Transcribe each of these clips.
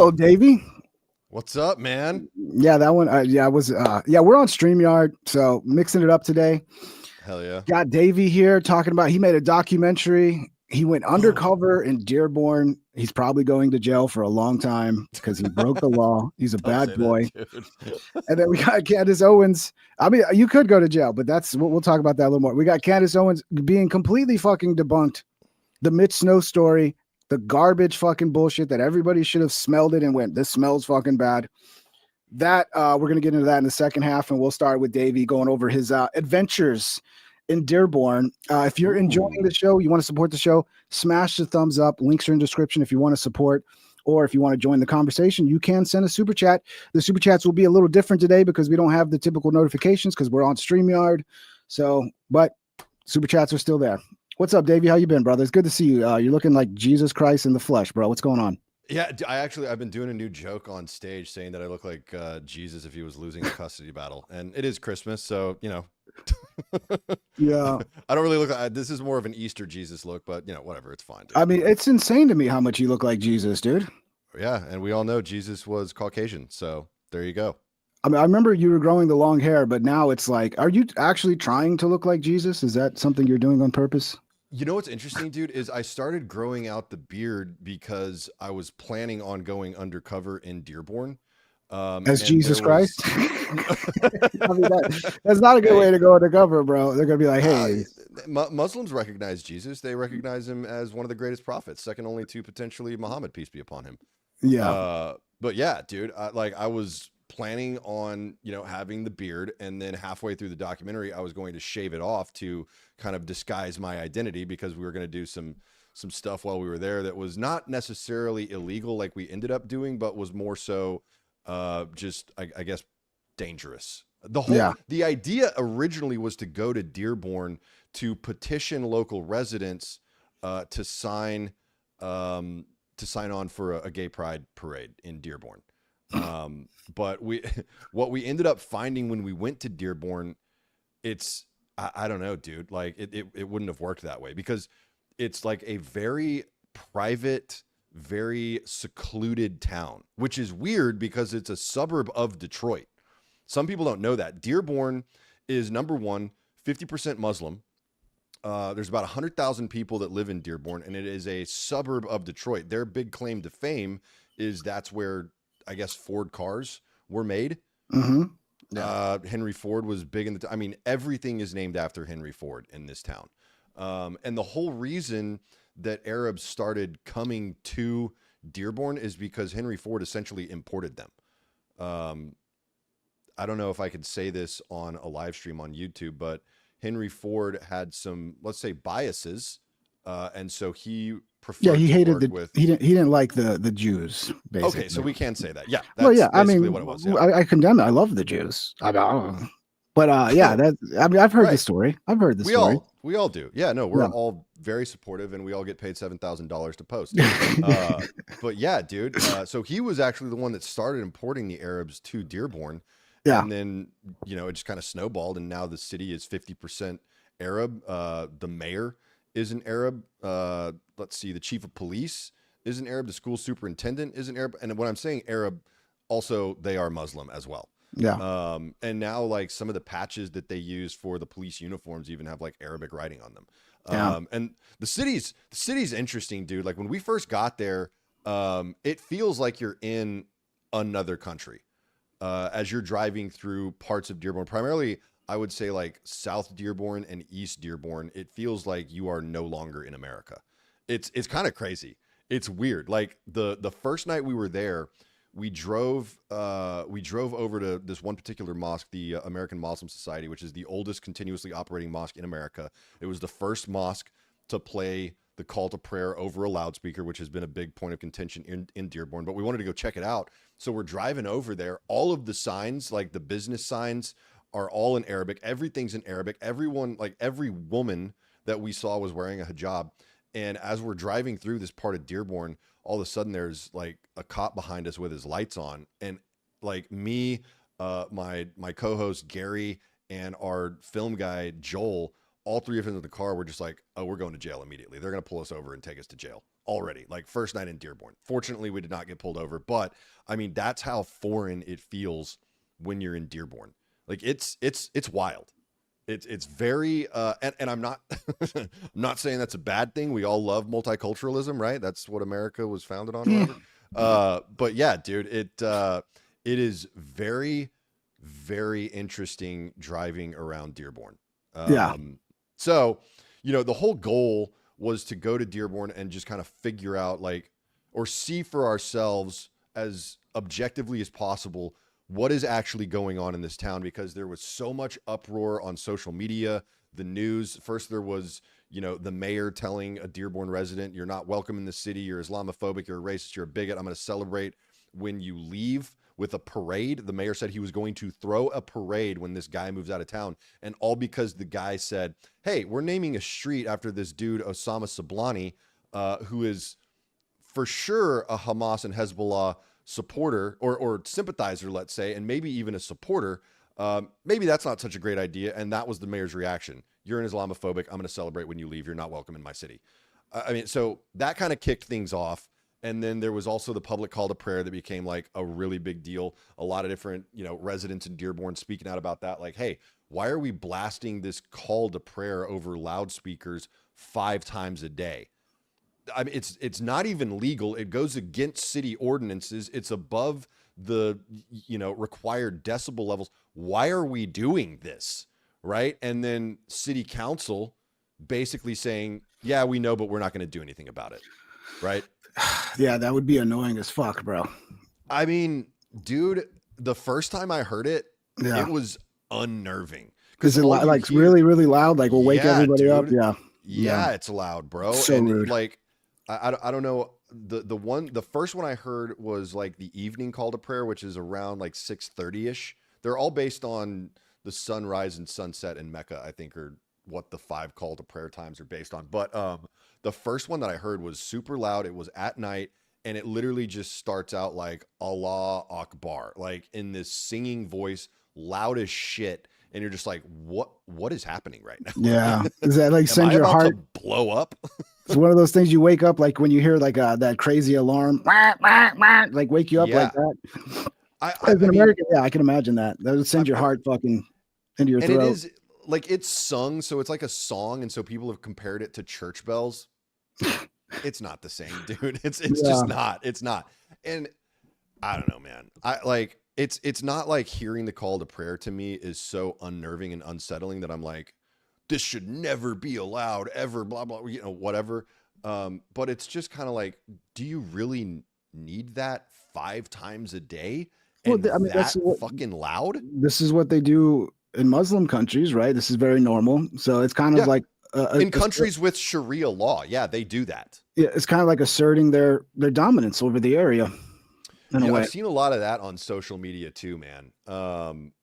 Hello, Davey. What's up, man? Yeah, that one. Yeah, I was. Yeah, we're on StreamYard, so mixing it up today. Hell yeah. Got Davey here talking about he made a documentary. He went Oh, undercover in Dearborn. He's probably going to jail for a long time because he broke the law. He's a don't bad say that, boy. dude. And then we got Candace Owens. I mean, you could go to jail, but we'll talk about that a little more. We got Candace Owens being completely fucking debunked. The Mitch Snow story, the garbage fucking bullshit that everybody should have smelled it and went, this smells fucking bad. That we're gonna get into that in the second half, and we'll start with Davey going over his adventures in Dearborn. If you're enjoying Ooh. the show, you want to support the show, smash the thumbs up. Links are in the description if you want to support, or if you want to join the conversation, you can send a super chat. The super chats will be a little different today because we don't have the typical notifications because we're on StreamYard. So, but super chats are still there. What's up, Davey? How you been, brother? It's good to see you. You're looking like Jesus Christ in the flesh, bro. What's going on? Yeah, I've been doing a new joke on stage saying that I look like Jesus if he was losing a custody battle, and it is Christmas, so Yeah. I don't really look. This is more of an Easter Jesus look, but whatever, it's fine, dude. I mean, it's insane to me how much you look like Jesus, dude. Yeah, and we all know Jesus was Caucasian, so there you go. I mean, I remember you were growing the long hair, but now it's like, are you actually trying to look like Jesus? Is that something you're doing on purpose? You know what's interesting, dude, is I started growing out the beard because I was planning on going undercover in Dearborn. As And Jesus there Christ? was I mean, that's not a good Hey, way to go undercover, bro. They're gonna be like, uh, hey, Muslims recognize Jesus. They recognize him as one of the greatest prophets, second only to potentially Muhammad, peace be upon him. yeah, But yeah, dude, I was planning on, having the beard, and then halfway through the documentary, I was going to shave it off to kind of disguise my identity because we were going to do some stuff while we were there that was not necessarily illegal like we ended up doing, but was more so just I guess dangerous. yeah, The idea originally was to go to Dearborn to petition local residents to sign to sign on for a gay pride parade in Dearborn. But what we ended up finding when we went to Dearborn, it's I don't know, dude. Like it wouldn't have worked that way because it's like a very private, very secluded town, which is weird because it's a suburb of Detroit. Some people don't know that. Dearborn is number one, 50% Muslim. There's about 100,000 people that live in Dearborn, and it is a suburb of Detroit. Their big claim to fame is that's where, I guess, Ford cars were made. mm-hmm. Yeah, Henry Ford was big in I mean, everything is named after Henry Ford in this town. And the whole reason that Arabs started coming to Dearborn is because Henry Ford essentially imported them. Um, I don't know if I could say this on a live stream on YouTube, but Henry Ford had some, let's say, biases, and so he yeah. preferred He to hated work the with. he didn't like the Jews, Okay, so basically. we can say that. Yeah, Well, that's yeah. I basically mean, what it was. Yeah. I condemn it. I love the Jews. But yeah, that. I mean, I've heard the Right. story. I've heard the We story. all we all do. Yeah, no, we're Yeah. all very supportive, and we all get paid $7,000 to post. But yeah, dude. So he was actually the one that started importing the Arabs to Dearborn, Yeah. and then it just kind of snowballed, and now the city is 50% Arab. The mayor is an Arab. Let's see, the chief of police is an Arab. The school superintendent is an Arab, and when I'm saying Arab, also they are Muslim as well. Yeah. And now like some of the patches that they use for the police uniforms even have like Arabic writing on them. Yeah. And the city's interesting, dude. Like when we first got there, it feels like you're in another country. As you're driving through parts of Dearborn, primarily I would say like South Dearborn and East Dearborn, it feels like you are no longer in America. It's kind of crazy. It's weird. Like the first night we were there, we drove over to this one particular mosque, the American Muslim Society, which is the oldest continuously operating mosque in America. It was the first mosque to play the call to prayer over a loudspeaker, which has been a big point of contention in Dearborn. But we wanted to go check it out, so we're driving over there. All of the signs, like the business signs, are all in Arabic. Everything's in Arabic. Everyone, like every woman that we saw, was wearing a hijab. And as we're driving through this part of Dearborn, all of a sudden there's like a cop behind us with his lights on, and like me, my co-host Gary, and our film guy Joel, all three of us in the car were just like, oh, we're going to jail immediately. They're going to pull us over and take us to jail. already, like first night in Dearborn. Fortunately, we did not get pulled over, but I mean, that's how foreign it feels when you're in Dearborn. Like it's wild. It's very and I'm not I'm not saying that's a bad thing. We all love multiculturalism, right? That's what America was founded on, or Yeah. whatever. But yeah, dude, it is very, very interesting driving around Dearborn. Yeah. So, you know, the whole goal was to go to Dearborn and just kind of figure out like, or see for ourselves as objectively as possible what is actually going on in this town, because there was so much uproar on social media, the news. First, there was, you know, the mayor telling a Dearborn resident, you're not welcome in the city, you're Islamophobic, you're a racist, you're a bigot, I'm going to celebrate when you leave, with a parade. The mayor said he was going to throw a parade when this guy moves out of town. And all because the guy said, hey, we're naming a street after this dude, Osama Sablani, who is for sure a Hamas and Hezbollah supporter or sympathizer, let's say, and maybe even a supporter. Maybe that's not such a great idea. And that was the mayor's reaction. You're an Islamophobic. I'm going to celebrate when you leave. You're not welcome in my city. I mean, so that kind of kicked things off. And then there was also the public call to prayer that became like a really big deal. A lot of different, you know, residents in Dearborn speaking out about that. Like, hey, why are we blasting this call to prayer over loudspeakers 5 times a day? I mean, it's not even legal. It goes against city ordinances. It's above the, you know, required decibel levels. Why are we doing this? Right. And then city council basically saying, yeah, we know, but we're not going to do anything about it. Right. Yeah, that would be annoying as fuck, bro. I mean, dude, the first time I heard it, Yeah. it was unnerving. Is it all you like hear- really, really loud? Like we'll wake Yeah, everybody up. dude. Yeah. Yeah, it's loud, bro. So and rude. like, I don't know. The first one I heard was like the evening call to prayer, which is around like 6:30 ish. They're all based on the sunrise and sunset in Mecca, I think, are what the 5 call to prayer times are based on. But the first one that I heard was super loud. It was at night, and it literally just starts out like Allah Akbar, like in this singing voice, loud as shit. And you're just like, what is happening right now? Yeah. Is that like Am send I your about heart? to blow up? It's one of those things you wake up like when you hear like that crazy alarm, like wake you up like Yeah. that. I As an mean, American, yeah, I can imagine that. That would send your heart fucking into your and throat. it is like it's sung, so it's like a song, and so people have compared it to church bells. It's not the same, dude. It's just not. It's not. And I don't know, man. I like it's not like hearing the call to prayer to me is so unnerving and unsettling that I'm like, this should never be allowed ever, blah blah, you know, whatever. But it's just kind of like, do you really need that 5 times a day? And Well, I mean, that's that what, fucking loud? this is what they do in Muslim countries, right? This is very normal. So it's kind of Yeah. like In countries with Sharia law, yeah, they do that. yeah, it's kind of like asserting their dominance over the area in a way. I've seen a lot of that on social media too, man.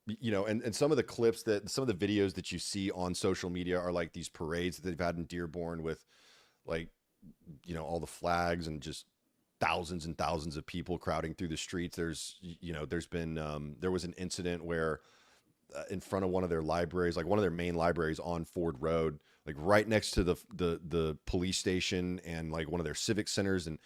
You know, and some of the clips some of the videos that you see on social media are like these parades that they've had in Dearborn with like, you know, all the flags and just thousands and thousands of people crowding through the streets. There's, you know, there's been, there was an incident where in front of one of their libraries, like one of their main libraries on Ford Road, like right next to the police station and like one of their civic centers. And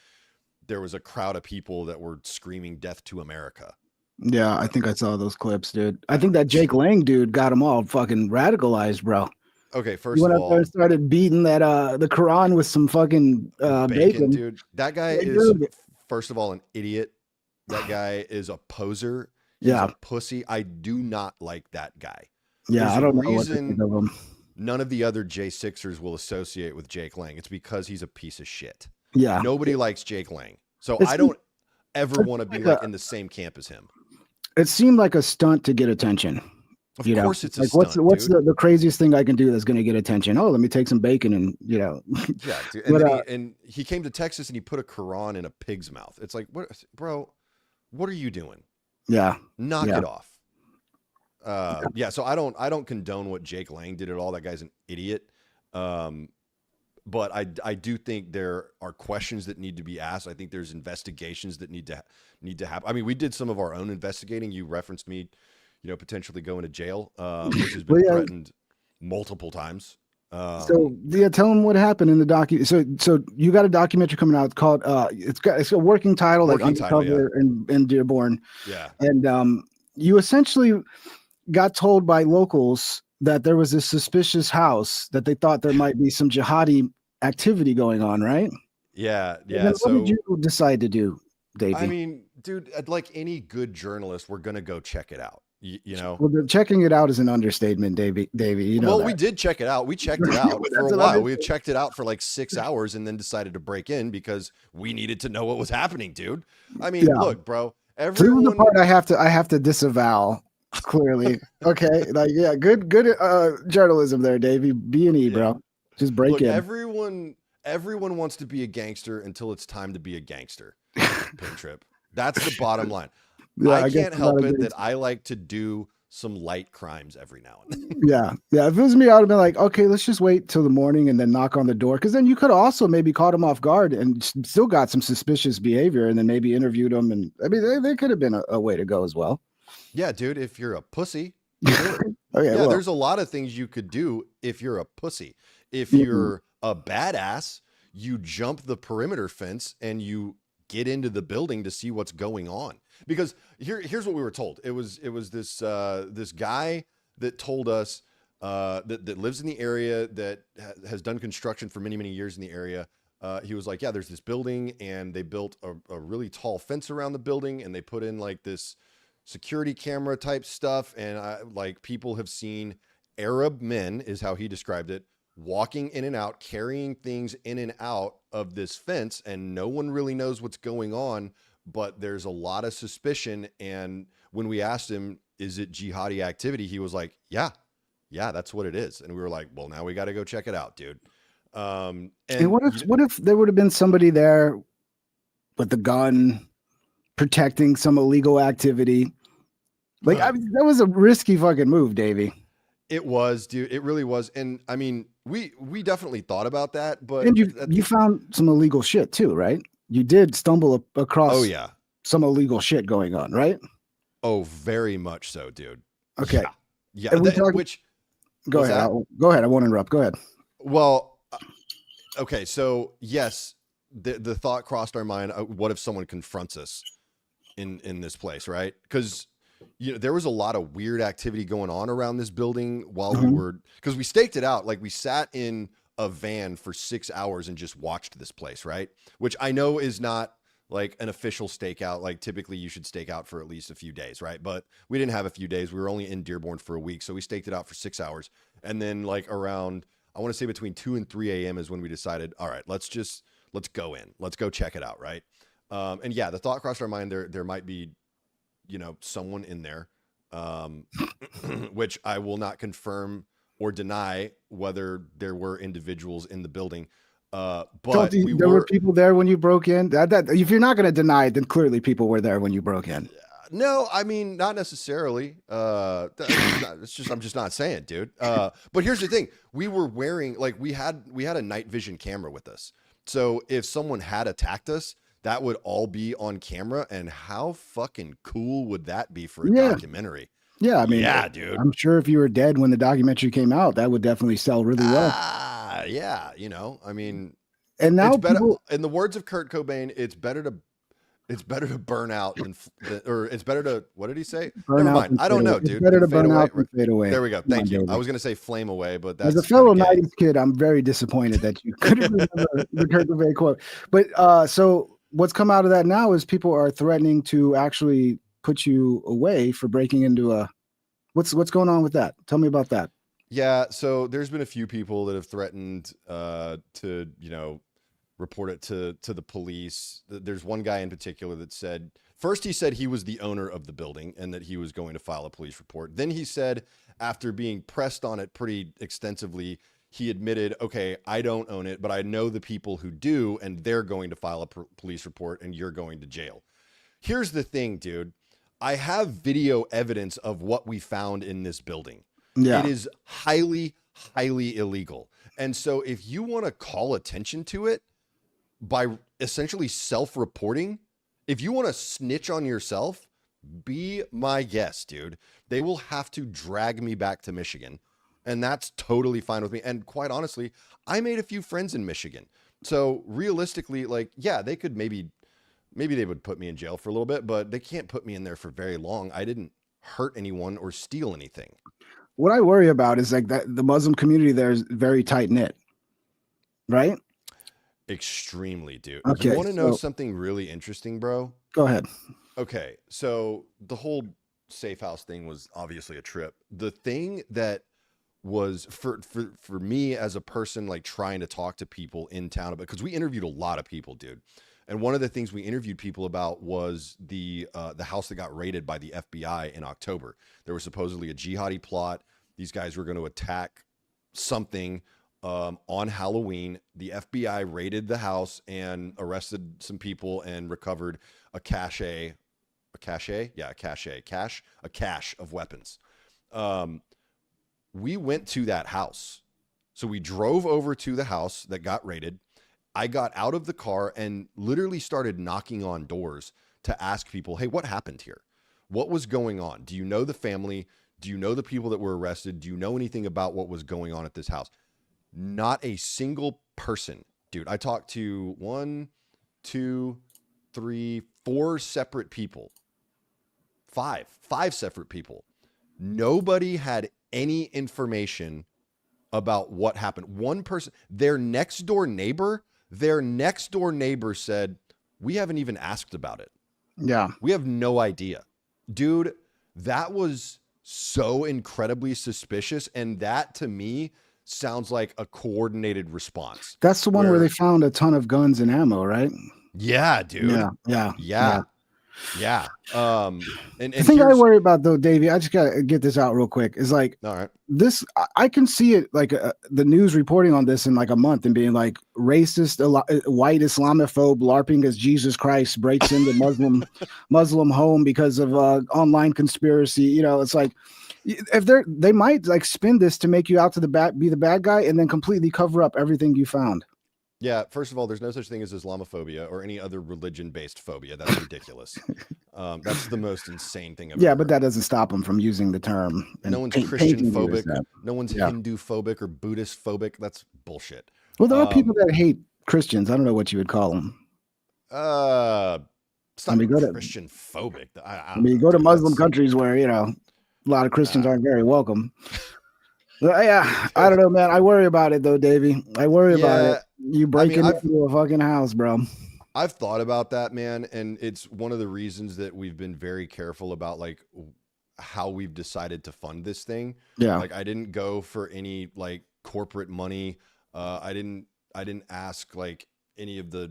there was a crowd of people that were screaming death to America. Yeah, I think I saw those clips, dude. I think that Jake Lang dude got them all fucking radicalized, bro. Okay, He first went of up there all, and started beating that the Quran with some fucking bacon. dude. That guy Like, is, dude. first of all, an idiot. That guy is a poser. He's Yeah. a pussy. I do not like that guy. Yeah, There's I don't a know what to reason think of him. none of the other J6ers will associate with Jake Lang. It's because he's a piece of shit. Yeah. Nobody likes Jake Lang. So It's- I don't ever it's want to be like like in the same camp as him. It seemed like a stunt to get attention. Of You know, course it's a like stunt, what's dude. the craziest thing I can do that's going to get attention? Oh, let me take some bacon and, you know. Yeah, dude. And But, then he came to Texas and he put a Quran in a pig's mouth. It's like, what, bro, what are you doing? Yeah. Knock Yeah. it off. Yeah, so I don't condone what Jake Lang did at all. That guy's an idiot. But I do think there are questions that need to be asked. I think there's investigations that need to happen. I mean, we did some of our own investigating. You referenced me, you know, potentially going to jail, which has been Well, yeah. threatened multiple times. So yeah, tell them what happened in the So you got a documentary coming out called it's a working title like Working title, Undercover in Dearborn, yeah. and you essentially got told by locals that there was this suspicious house that they thought there might be some jihadi activity going on, right? Yeah, And yeah. then what did So, you decide to do, I Davey? mean, dude, like any good journalist, we're gonna go check it out. You know? Well, checking it out is an understatement, Davey. Davey, you know Well, we that. did check it out. We checked it out for a That's an while. We understatement. checked it out for like 6 hours and then decided to break in because we needed to know what was happening, dude. I mean, Yeah. look, bro, So this is the everyone. part I have to disavow clearly. Okay. Like, yeah, good journalism there, Davey. B&E, Yeah. bro. Just break Look, in. everyone wants to be a gangster until it's time to be a gangster. Pin trip. That's the bottom line. Yeah, I I guess can't I'm not help a it good. that I like to do some light crimes every now and then. Yeah. Yeah. If it was me, I would have been like, okay, let's just wait till the morning and then knock on the door. Cause then you could also maybe caught him off guard and still got some suspicious behavior and then maybe interviewed him. And I mean, they could have been a way to go as well. Yeah, dude, if you're a pussy, sure. Okay. Yeah, Well, there's a lot of things you could do if you're a pussy. If mhm. you're a badass, you jump the perimeter fence and you get into the building to see what's going on. Because here's what we were told. It was this guy that told us that lives in the area that has done construction for many years in the area. He was like, yeah, there's this building and they built a really tall fence around the building and they put in like this security camera type stuff. And like people have seen Arab men, is how he described it, walking in and out, carrying things in and out of this fence. And no one really knows what's going on, but there's a lot of suspicion. And when we asked him, is it jihadi activity? He was like, yeah, that's what it is. And we were like, well, now we got to go check it out, dude. And And what if there would have been somebody there with a gun protecting some illegal activity? Like, I mean, that was a risky fucking move, Davey. it was, dude. It really was. And I mean, we definitely thought about that, but And you found some illegal shit too, right? You did stumble oh across yeah, some illegal shit going on, right? oh very much so, dude. Okay. Yeah. And we talk, Which go was ahead. that? Go ahead. I won't interrupt. Go ahead. Well, okay. So yes, the thought crossed our mind. What if someone confronts us in this place, right? Because there was a lot of weird activity going on around this building while we Mhm. were, because we staked it out. Like we sat in a van for 6 hours and just watched this place, right? Which I know is not like an official stakeout. Like typically you should stake out for at least a few days, right? But we didn't have a few days. We were only in Dearborn for a week. So we staked it out for 6 hours. And then like around, I want to say between 2 and 3 a.m. is when we decided, all right, let's go in. Let's go check it out, right? And yeah, the thought crossed our mind there might be, someone in there, which I will not confirm or deny whether there were individuals in the building. But There were people there when you broke in. If you're not going to deny it, then clearly people were there when you broke in. no, I mean, not necessarily. I'm just not saying, dude. But here's the thing: we were wearing like we had a night vision camera with us, so if someone had attacked us, that would all be on camera. And how fucking cool would that be for a documentary? Yeah, I mean, yeah, dude. I'm sure if you were dead when the documentary came out, that would definitely sell really well. Yeah, I mean, And now it's better. people, In the words of Kurt Cobain, it's better to burn out or it's better to, what did he say? burn Never out. mind. I don't know, It's dude. better to Fade burn away. out than fade away. There we go. Come on, Thank you. I David. was going to say flame away, but As that's a fellow kinda gay. 90s kid, I'm very disappointed that you couldn't remember the Kurt Cobain quote. But so what's come out of that now is people are threatening to actually put you away for breaking into a. What's going on with that? Tell me about that. Yeah. So there's been a few people that have threatened to, report it to the police. There's one guy in particular that said, first he said he was the owner of the building and that he was going to file a police report. Then he said, after being pressed on it pretty extensively, he admitted, okay, I don't own it, but I know the people who do, and they're going to file a police report and you're going to jail. Here's the thing, dude. I have video evidence of what we found in this building. Yeah. It is highly, highly illegal. And so if you want to call attention to it by essentially self-reporting, if you want to snitch on yourself, be my guest, dude. They will have to drag me back to Michigan And that's totally fine with me. And quite honestly, I made a few friends in Michigan. So realistically, like, yeah, they could maybe they would put me in jail for a little bit, but they can't put me in there for very long. I didn't hurt anyone or steal anything. What I worry about is like that the Muslim community there is very tight knit, right? Extremely, dude. You Okay, want to know so something really interesting, bro? go ahead. Okay, so the whole safe house thing was obviously a trip. The thing that was for me as a person like trying to talk to people in town, because we interviewed a lot of people, dude. And one of the things we interviewed people about was the house that got raided by the FBI in October. There was supposedly a jihadi plot. These guys were going to attack something on Halloween. The FBI raided the house and arrested some people and recovered a cache, a cache of weapons. We went to that house. So we drove over to the house that got raided. I got out of the car and literally started knocking on doors to ask people, hey, what happened here? What was going on? Do you know the family? Do you know the people that were arrested? Do you know anything about what was going on at this house? Not a single person, dude. I talked to 1, 2, 3, 4 separate people. Five separate people. Nobody had any information about what happened. One person, their next door neighbor said, we haven't even asked about it. Yeah. We have no idea. Dude, that was so incredibly suspicious. And that to me sounds like a coordinated response. That's the one where they found a ton of guns and ammo, right? Yeah, dude. Yeah. And The thing I worry about though, Davey, I just gotta get this out real quick, is like all right. this. I can see it like the news reporting on this in like a month and being like racist, white Islamophobe LARPing as Jesus Christ breaks into Muslim home because of online conspiracy. You know, it's like if they might like spin this to make you out to be the bad guy and then completely cover up everything you found. Yeah, first of all, there's no such thing as Islamophobia or any other religion-based phobia. That's ridiculous. That's the most insane thing I've ever But heard. that doesn't stop them from using the term. And No one's Christian painting it as phobic. that. No one's Yeah. Hindu phobic or Buddhist phobic. That's bullshit. Well, there are people that hate Christians. I don't know what you would call them. It's not Christian phobic. I don't you know, go to dude. Muslim countries where, you know, a lot of Christians aren't very welcome. Yeah, I don't know, man. I worry about it though, Davey. I worry about it. You breaking into a fucking house, bro. I've thought about that, man, and it's one of the reasons that we've been very careful about like how we've decided to fund this thing. Yeah. Like I didn't go for any like corporate money. I didn't ask like any of the,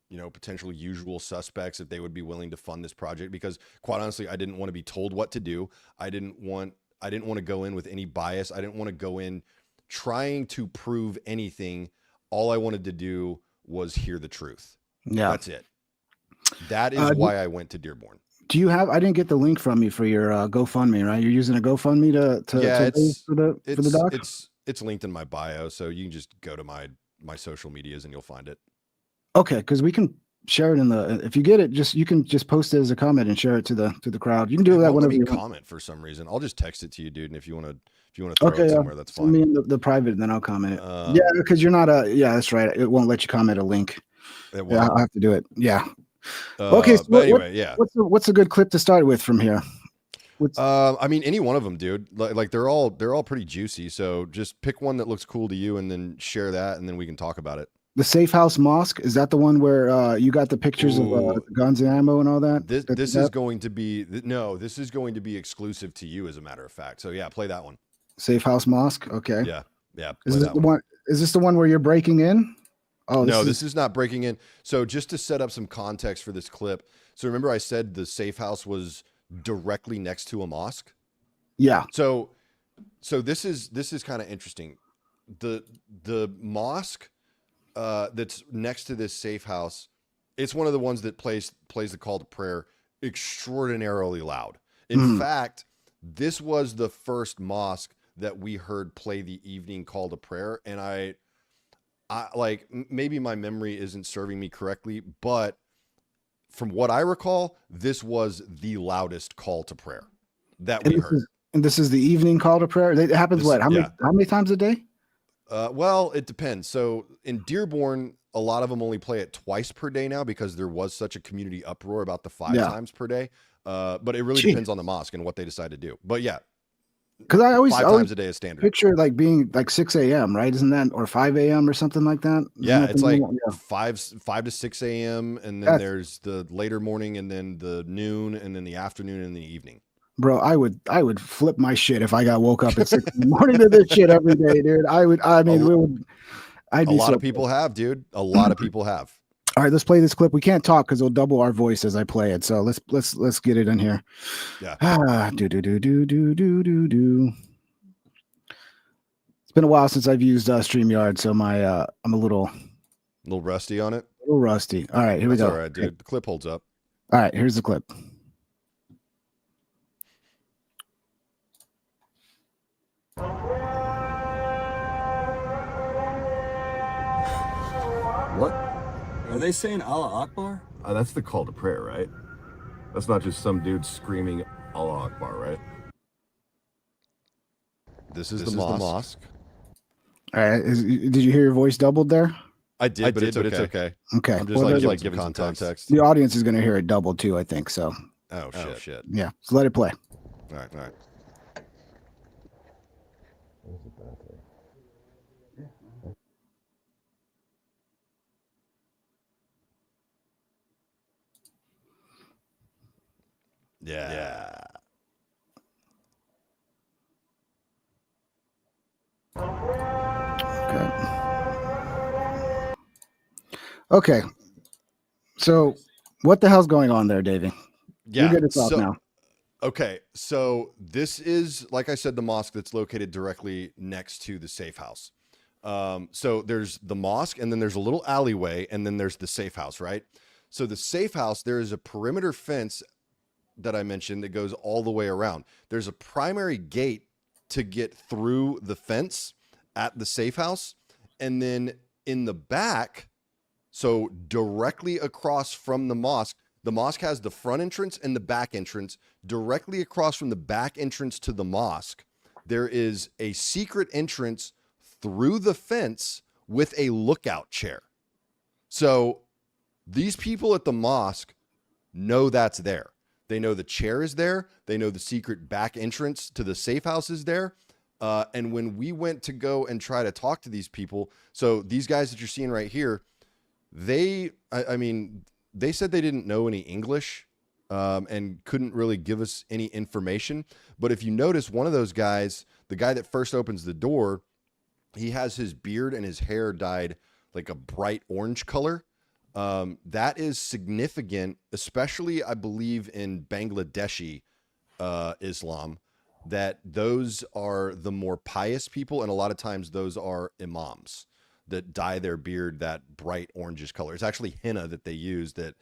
you know, potential usual suspects if they would be willing to fund this project, because quite honestly, I didn't want to be told what to do. I didn't want to go in with any bias. I didn't want to go in trying to prove anything. All I wanted to do was hear the truth. Yeah. That's it. That is why I went to Dearborn. Do you have, I didn't get the link from you for your GoFundMe, right? You're using a GoFundMe to raise for the doc? It's linked in my bio, so you can just go to my social medias and you'll find it. Okay, because we can share it in the, if you get it, you can just post it as a comment and share it to the crowd. You can do that whenever you want. Comment for some reason. I'll just text it to you, dude. And if you want to throw it somewhere, that's fine. Send me in the private, and then I'll comment it. Yeah, because you're not that's right. It won't let you comment a link. Yeah, I'll have to do it. Yeah. Okay. So but anyway, yeah. What's a good clip to start with from here? I mean, any one of them, dude. Like they're all pretty juicy. So just pick one that looks cool to you, and then share that, and then we can talk about it. The Safe House Mosque, is that the one where you got the pictures of guns and ammo and all that? This is going to be exclusive to you, as a matter of fact. So yeah, play that one. Safe House Mosque. Okay. Yeah. Is this the one where you're breaking in? Oh, no, this is not breaking in. So just to set up some context for this clip. So remember I said the safe house was directly next to a mosque? Yeah. So this is kind of interesting. The mosque that's next to this safe house, it's one of the ones that plays the call to prayer extraordinarily loud. In fact, this was the first mosque that we heard play the evening call to prayer, and I like, maybe my memory isn't serving me correctly, but from what I recall, this was the loudest call to prayer that we heard. And this is the evening call to prayer. It happens what? How many times a day? Well, it depends. So in Dearborn, a lot of them only play it twice per day now because there was such a community uproar about the 5 times per day. But it really depends on the mosque and what they decide to do. But yeah, because I always 5 times a day is standard. Picture like being like 6 a.m. right? Isn't that, or 5 a.m. or something like that? Yeah, it's like 5 to 6 a.m. and then there's the later morning and then the noon and then the afternoon and the evening. Bro, I would flip my shit if I got woke up at 6 in the morning to this shit every day, dude. A lot of people have, dude. A lot of people have. All right, let's play this clip. We can't talk because it'll double our voice as I play it. So let's get it in here. Yeah. Do. It's been a while since I've used StreamYard, so I'm a little rusty on it. A little rusty. All right, here we go. All right, dude. The clip holds up. All right, here's the clip. What? Are they saying Allah Akbar? That's the call to prayer, right? That's not just some dude screaming Allah Akbar, right? This is the mosque. All right. Did you hear your voice doubled there? I did, but it's okay. Okay. I'm just giving some context. The audience is going to hear it doubled too, I think. So. Oh shit. Yeah. So let it play. All right. Yeah. Okay. So, what the hell's going on there, Davey? Yeah. You're good to talk now. Okay. So this is, like I said, the mosque that's located directly next to the safe house. So there's the mosque, and then there's a little alleyway, and then there's the safe house, right? So the safe house, there is a perimeter fence that I mentioned that goes all the way around. There's a primary gate to get through the fence at the safe house. And then in the back, so directly across from the mosque has the front entrance and the back entrance. Directly across from the back entrance to the mosque, there is a secret entrance through the fence with a lookout chair. So these people at the mosque know that's there. They know the chair is there. They know the secret back entrance to the safe house is there. And when we went to go and try to talk to these people, so these guys that you're seeing right here, they said they didn't know any English and couldn't really give us any information. But if you notice, one of those guys, the guy that first opens the door, he has his beard and his hair dyed like a bright orange color. That is significant, especially I believe in Bangladeshi Islam, that those are the more pious people. And a lot of times those are imams that dye their beard that bright orangish color. It's actually henna that they use that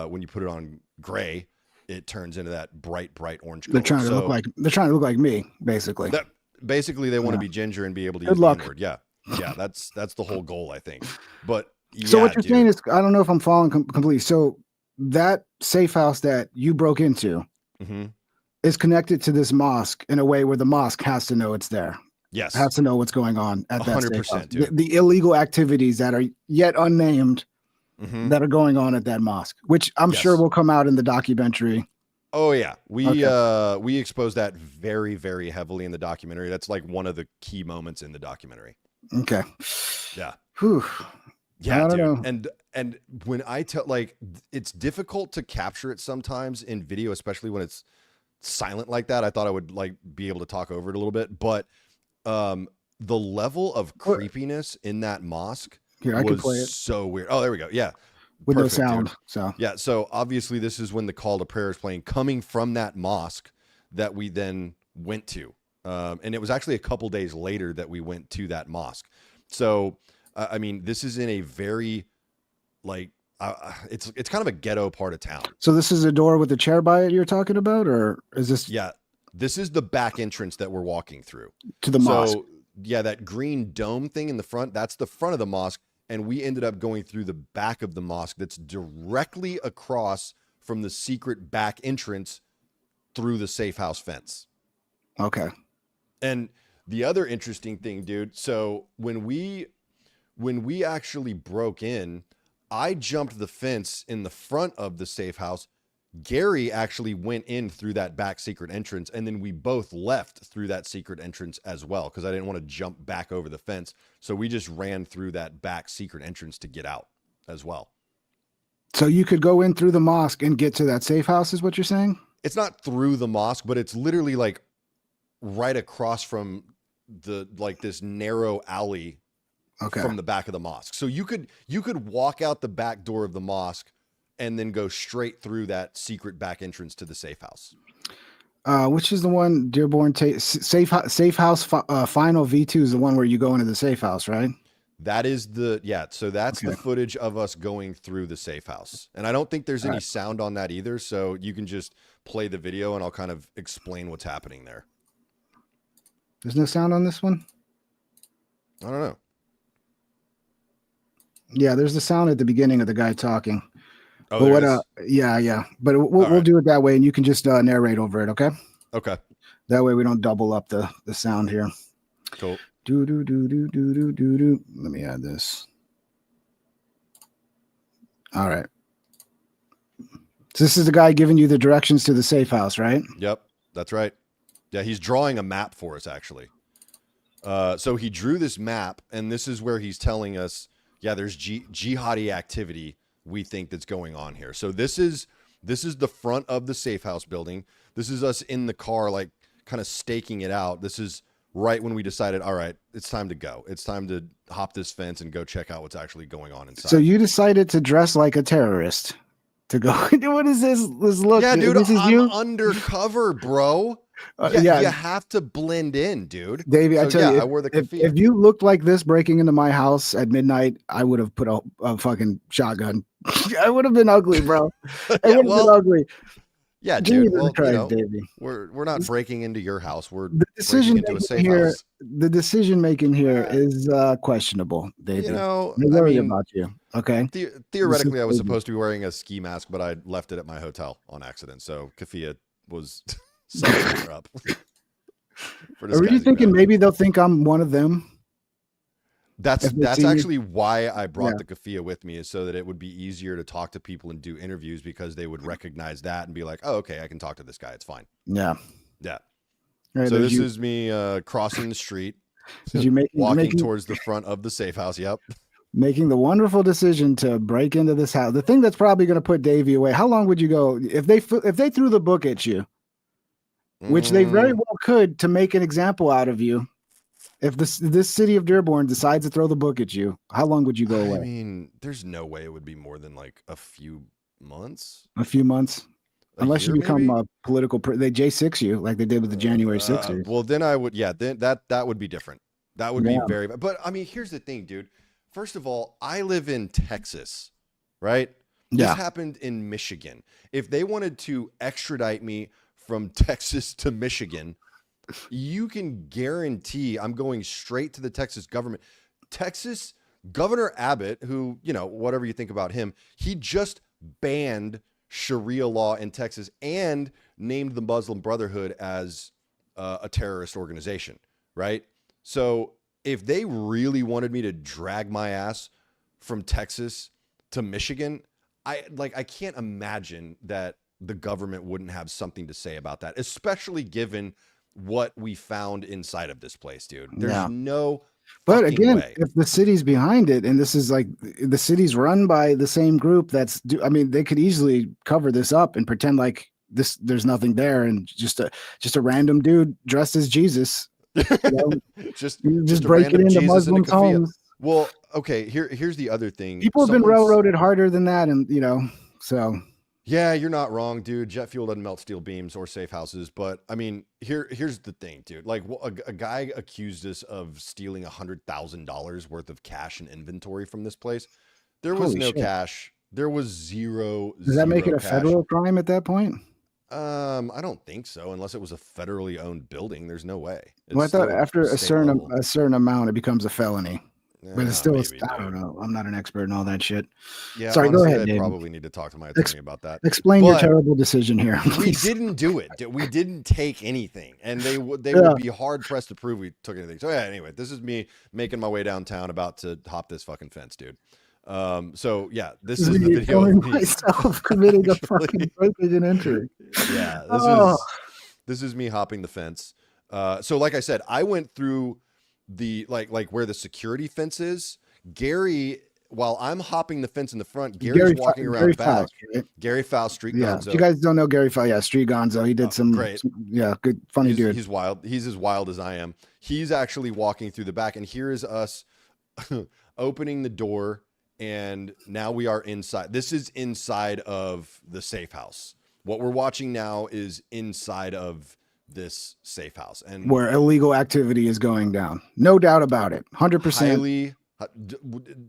when you put it on gray, it turns into that bright orange color. They're trying to look like me, basically. Basically, they want to be ginger and be able to Good use luck. the N-word. Yeah, that's the whole goal, I think. But yeah, so what you're saying is, I don't know if I'm following completely. So that safe house that you broke into is connected to this mosque in a way where the mosque has to know it's there. Yes, has to know what's going on at that 100%. The illegal activities that are yet unnamed that are going on at that mosque, which I'm sure will come out in the documentary. Oh yeah, we expose that very, very heavily in the documentary. That's like one of the key moments in the documentary. Okay. Yeah. Whew. Yeah, I don't dude. know. And when I tell, like, it's difficult to capture it sometimes in video, especially when it's silent like that. I thought I would like be able to talk over it a little bit, but the level of creepiness in that mosque was so weird. Oh, there we go. Yeah. With no sound. Dude. So yeah. So obviously this is when the call to prayer is playing, coming from that mosque that we then went to. And it was actually a couple days later that we went to that mosque. So, I mean, this is in a very, like, it's kind of a ghetto part of town. So this is a door with a chair by it you're talking about, or is this? Yeah, this is the back entrance that we're walking through. To the mosque. So, yeah, that green dome thing in the front, that's the front of the mosque. And we ended up going through the back of the mosque that's directly across from the secret back entrance through the safe house fence. Okay. And the other interesting thing, dude, so when we actually broke in, I jumped the fence in the front of the safe house. Gary actually went in through that back secret entrance, and then we both left through that secret entrance as well, because I didn't want to jump back over the fence. So we just ran through that back secret entrance to get out as well. So you could go in through the mosque and get to that safe house, is what you're saying? It's not through the mosque, but it's literally like right across from the like this narrow alley from the back of the mosque. So you could walk out the back door of the mosque and then go straight through that secret back entrance to the safe house. Which is the one Dearborn safe house final V2 is the one where you go into the safe house, right? That is so that's the footage of us going through the safe house. And I don't think there's any sound on that either, so you can just play the video and I'll kind of explain what's happening there. There's no sound on this one? I don't know. Yeah, there's the sound at the beginning of the guy talking. Oh, but there what, yeah. But we'll do it that way, and you can just narrate over it, okay? Okay. That way we don't double up the sound here. Cool. Do. Let me add this. All right. So this is the guy giving you the directions to the safe house, right? Yep, that's right. Yeah, he's drawing a map for us, actually. So he drew this map, and this is where he's telling us, yeah, there's jihadi activity we think that's going on here. So this is the front of the safe house building. This is us in the car, like kind of staking it out. This is right when we decided, all right, it's time to go. It's time to hop this fence and go check out what's actually going on inside. So you decided to dress like a terrorist to go. What is this? This look. Yeah, dude, this is I'm you? undercover, bro. Yeah, you have to blend in, dude. Davey, I tell you, I wore the if you looked like this breaking into my house at midnight, I would have put a fucking shotgun. I would have been ugly, bro. I would have been ugly. Yeah, dude. Jesus Well, Christ, Davey. We're not breaking into your house. We're the decision breaking into a safe here. house. The decision making here is questionable, Davey. You know, I'm worried about you. Okay. Theoretically, I was supposed to be wearing a ski mask, but I left it at my hotel on accident. So Kafia was setting her up. Are you thinking maybe they'll think I'm one of them? That's actually why I brought the Kafia with me, is so that it would be easier to talk to people and do interviews, because they would recognize that and be like, oh, okay, I can talk to this guy. It's fine. Yeah. Yeah. Right, so this is me crossing the street, walking towards the front of the safe house. Yep. Making the wonderful decision to break into this house. The thing that's probably going to put Davey away. How long would you go if they threw the book at you? Which they very well could, to make an example out of you. If this city of Dearborn decides to throw the book at you, how long would you go away? I mean, there's no way it would be more than like a few months. A few months? Unless you become a political, they J6 you like they did with the January 6ers. Well, then I would, then that would be different. That would be very, but I mean, here's the thing, dude. First of all, I live in Texas, right? This happened in Michigan. If they wanted to extradite me from Texas to Michigan, you can guarantee I'm going straight to the Texas government. Texas Governor Abbott, who, whatever you think about him, he just banned Sharia law in Texas and named the Muslim Brotherhood as a terrorist organization, right? So if they really wanted me to drag my ass from Texas to Michigan, I can't imagine that the government wouldn't have something to say about that, especially given what we found inside of this place, dude. There's no But again, way. If the city's behind it, and this is like the city's run by the same group, they could easily cover this up and pretend like there's nothing there, and just a random dude dressed as Jesus, just break it into Muslim homes. Well, okay, here's the other thing. People have been railroaded harder than that, and so. Yeah, you're not wrong, dude. Jet fuel doesn't melt steel beams or safe houses. But I mean, here's the thing, dude. Like, a guy accused us of stealing $100,000 worth of cash and inventory from this place. There was no cash. There was zero. Does that make it a federal crime at that point? I don't think so, unless it was a federally owned building. There's no way. Well, I thought after a certain amount, it becomes a felony. But it's still, maybe, I don't know. I'm not an expert in all that shit. Yeah, Sorry, honestly, go ahead, I'd Dave. probably need to talk to my attorney about that. Explain your But terrible decision here. we please. didn't do it. We didn't take anything, and they would be hard pressed to prove we took anything. So yeah, anyway, this is me making my way downtown, about to hop this fucking fence, dude. So yeah, this is the video of me myself committing a fucking breaking and entering. Yeah, Oh. this is me hopping the fence. So like I said, I went through the like where the security fence is. Gary, while I'm hopping the fence in the front, Gary's walking around Gary back. Faust, right? Gary Faust, Street Yeah. Gonzo. If you guys don't know Gary Faust, yeah, Street Gonzo. He did great. Yeah, good, funny dude. He's wild. He's as wild as I am. He's actually walking through the back, and here is us opening the door, and now we are inside. This is inside of the safe house. What we're watching now is inside of this safe house, and where illegal activity is going down. No doubt about it. 100%. Highly,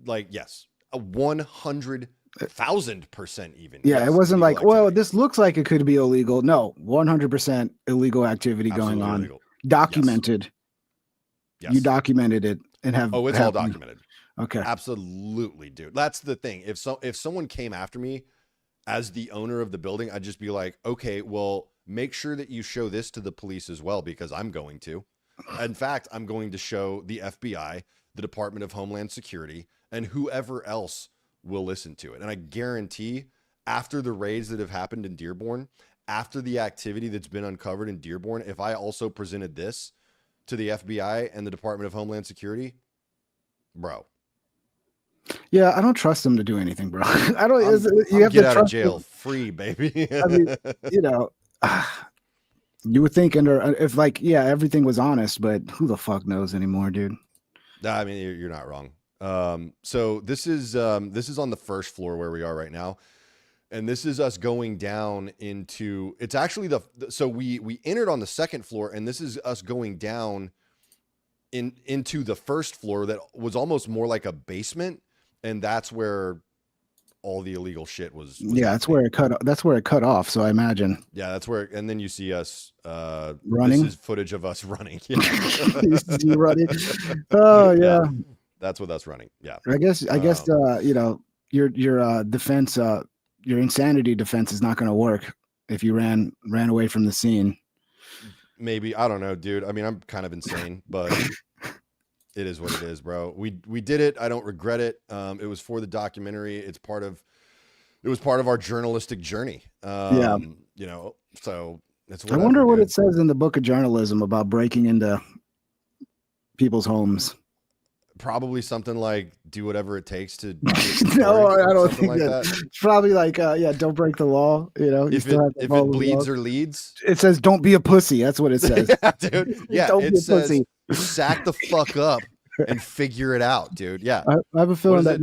like, yes, 100,000% even. Yeah, yes, it wasn't like, activity. well, this looks like it could be illegal. No, 100% illegal activity Absolutely going on. illegal. Documented. Yes. You documented it and have. Oh, it's all documented. Okay. Absolutely, dude. That's the thing. If someone came after me as the owner of the building, I'd just be like, okay, well, make sure that you show this to the police as well, because I'm going to. In fact, I'm going to show the FBI, the Department of Homeland Security, and whoever else will listen to it. And I guarantee, after the raids that have happened in Dearborn, after the activity that's been uncovered in Dearborn, if I also presented this to the FBI and the Department of Homeland Security, bro. Yeah, I don't trust them to do anything, bro. I don't. You have to get out of jail free, baby. I mean, you know, you would think if like, yeah, everything was honest, but who the fuck knows anymore, dude? I mean, you're not wrong. So this is on the first floor where we are right now, and this is us going down into. It's actually so we entered on the second floor, and this is us going down into the first floor that was almost more like a basement, and that's where all the illegal shit was yeah, that's where it cut off. So I imagine. Yeah, that's where, and then you see us running. This is footage of us running. Yeah. You running. Oh yeah. That's with us running. Yeah. I guess you know, your defense, your insanity defense is not going to work if you ran away from the scene. Maybe, I don't know, dude. I mean, I'm kind of insane, but it is what it is, bro. We did it. I don't regret it. It was for the documentary. It was part of our journalistic journey. Yeah. You know, so it's I wonder what it says in the book of journalism about breaking into people's homes. Probably something like do whatever it takes to. No, I don't think like that. It's probably like, yeah, don't break the law. You know, if it bleeds or leads, it says don't be a pussy. That's what it says. Yeah, dude. Yeah, don't it be a says pussy. sack the fuck up and figure it out, dude. Yeah, I have a feeling that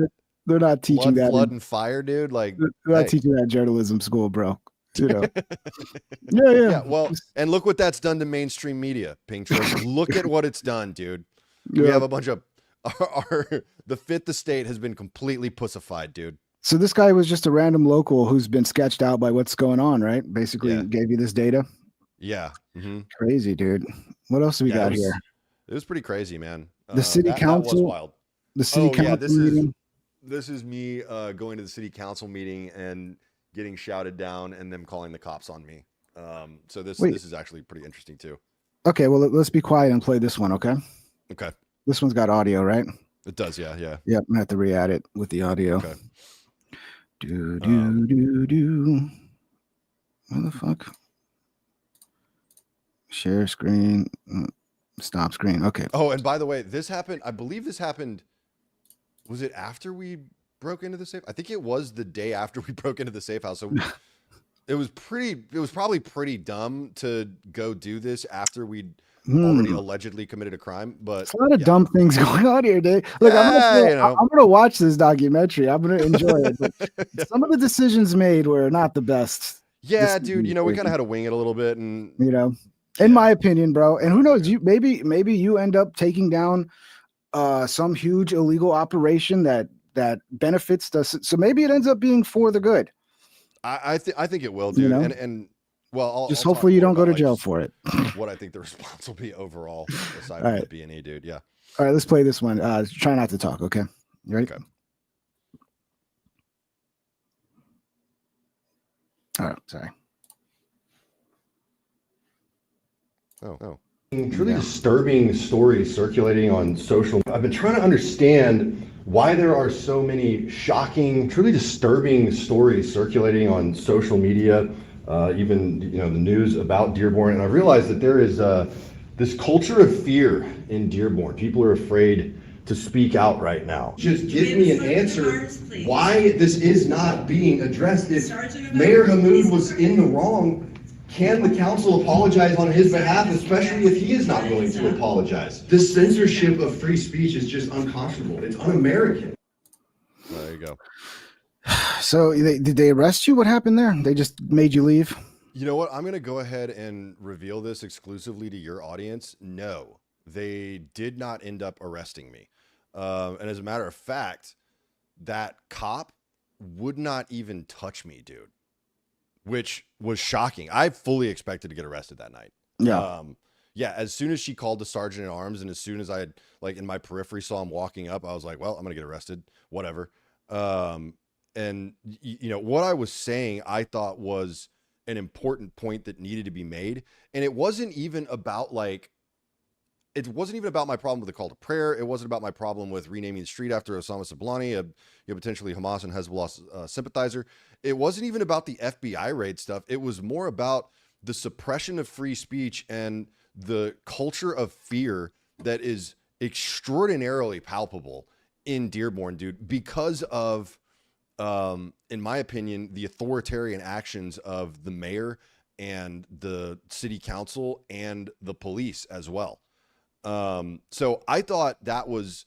they're not teaching that. Blood and fire, dude. Like they're not teaching that in journalism school, bro. You know. Yeah. Well, and look what that's done to mainstream media, Pink Troy. Look at what it's done, dude. Yeah. We have a bunch of the Fit the State has been completely pussified, dude. So this guy was just a random local who's been sketched out by what's going on, right? Basically, gave you this data. Yeah. Mm-hmm. Crazy, dude. What else do we got here? It was pretty crazy, man. The city council. That was wild. The city council meeting. This is me going to the city council meeting and getting shouted down and them calling the cops on me. So this is actually pretty interesting too. Okay, well, let's be quiet and play this one, okay? Okay. This one's got audio, right? It does, yeah. Yep, I'm gonna have to re-add it with the audio. Okay. Do. What the fuck? Share screen. Stop screen. Okay. Oh, and by the way, this happened. I believe this happened. Was it after we broke into the safe? I think it was the day after we broke into the safe house. So it was probably pretty dumb to go do this after we'd already allegedly committed a crime. But it's a lot of dumb things going on here, Dave. Look, I'm gonna watch this documentary. I'm gonna enjoy it. But some of the decisions made were not the best. Yeah, dude. You know, we kind of had to wing it a little bit, and you know, in my opinion, bro. And who knows? Maybe you end up taking down some huge illegal operation that benefits us. So maybe it ends up being for the good. I think it will, dude. You know? And well, I'll hopefully you don't go to jail for it. What I think the response will be overall, aside from the B&E, dude. Yeah. All right, let's play this one. Try not to talk. Okay, you ready? Okay. All right, sorry. Oh. Truly disturbing stories circulating on social. I've been trying to understand why there are so many shocking, truly disturbing stories circulating on social media, even the news about Dearborn. And I realized that there is this culture of fear in Dearborn. People are afraid to speak out right now. Just give me an answer why this is not being addressed. If Mayor Hamoud was in the wrong, can the council apologize on his behalf, especially if he is not willing to apologize? This censorship of free speech is just unconscionable. It's un-American. There you go. So did they arrest you? What happened there? They just made you leave? You know what? I'm going to go ahead and reveal this exclusively to your audience. No, they did not end up arresting me. And as a matter of fact, that cop would not even touch me, dude, which was shocking. I fully expected to get arrested that night. Yeah. Yeah. As soon as she called the sergeant at arms and as soon as I had in my periphery saw him walking up, I was like, well, I'm going to get arrested, whatever. And what I was saying, I thought was an important point that needed to be made. And it wasn't even about my problem with the call to prayer. It wasn't about my problem with renaming the street after Osama Sablani, a potentially Hamas and Hezbollah sympathizer. It wasn't even about the FBI raid stuff. It was more about the suppression of free speech and the culture of fear that is extraordinarily palpable in Dearborn, dude, because of, in my opinion, the authoritarian actions of the mayor and the city council and the police as well. So I thought that was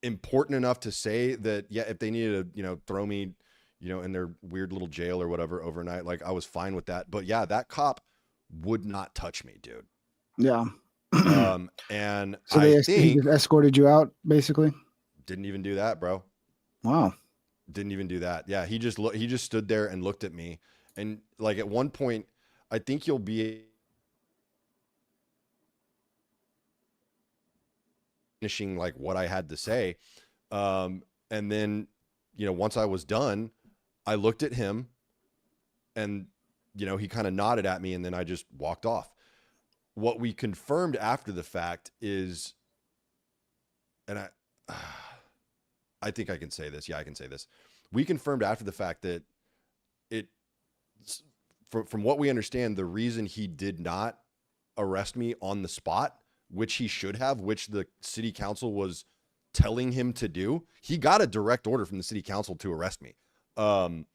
important enough to say that, yeah, if they needed to, throw me, in their weird little jail or whatever overnight, I was fine with that. But yeah, that cop would not touch me, dude. Yeah. And so he just escorted you out, basically? Didn't even do that, bro. Wow. Didn't even do that. Yeah, he just stood there and looked at me. And at one point, I think you'll be finishing what I had to say. And then, once I was done, I looked at him and, he kind of nodded at me and then I just walked off. What we confirmed after the fact is, and I think I can say this. Yeah, I can say this. We confirmed after the fact that from what we understand, the reason he did not arrest me on the spot, which he should have, which the city council was telling him to do, he got a direct order from the city council to arrest me. The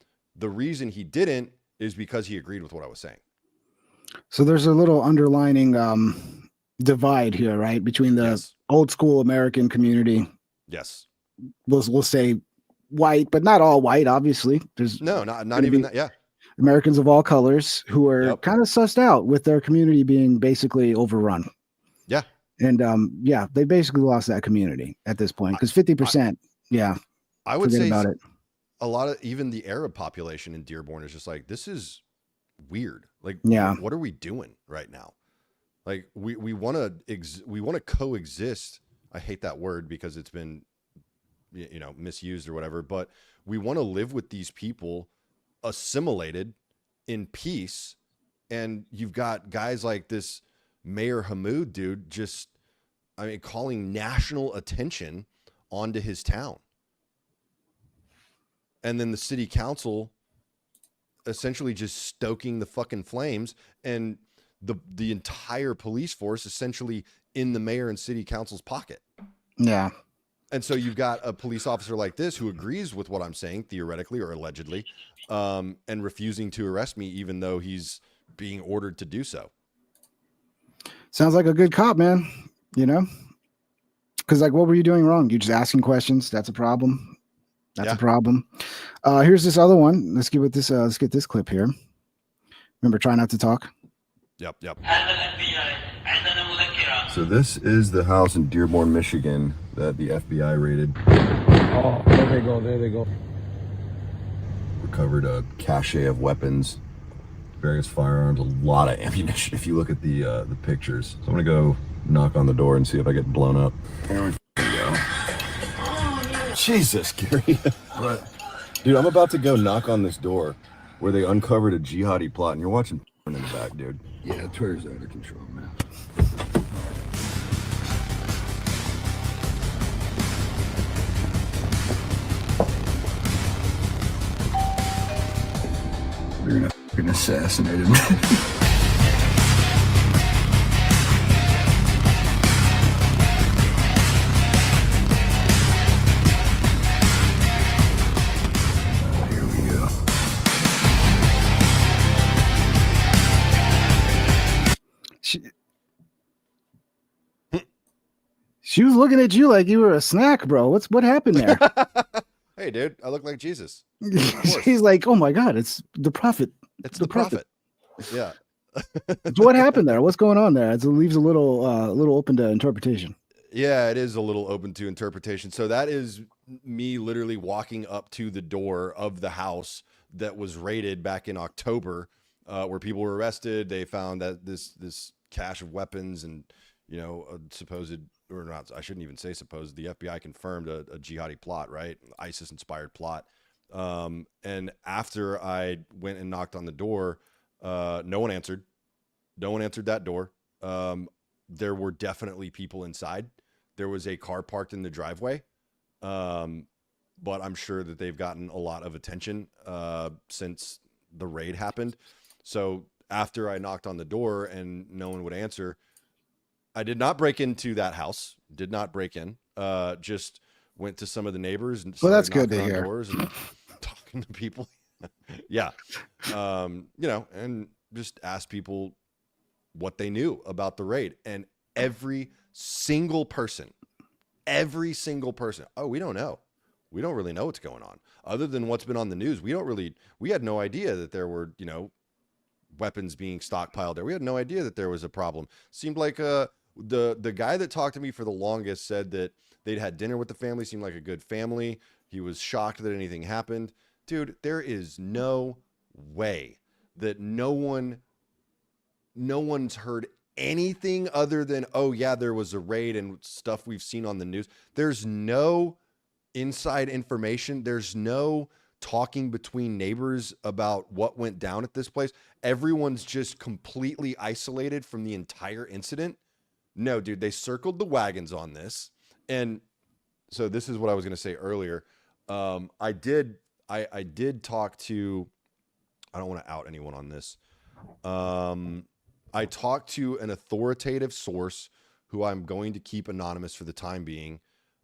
reason he didn't is because he agreed with what I was saying. So there's a little underlining divide here, right? Between the old school American community. Yes. We'll say white, but not all white, obviously. There's not even that. Yeah. Americans of all colors who are kind of sussed out with their community being basically overrun. Yeah. And they basically lost that community at this point because 50%. I would say about it. A lot of even the Arab population in Dearborn is just this is weird. What are we doing right now? We want to coexist. I hate that word because it's been, misused or whatever, but we want to live with these people assimilated in peace. And you've got guys like this Mayor Hamoud dude, calling national attention onto his town. And then the city council essentially just stoking the fucking flames, and the entire police force essentially in the mayor and city council's pocket. Yeah. And so you've got a police officer like this who agrees with what I'm saying, theoretically or allegedly, and refusing to arrest me, even though he's being ordered to do so. Sounds like a good cop, man. Because what were you doing wrong? You're just asking questions. That's a problem. That's a problem. Here's this other one. Let's get this clip here. Remember, try not to talk. Yep. So this is the house in Dearborn, Michigan that the FBI raided. Oh, there they go. Recovered a cache of weapons. various firearms, a lot of ammunition. If you look at the pictures, so I'm gonna go knock on the door and see if I get blown up. There we go. Jesus, Gary. What? Dude, I'm about to go knock on this door where they uncovered a jihadi plot, and you're watching in the back, dude. Yeah, Twitter's out of control, man. You're gonna fucking assassinate him. Here we go. She was looking at you like you were a snack, bro. What happened there? Hey, dude, I look like Jesus. She's like, oh my God, it's the prophet. It's the prophet. Yeah. So what happened there? What's going on there? It leaves a little open to interpretation. Yeah, it is a little open to interpretation. So that is me literally walking up to the door of the house that was raided back in October, where people were arrested. They found that this cache of weapons and, you know, a supposed, or not, I shouldn't even say supposed, the FBI confirmed a jihadi plot, right? ISIS-inspired plot. And after I went and knocked on the door, no one answered. No one answered that door. There were definitely people inside. There was a car parked in the driveway. But I'm sure that they've gotten a lot of attention since the raid happened. So after I knocked on the door and no one would answer, I did not break into that house. Did not break in. Just went to some of the neighbors and well, that's good to knocking on hear. doors and talking to people. Yeah. You know, and just asked people what they knew about the raid. And every single person, oh, we don't know. We don't really know what's going on. Other than what's been on the news, we had no idea that there were, you know, weapons being stockpiled there. We had no idea that there was a problem. Seemed like the guy that talked to me for the longest said that they'd had dinner with the family, seemed like a good family. He was shocked that anything happened. Dude, there is no way that no one's heard anything other than, oh yeah, there was a raid and stuff we've seen on the news. There's no inside information. There's no talking between neighbors about what went down at this place. Everyone's just completely isolated from the entire incident. No, dude, they circled the wagons on this. And so this is what I was going to say earlier. I did talk to, I don't want to out anyone on this. I talked to an authoritative source who I'm going to keep anonymous for the time being.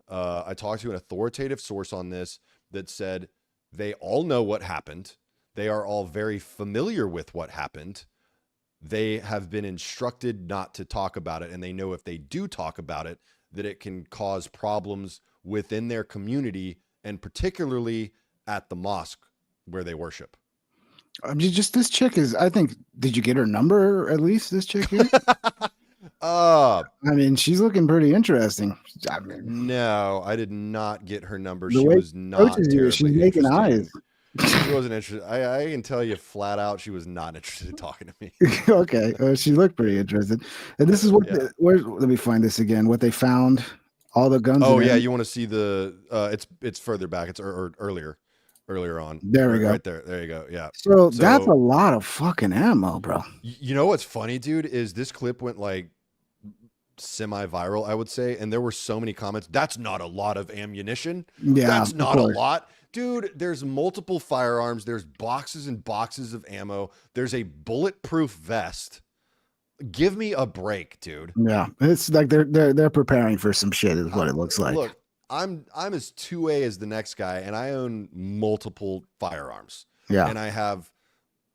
I talked to an authoritative source on this that said they all know what happened. They are all very familiar with what happened. They have been instructed not to talk about it. And they know if they do talk about it, that it can cause problems within their community and particularly at the mosque where they worship. Just this chick is, I think, did you get her number at least, this chick here? I mean, she's looking pretty interesting. I mean, no, I did not get her number. The She way was not terribly she's making interested. eyes. She wasn't interested. I can tell you flat out, she was not interested in talking to me. Okay, she looked pretty interested. And this is what, Yeah. let me find this again. What they found, all the guns. Oh and yeah, everything. you want to see the? It's further back. It's earlier on. There we go. Right there. There you go. Yeah. So that's a lot of fucking ammo, bro. You know what's funny, dude, is this clip went like semi-viral, I would say, and there were so many comments. That's not a lot of ammunition. Yeah, That's of not a course. lot. Dude, there's multiple firearms. There's boxes and boxes of ammo. There's a bulletproof vest. Give me a break, dude. Yeah, it's like they're preparing for some shit, is what it looks like. Look, I'm as 2A as the next guy, and I own multiple firearms. Yeah. And I have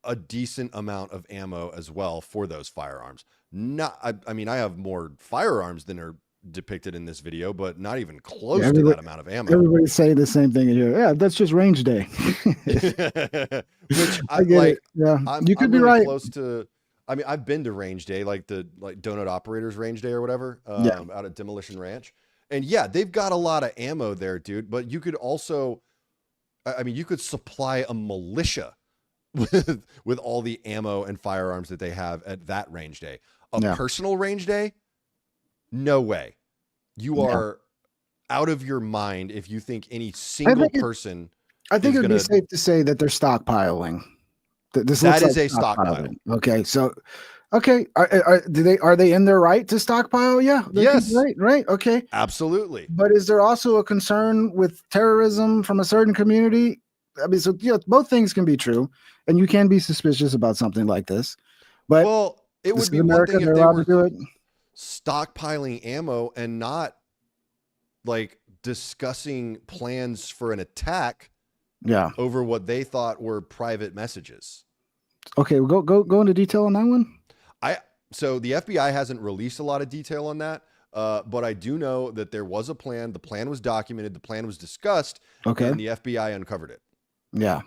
a decent amount of ammo as well for those firearms. I mean, I have more firearms than are depicted in this video, but not even close to that amount of ammo. Everybody's saying the same thing in here. Yeah, that's just range day. Which I get it. Yeah, you could I'm be really right. close to. I mean, I've been to range day, like Donut Operators range day or whatever, out at Demolition Ranch. And yeah, they've got a lot of ammo there, dude. But you could also, I mean, you could supply a militia with all the ammo and firearms that they have at that range day. A Yeah. personal range day? No way. You are out of your mind if you think any single person. I think is it'd be gonna- safe to say that they're stockpiling. This That looks is like a stockpile. Okay, so okay, are they in their right to stockpile? Yeah, they Yes. can, right. Okay, Absolutely. but is there also a concern with terrorism from a certain community? I mean, so both things can be true, and you can be suspicious about something like this. But Well, it this would is be one America; thing if they're they allowed were to do it. stockpiling ammo and not like discussing plans for an attack Yeah. over what they thought were private messages. Okay, we'll go into detail on that one. So the FBI hasn't released a lot of detail on that, but I do know that there was a plan. The plan was documented. The plan was discussed. Okay. And the FBI uncovered it. Yeah.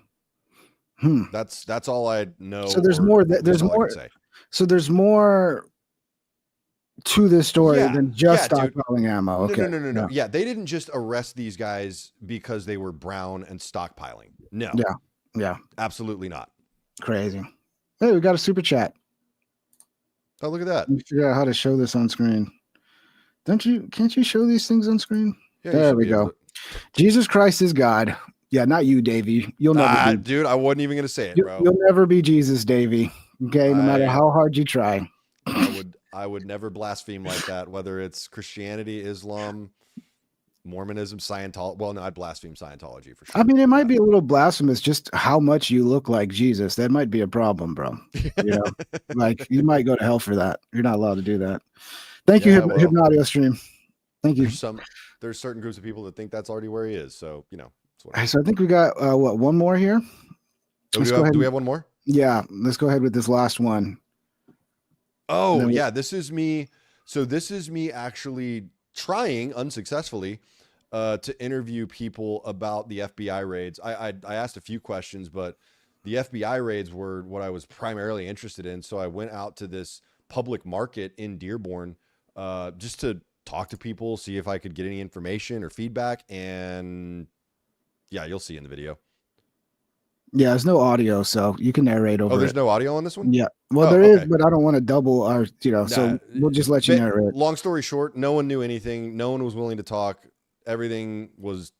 That's all I know. So there's more. There's all I more. can say. So there's more to this story than just dude. stockpiling ammo. Okay. No. Yeah, they didn't just arrest these guys because they were brown and stockpiling. No. Yeah. Absolutely not. Crazy. Hey, we got a super chat. Oh, look at that. Let me figure out how to show this on screen. Can't you show these things on screen? Yeah, you There should we be able go. Jesus Christ is God. Yeah, not you, Davey. You'll never be. Dude, I wasn't even gonna say it, bro. You'll never be Jesus, Davey. Okay, no matter I- how hard you try. I would never blaspheme like that, whether it's Christianity, Islam, Mormonism, Scientology. Well, no, I'd blaspheme Scientology for sure. I mean, it might be a little blasphemous just how much you look like Jesus. That might be a problem, bro. You know, like you might go to hell for that. You're not allowed to do that. Thank you, Hypnotio Stream. Thank you. There's certain groups of people that think that's already where he is. So, you know. So I think we got one more here. Do we have one more? Yeah, let's go ahead with this last one. Oh, yeah, this is me. So this is me actually trying unsuccessfully to interview people about the FBI raids. I asked a few questions, but the FBI raids were what I was primarily interested in. So I went out to this public market in Dearborn just to talk to people, see if I could get any information or feedback. And yeah, you'll see in the video. Yeah, there's no audio, so you can narrate over. Oh, there's no audio on this one? Yeah. Well, there is, but I don't want to double our, so we'll just let you narrate. Long story short, no one knew anything. No one was willing to talk. Everything was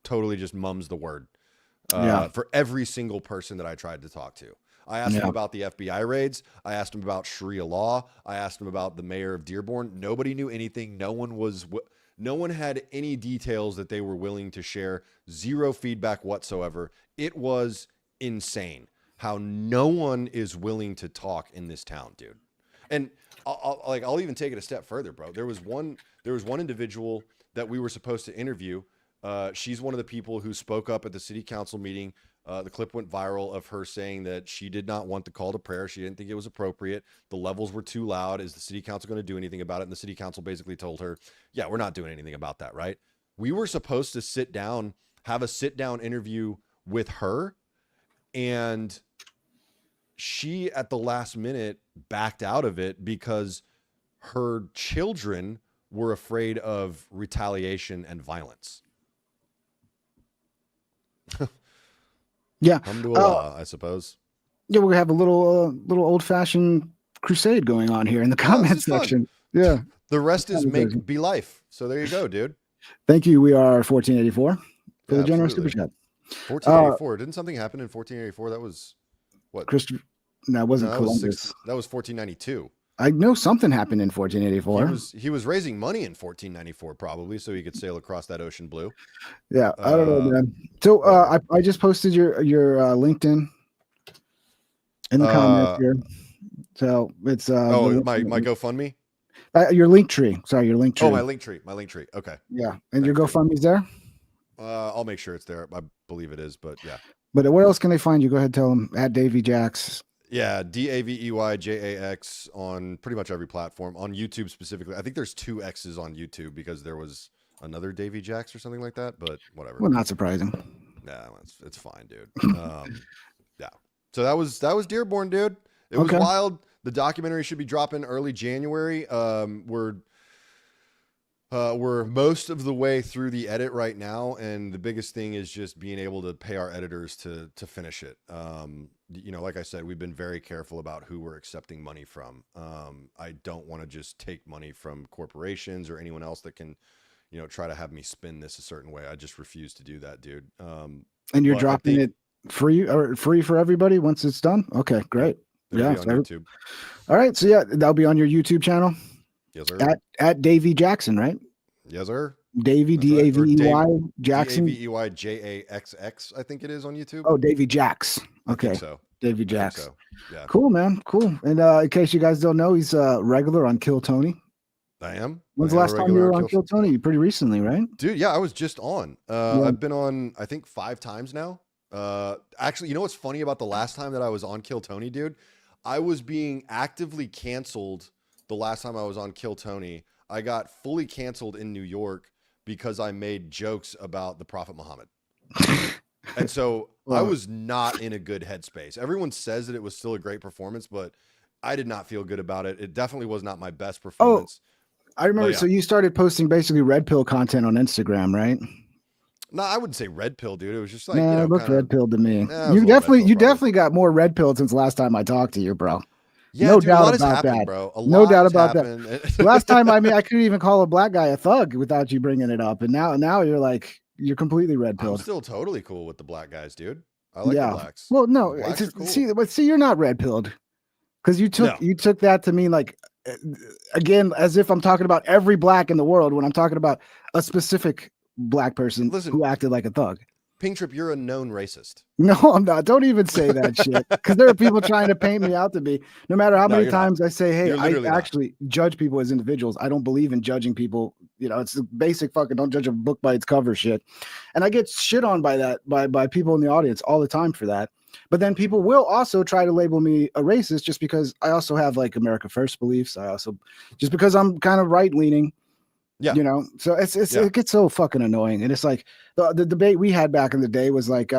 totally just mum's the word for every single person that I tried to talk to. I asked them about the FBI raids. I asked them about Sharia law. I asked them about the mayor of Dearborn. Nobody knew anything. No one had any details that they were willing to share. Zero feedback whatsoever. It was insane how no one is willing to talk in this town, dude. And I'll even take it a step further, bro. There was one individual that we were supposed to interview. She's one of the people who spoke up at the city council meeting. The clip went viral of her saying that she did not want the call to prayer. She didn't think it was appropriate. The levels were too loud. Is the city council going to do anything about it? And the city council basically told her, yeah, we're not doing anything about that, right? We were supposed to have a sit-down interview with her, and she, at the last minute, backed out of it because her children were afraid of retaliation and violence. Yeah. Alhamdulillah, I suppose. Yeah, we have a little old-fashioned crusade going on here in the comment section. Yeah. The rest is be life. So there you go, dude. Thank you. We are 1484 for the generous super chat. 1484. Didn't something happen in 1484? That was what? Christopher. No, it wasn't Columbus. That was 1492. I know something happened in 1484. He was raising money in 1494, probably, so he could sail across that ocean blue. Yeah, I don't know, man. So I just posted your LinkedIn in the comments here. So it's my GoFundMe. Your link tree. Sorry, your link tree. Oh, my link tree. Okay. Yeah, and your GoFundMe's there. I'll make sure it's there. I believe it is, but yeah. But where else can they find you? Go ahead, tell them at Davey Jax. Yeah, DAVEYJAX on pretty much every platform. On YouTube specifically, I think there's 2 X's on YouTube because there was another Davey Jax or something like that. But whatever. Well, not surprising. Yeah, it's fine, dude. Yeah. So that was Dearborn, dude. It was wild. The documentary should be dropping early January. We're most of the way through the edit right now, and the biggest thing is just being able to pay our editors to finish it. You know, like I said, we've been very careful about who we're accepting money from. I don't want to just take money from corporations or anyone else that can, you know, try to have me spin this a certain way. I just refuse to do that, dude. And you're dropping it free for everybody once it's done? Okay, great. Yeah, on YouTube. All right, so yeah, that'll be on your YouTube channel. Yes, sir. At Davey Jackson, right? Yes, sir. Davey, D-A-V-E-Y, Jackson. D-A-V-E-Y, J-A-X-X, I think it is on YouTube. Oh, Davey Jax. Okay. I think so. Davey Jax. So. Yeah. Cool, man. Cool. And in case you guys don't know, he's a regular on Kill Tony. I am. When's the last time you were on Kill Tony? Pretty recently, right? Dude, yeah, I was just on. I've been on, I think, 5 times now. Actually, you know what's funny about the last time that I was on Kill Tony, dude? I was being actively canceled the last time I was on Kill Tony. I got fully canceled in New York because I made jokes about the Prophet Muhammad. And so I was not in a good headspace. Everyone says that it was still a great performance, but I did not feel good about it. It definitely was not my best performance. I remember. So you started posting basically red pill content on Instagram, right? No, I wouldn't say red pill, dude. It was just like, it looked red pilled to me. You definitely got more red pilled since last time I talked to you, bro. Yeah, no dude, doubt about that, bro. No doubt about that. Last time, I mean, I couldn't even call a black guy a thug without you bringing it up, and now you're like, you're completely red pilled. I'm still totally cool with the black guys, dude. I like the blacks. Well, no, cool. see, you're not red pilled because you took that to mean like, again, as if I'm talking about every black in the world when I'm talking about a specific black person who acted like a thug. Pink Trip, you're a known racist. No, I'm not. Don't even say that shit. Because there are people trying to paint me out to be. No matter how many times I say, hey, I actually judge people as individuals. I don't believe in judging people. You know, it's the basic fucking don't judge a book by its cover shit. And I get shit on by that, by people in the audience all the time for that. But then people will also try to label me a racist just because I also have like America First beliefs. Just because I'm kind of right leaning. Yeah, you know, so it gets so fucking annoying, and it's like the debate we had back in the day was like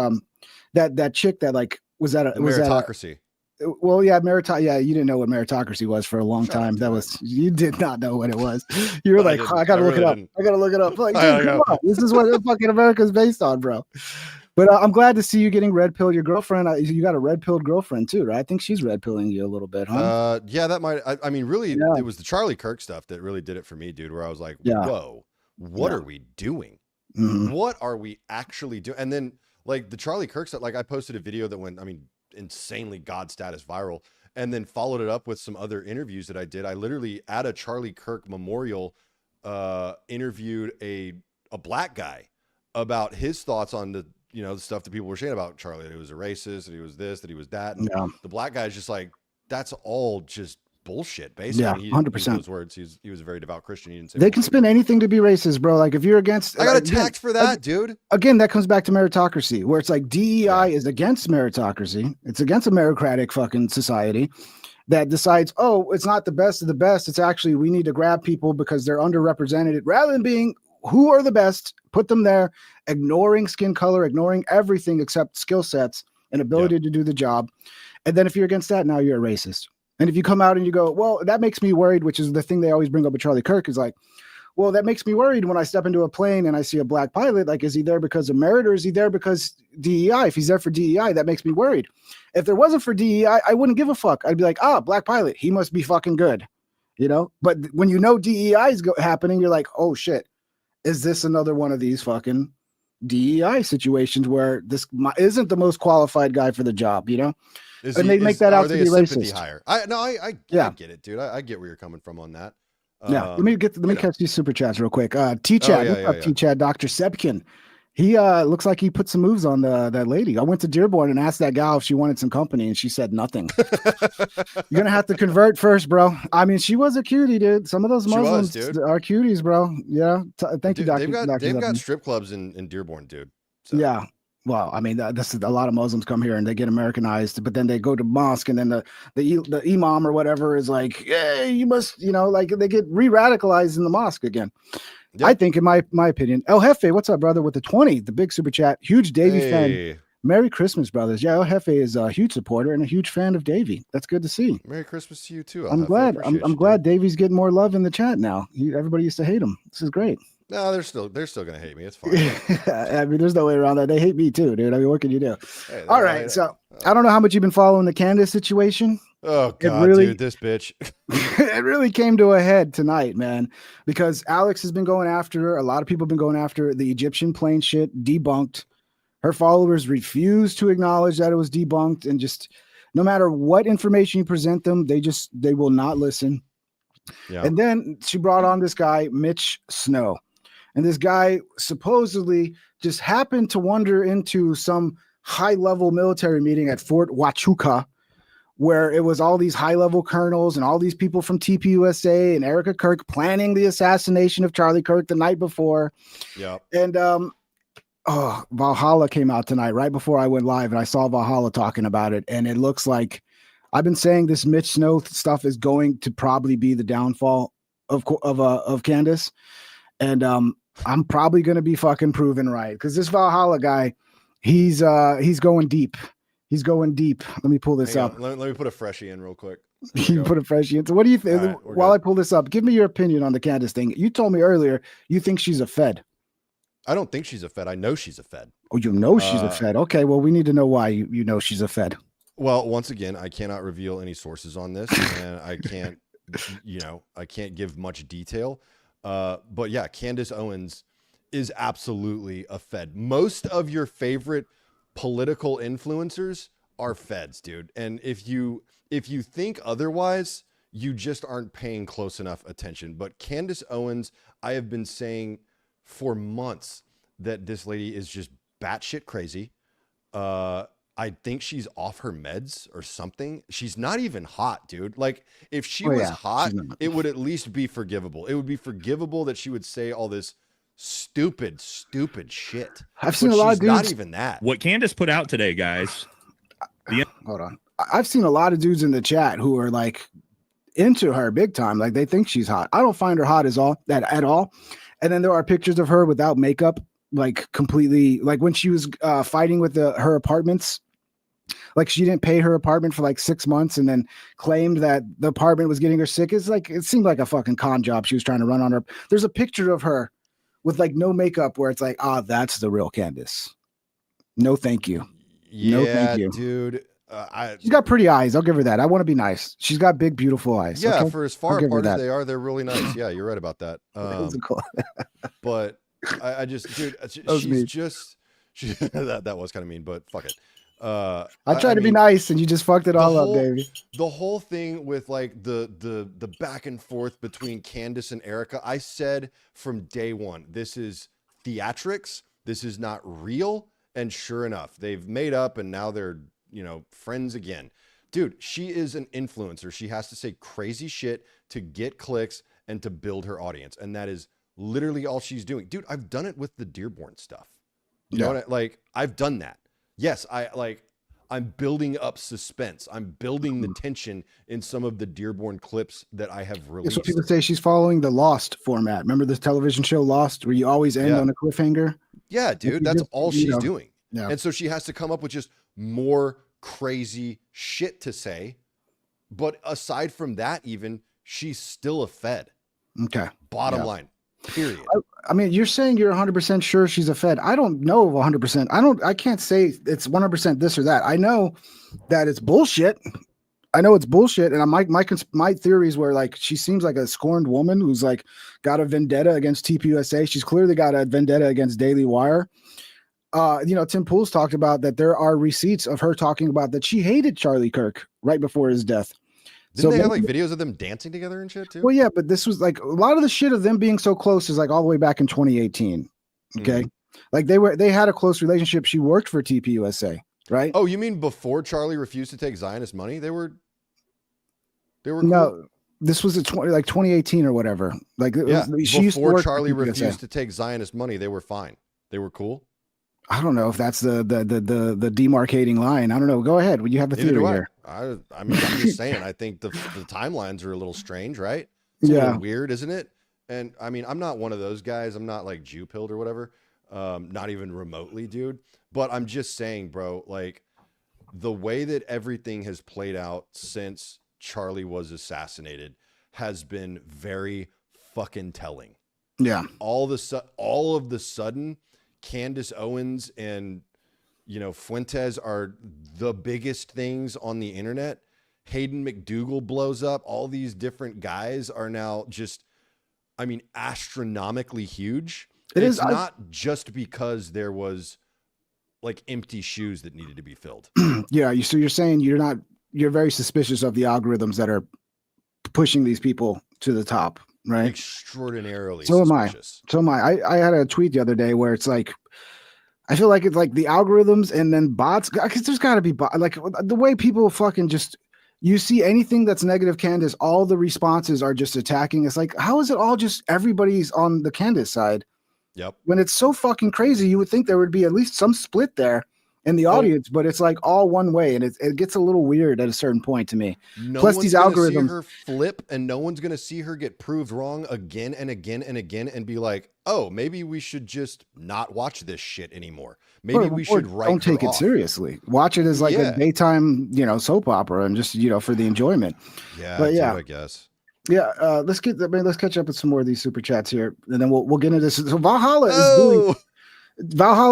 that chick that like was that meritocracy. Well, yeah, yeah, you didn't know what meritocracy was for a long time. You did not know what it was. You were like, I gotta look it up. I gotta look it up. Like, dude, come on. This is what fucking America's based on, bro. But I'm glad to see you getting red pilled. Your girlfriend, you got a red pilled girlfriend too, right? I think she's red pilling you a little bit, huh? Yeah, that might. I mean, really, it was the Charlie Kirk stuff that really did it for me, dude. Where I was like, whoa, what are we doing? Mm-hmm. What are we actually doing? And then like the Charlie Kirk stuff, like I posted a video that went, I mean, insanely God status viral, and then followed it up with some other interviews that I did. I literally at a Charlie Kirk memorial interviewed a black guy about his thoughts on the stuff that people were saying about Charlie, that he was a racist, that he was this, that he was that. And the black guy is just like, that's all just bullshit, basically. Yeah, 100%. Those words. He was a very devout Christian. He didn't say they can spin anything to be racist, bro. Like if you're against, I got attacked for that, dude. Again, that comes back to meritocracy, where it's like DEI is against meritocracy. It's against a meritocratic fucking society that decides, oh, it's not the best of the best. It's actually, we need to grab people because they're underrepresented rather than being who are the best, put them there, ignoring skin color, ignoring everything except skill sets and ability to do the job. And then if you're against that, now you're a racist. And if you come out and you go, well, that makes me worried, which is the thing they always bring up with Charlie Kirk, is like, well, that makes me worried when I step into a plane and I see a black pilot. Like, is he there because of merit or is he there because DEI? If he's there for DEI, that makes me worried. If there wasn't for DEI, I wouldn't give a fuck. I'd be like, black pilot, he must be fucking good, But when DEI is happening, you're like, oh shit. Is this another one of these fucking DEI situations where this isn't the most qualified guy for the job, And they make that out to be racist. Higher? I get it, dude. I get where you're coming from on that. Let me catch these super chats real quick. T-Chat, T-Chat, Dr. Sebkin. He looks like he put some moves on that lady. I went to Dearborn and asked that gal if she wanted some company, and she said nothing. You're gonna have to convert first, bro. I mean, she was a cutie, dude. Some of those Muslims are cuties, bro. Yeah. Thank you, Doctor. They've got strip clubs in Dearborn, dude. So. Yeah. Well, I mean, this is a lot of Muslims come here and they get Americanized, but then they go to mosque and then the imam or whatever is like, hey, you must, like they get re-radicalized in the mosque again. Yep. I think, in my opinion, El Jefe, what's up, brother? With the 20, the big super chat, huge Davey fan. Merry Christmas, brothers. Yeah, El Jefe is a huge supporter and a huge fan of Davey. That's good to see. Merry Christmas to you too. I'm glad. I'm glad Davey's getting more love in the chat now. Everybody used to hate him. This is great. No, they're still gonna hate me. It's fine. I mean, there's no way around that. They hate me too, dude. I mean, what can you do? Hey, all right. So I don't know how much you've been following the Candace situation. Oh God, dude, this bitch. It really came to a head tonight, man, because Alex has been going after her. A lot of people have been going after the Egyptian plane shit, debunked. Her followers refuse to acknowledge that it was debunked, and just no matter what information you present them, they will not listen. Yeah. And then she brought on this guy, Mitch Snow, and this guy supposedly just happened to wander into some high-level military meeting at Fort Huachuca, where it was all these high-level colonels and all these people from TPUSA and Erica Kirk planning the assassination of Charlie Kirk the night before. Yeah. And Valhalla came out tonight right before I went live, and I saw Valhalla talking about it, and it looks like I've been saying this Mitch Snow stuff is going to probably be the downfall of Candace, and I'm probably going to be fucking proven right, because this Valhalla guy, he's going deep. He's going deep. Let me pull this up. Let me put a freshie in real quick. You put a freshie in. So what do you think? Right, while I pull this up, give me your opinion on the Candace thing. You told me earlier you think she's a Fed. I don't think she's a Fed. I know she's a Fed. Oh, you know she's a Fed. Okay, well, we need to know why you know she's a Fed. Well, once again, I cannot reveal any sources on this, and I can't, I can't give much detail. But yeah, Candace Owens is absolutely a Fed. Most of your favorite political influencers are Feds, dude. And if you think otherwise, you just aren't paying close enough attention. But Candace Owens, I have been saying for months that this lady is just batshit crazy. I think she's off her meds or something. She's not even hot, dude. Like, if she was hot, it would at least be forgivable. It would be forgivable that she would say all this stupid shit. I've seen a lot of dudes. Not even that. What Candace put out today, guys. Hold on. I've seen a lot of dudes in the chat who are like into her big time. Like, they think she's hot. I don't find her hot at all. And then there are pictures of her without makeup, like completely, like when she was fighting with her apartments. Like, she didn't pay her apartment for like 6 months and then claimed that the apartment was getting her sick. It's like, it seemed like a fucking con job she was trying to run on her. There's a picture of her with like no makeup where it's like, that's the real Candace. No, thank you. Yeah, no, thank you, dude. She's got pretty eyes. I'll give her that. I want to be nice. She's got big, beautiful eyes. Yeah, okay? For as far apart as they are, they're really nice. Yeah, you're right about that. But I just, dude, that was kind of mean, but fuck it. I tried to be nice, and you just fucked it all up, Davey. The whole thing with like the back and forth between Candace and Erica, I said from day one, this is theatrics. This is not real. And sure enough, they've made up, and now they're friends again. Dude, she is an influencer. She has to say crazy shit to get clicks and to build her audience, and that is literally all she's doing. Dude, I've done it with the Dearborn stuff. You know what I've done that. Yes, I'm building up suspense. I'm building the tension in some of the Dearborn clips that I have released. So people say she's following the Lost format. Remember this television show Lost, where you always end on a cliffhanger? Yeah, dude, that's all she's doing. Yeah. And so she has to come up with just more crazy shit to say. But aside from that, even, she's still a Fed. Okay. Bottom line. Period. I mean, you're saying you're 100% sure she's a Fed. I don't know 100%. I can't say it's 100% this or that. I know that it's bullshit. I know it's bullshit. And my theories were like, she seems like a scorned woman who's like got a vendetta against TPUSA. She's clearly got a vendetta against Daily Wire. Tim Pool's talked about that there are receipts of her talking about that she hated Charlie Kirk right before his death. Didn't they have like videos of them dancing together and shit too? Well, yeah, but this was like a lot of the shit of them being so close is like all the way back in 2018. Okay. Like they had a close relationship. She worked for TPUSA, right? Oh, you mean before Charlie refused to take Zionist money? They were no, cool. This was 2018 or whatever. Like, before Charlie refused to take Zionist money, they were fine. They were cool. I don't know if that's the demarcating line. I don't know. Go ahead. You have a theory here. I mean, I'm just saying. I think the timelines are a little strange, right? It's a little weird, isn't it? And I mean, I'm not one of those guys. I'm not like Jew pilled or whatever. Not even remotely, dude. But I'm just saying, bro, like the way that everything has played out since Charlie was assassinated has been very fucking telling. Yeah. All of the sudden, Candace Owens and, you know, Fuentes are the biggest things on the internet. Hayden McDougal blows up. All these different guys are now just, I mean, astronomically huge. It's not just because there was like empty shoes that needed to be filled. Yeah. So you're saying you're very suspicious of the algorithms that are pushing these people to the top, right? Extraordinarily so suspicious. So am I. I had a tweet the other day where it's like, I feel like it's like the algorithms and then bots, because there's got to be like the way people fucking just, you see anything that's negative Candace, all the responses are just attacking. It's like, how is it all just everybody's on the Candace side? Yep. When it's so fucking crazy, you would think there would be at least some split there in the audience, but it's like all one way, and it gets a little weird at a certain point to me. Plus, these algorithms, see her flip, and no one's gonna see her get proved wrong again and again and again, and be like, "Oh, maybe we should just not watch this shit anymore. Maybe we should write." Don't take it off. seriously. Watch it as like a daytime, soap opera, and just for the enjoyment. Yeah, but yeah, I guess. Yeah, let's catch up with some more of these super chats here, and then we'll get into this. So Valhalla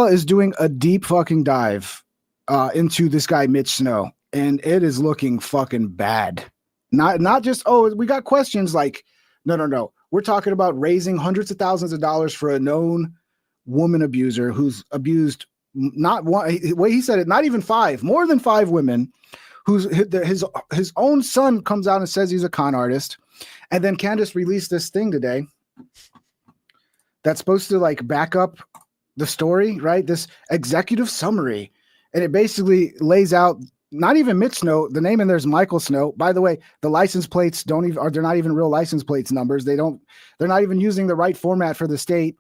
is doing a deep fucking dive into this guy Mitch Snow, and it is looking fucking bad. Not just we got questions like no. We're talking about raising hundreds of thousands of dollars for a known woman abuser who's abused not one way he said it, not even five, more than five women. Who's his own son comes out and says he's a con artist. And then Candace released this thing today that's supposed to like back up the story, right? This executive summary. And it basically lays out not even Mitch Snow. The name in there's Michael Snow. By the way, the license plates they're not even real license plates numbers. They're not even using the right format for the state.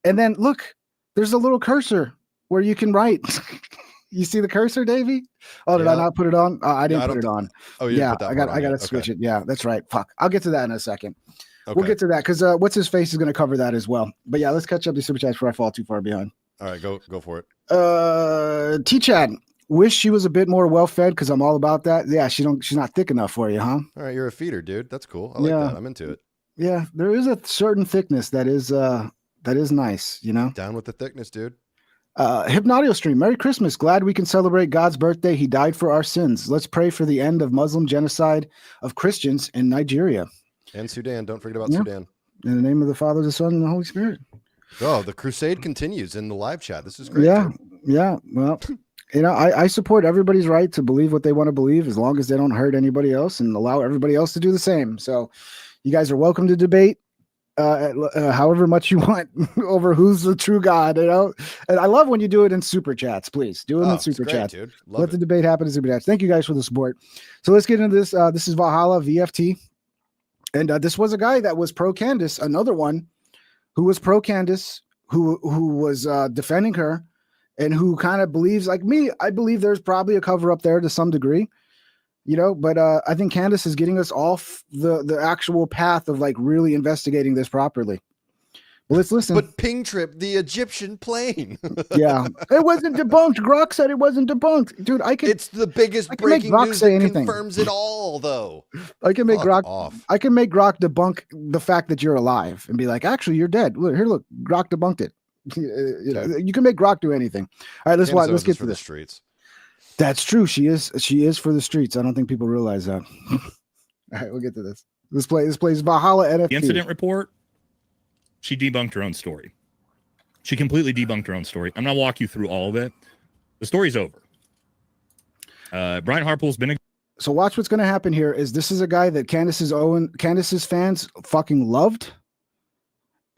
And then look, there's a little cursor where you can write. You see the cursor, Davey? Oh, did I not put it on? I didn't put it on. Oh, yeah. I got to switch it. Yeah, that's right. Fuck. I'll get to that in a second. Okay. We'll get to that because what's his face is going to cover that as well. But yeah, let's catch up the super chats before I fall too far behind. All right, go for it. T-Chad, wish she was a bit more well fed because I'm all about that. Yeah, she's not thick enough for you, huh? All right, you're a feeder, dude. That's cool. I like that. I'm into it. Yeah, there is a certain thickness that is nice. Down with the thickness, dude. Hypnotio stream. Merry Christmas. Glad we can celebrate God's birthday. He died for our sins. Let's pray for the end of Muslim genocide of Christians in Nigeria and Sudan. Don't forget about Sudan. In the name of the Father, the Son, and the Holy Spirit. Oh, the crusade continues in the live chat. This is great. Yeah. Well, I support everybody's right to believe what they want to believe as long as they don't hurt anybody else and allow everybody else to do the same. So you guys are welcome to debate. However much you want over who's the true God, and I love when you do it in super chats. Please do it in super chats. Let the debate happen in super chats. Thank you guys for the support. So let's get into this. This is Valhalla VFT, and this was a guy that was pro Candace, another one who was pro Candace, who was defending her, and who kind of believes like me. I believe there's probably a cover up there to some degree. But I think Candace is getting us off the actual path of like really investigating this properly. Well, let's listen. But Ping Trip, the Egyptian plane. Yeah, it wasn't debunked. Grok said it wasn't debunked, dude. It's the biggest breaking news that confirms it all, though. I can make Grok. I can make Grok debunk the fact that you're alive and be like, actually, you're dead. Look, Grok debunked it. You can make Grok do anything. All right, let's watch. Let's get to the streets. That's true. She is for the streets. I don't think people realize that. All right, we'll get to this. This plays Valhalla NFT. The incident report, she debunked her own story. She completely debunked her own story. I'm going to walk you through all of it. The story's over. Brian Harpool's been So watch what's going to happen here is this is a guy that Candace's fans fucking loved.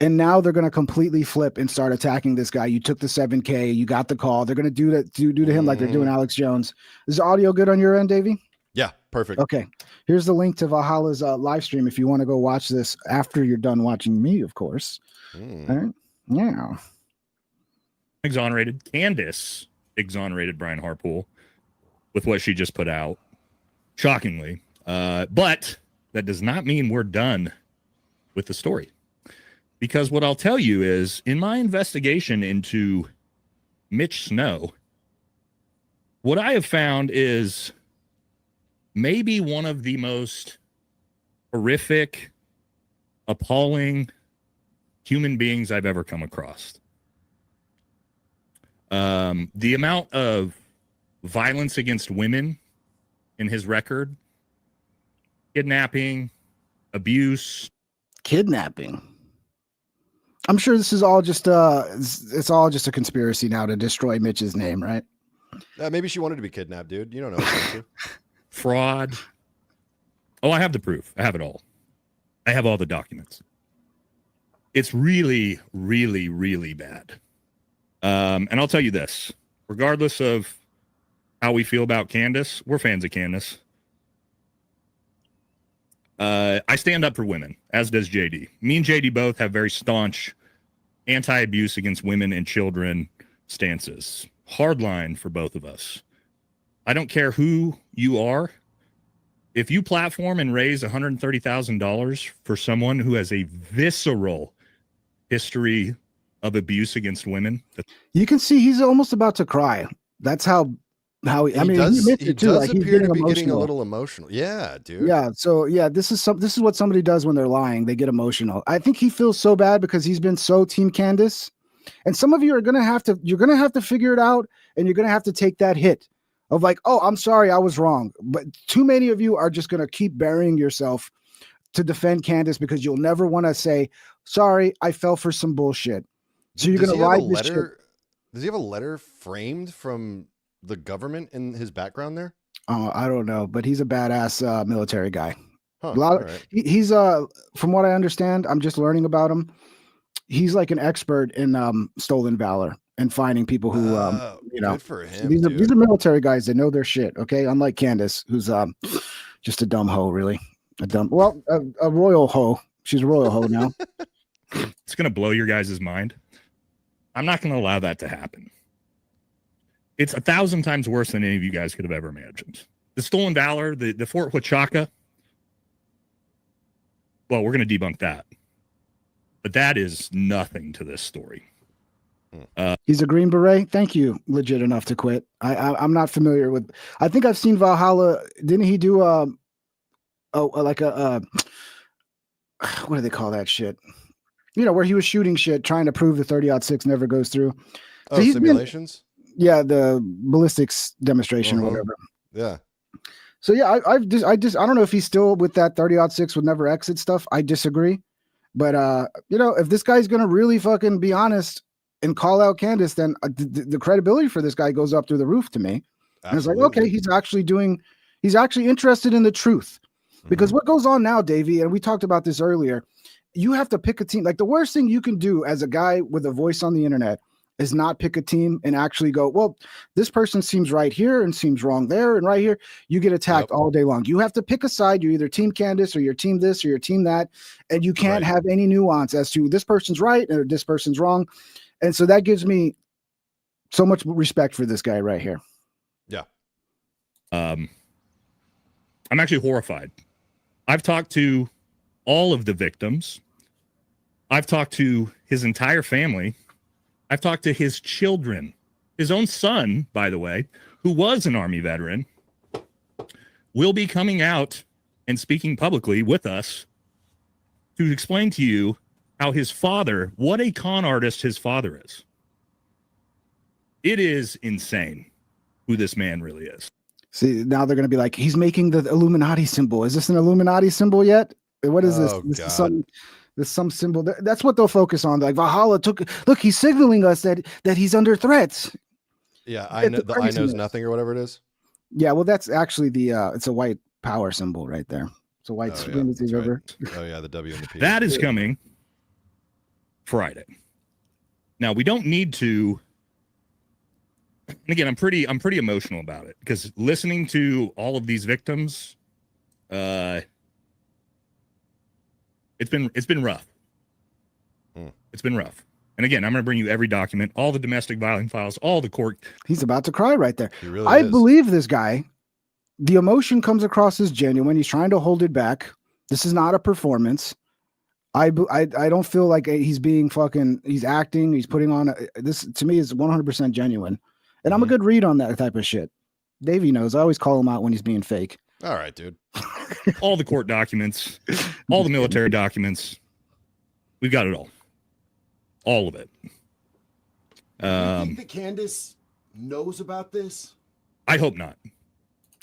And now they're going to completely flip and start attacking this guy. You took the 7K. You got the call. They're going to do that to him like they're doing Alex Jones. Is the audio good on your end, Davey? Yeah, perfect. Okay. Here's the link to Valhalla's live stream if you want to go watch this after you're done watching me, of course. All right. Yeah. Exonerated. Candace exonerated Brian Harpool with what she just put out. Shockingly. But that does not mean we're done with the story. Because what I'll tell you is, in my investigation into Mitch Snow, what I have found is maybe one of the most horrific, appalling human beings I've ever come across. The amount of violence against women in his record, kidnapping, abuse. Kidnapping. I'm sure this is all just it's all just a conspiracy now to destroy Mitch's name, right? Maybe she wanted to be kidnapped, dude. You don't know. Fraud. Oh, I have the proof. I have it all. I have all the documents. It's really, really, really bad. And I'll tell you this, regardless of how we feel about Candace, we're fans of Candace. I stand up for women, as does JD. Me and JD both have very staunch anti-abuse against women and children stances. Hardline for both of us. I don't care who you are. If you platform and raise $130,000 for someone who has a visceral history of abuse against women, you can see he's almost about to cry. That's how I mean, he does appear to be getting a little emotional. Yeah, dude. Yeah. So yeah, this is what somebody does when they're lying. They get emotional. I think he feels so bad because he's been so Team Candace, and some of you are gonna have to figure it out, and you're gonna have to take that hit of like, oh, I'm sorry, I was wrong. But too many of you are just gonna keep burying yourself to defend Candace because you'll never want to say, sorry, I fell for some bullshit. So you're gonna ride this shit. Does he have a letter framed from the government in his background there? Oh, I don't know, but he's a badass military guy. Huh, he's from what I understand, I'm just learning about him. He's like an expert in stolen valor and finding people who good for him. These are military guys that know their shit. Okay, unlike Candace, who's just a dumb hoe, really a royal hoe. She's a royal hoe now. It's gonna blow your guys' mind. I'm not gonna allow that to happen. It's 1,000 times worse than any of you guys could have ever imagined. The stolen valor, the Fort Huachaca. Well, we're going to debunk that. But that is nothing to this story. He's a Green Beret. Thank you. Legit enough to quit. I'm not familiar with. I think I've seen Valhalla. Didn't he do what do they call that shit? Where he was shooting shit, trying to prove the 30-06 never goes through. So simulations? Yeah, the ballistics demonstration or whatever. Yeah. So yeah, I don't know if he's still with that 30-06 would never exit stuff. I disagree. But if this guy's gonna really fucking be honest and call out Candace, then the credibility for this guy goes up through the roof to me. Absolutely. And it's like, okay, he's actually interested in the truth. Because what goes on now, Davey, and we talked about this earlier, you have to pick a team. Like the worst thing you can do as a guy with a voice on the internet is not pick a team and actually go, well, this person seems right here and seems wrong there and right here. You get attacked all day long. You have to pick a side. You're either Team Candace or you're Team this or you're Team that. And you can't have any nuance as to this person's right or this person's wrong. And so that gives me so much respect for this guy right here. Yeah. I'm actually horrified. I've talked to all of the victims. I've talked to his entire family. I've talked to his children, his own son, by the way, who was an Army veteran, will be coming out and speaking publicly with us to explain to you how his father, what a con artist his father is. It is insane who this man really is. See, now they're going to be like, he's making the Illuminati symbol. Is this an Illuminati symbol yet? What is this? This is some symbol. That's what they'll focus on. Like Valhalla look, he's signaling us that he's under threats. Yeah, I know. The I knows nothing or whatever it is. Yeah, well, that's actually it's a white power symbol right there. It's a white supremacy river. Oh yeah, the W and the P. That is coming Friday. Now we don't need to. And again, I'm pretty emotional about it because listening to all of these victims, it's been rough. It's been rough. And again, I'm going to bring you every document, all the domestic violence files, all the court. He's about to cry right there. He really I is. believe this guy. The emotion comes across as genuine. He's trying to hold it back. This is not a performance. I don't feel like he's being fucking. He's acting. He's putting on this. To me, is 100% genuine, and I'm a good read on that type of shit. Davey knows. I always call him out when he's being fake. All right, dude. All the court documents, all the military documents. We've got it all of it. Do you think that Candace knows about this? I hope not.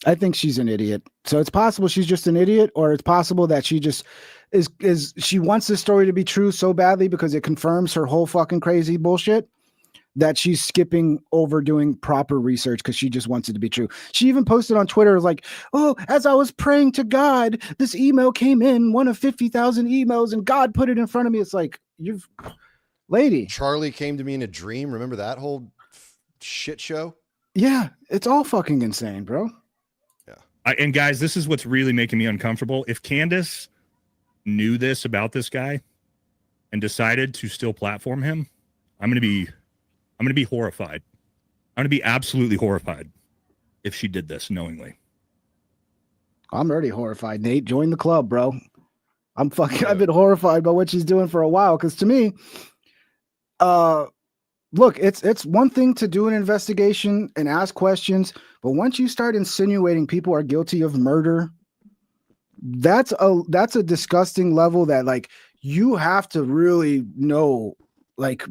I think she's an idiot. So it's possible she's just an idiot, or it's possible that she just is she wants this story to be true so badly because it confirms her whole fucking crazy bullshit that she's skipping over doing proper research because she just wants it to be true. She even posted on Twitter like, "Oh, as I was praying to God, this email came in, one of 50,000 emails, and God put it in front of me." It's like, you've lady. Charlie came to me in a dream. Remember that whole shit show? Yeah, it's all fucking insane, bro. And guys, this is what's really making me uncomfortable. If Candace knew this about this guy and decided to still platform him, I'm going to be horrified. I'm going to be absolutely horrified if she did this knowingly. I'm already horrified. Nate, join the club, bro. I've been horrified by what she's doing for a while. Cause to me, look, it's one thing to do an investigation and ask questions, but once you start insinuating people are guilty of murder, that's a disgusting level that like you have to really know, like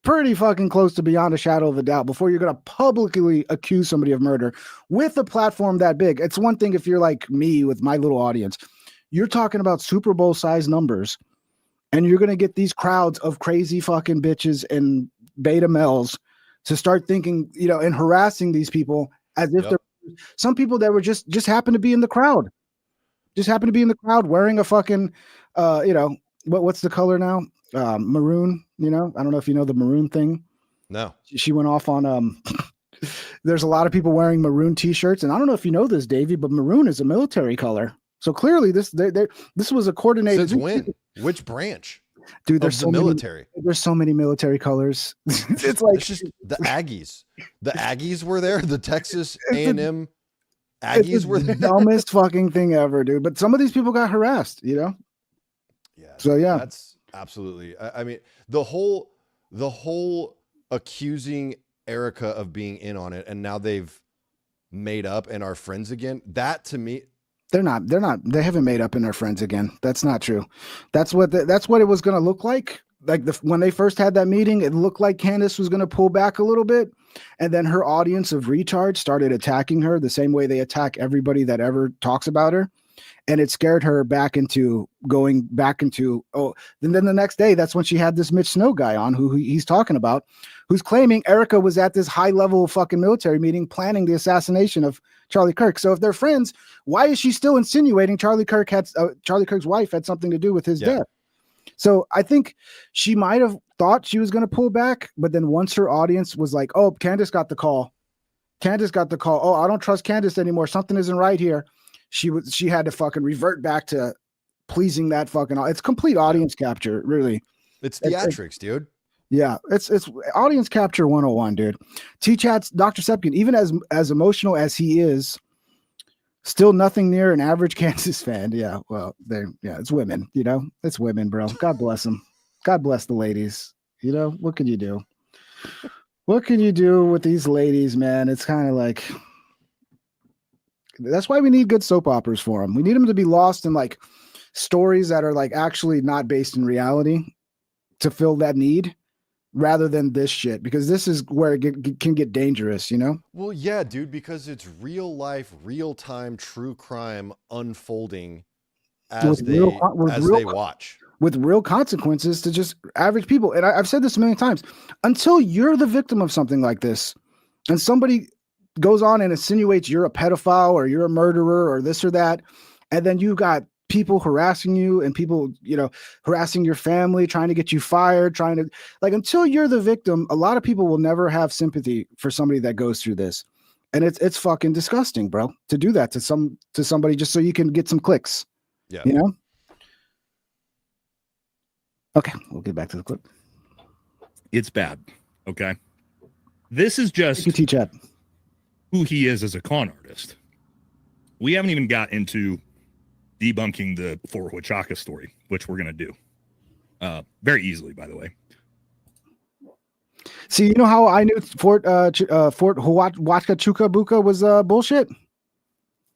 pretty fucking close to beyond a shadow of a doubt before you're going to publicly accuse somebody of murder with a platform that big. It's one thing if you're like me with my little audience, you're talking about Super Bowl size numbers and you're going to get these crowds of crazy fucking bitches and beta males to start thinking, and harassing these people as if they're some people that were just happen to be in the crowd, wearing a fucking, what's the color now? Maroon, I don't know if you know the maroon thing. No. She went off on, there's a lot of people wearing maroon t-shirts. And I don't know if you know this, Davey, but maroon is a military color. So clearly this was a coordinated. Since when? Which branch? Dude, there's so military. There's so many military colors. It's like it's just the Aggies. The Aggies were there. The Texas A&M Aggies were there. Dumbest fucking thing ever, dude. But some of these people got harassed, Yeah. So yeah, that's absolutely. I mean, the whole accusing Erica of being in on it, and now they've made up and are friends again. That to me. They're not. They haven't made up and they're friends again. That's not true. That's what it was going to look like. Like when they first had that meeting, it looked like Candace was going to pull back a little bit. And then her audience of retards started attacking her the same way they attack everybody that ever talks about her. And it scared her back into going back into, and then the next day, that's when she had this Mitch Snow guy on who he's talking about, who's claiming Erica was at this high level fucking military meeting planning the assassination of Charlie Kirk. So if they're friends, why is she still insinuating Charlie Kirk's wife had something to do with his death? So I think she might have thought she was going to pull back, but then once her audience was like, "Oh, Candace got the call. Oh, I don't trust Candace anymore. Something isn't right here." She had to fucking revert back to pleasing that fucking. It's complete audience capture, really. It's theatrics, dude. Yeah, it's audience capture 101, dude. T-Chat's Dr. Sepkin, even as emotional as he is, still nothing near an average Kansas fan. Yeah, well, it's women, it's women, bro. God bless them. God bless the ladies. What can you do? What can you do with these ladies, man? It's kind of like, that's why we need good soap operas for them. We need them to be lost in like stories that are like actually not based in reality to fill that need, rather than this shit, because this is where it can get dangerous, Well, yeah, dude, because it's real life, real time, true crime unfolding as they watch. With real consequences to just average people. And I've said this a million times, until you're the victim of something like this and somebody goes on and insinuates you're a pedophile or you're a murderer or this or that, and then you've got people harassing you and people, harassing your family, trying to get you fired, until you're the victim, a lot of people will never have sympathy for somebody that goes through this. And it's fucking disgusting, bro, to do that to somebody just so you can get some clicks. Yeah. Okay, we'll get back to the clip. It's bad. Okay. This is just T-Chat. Who he is as a con artist. We haven't even got into debunking the Fort Huachaca story, which we're going to do. very easily, by the way. See, you know how I knew Fort Huachuca was bullshit?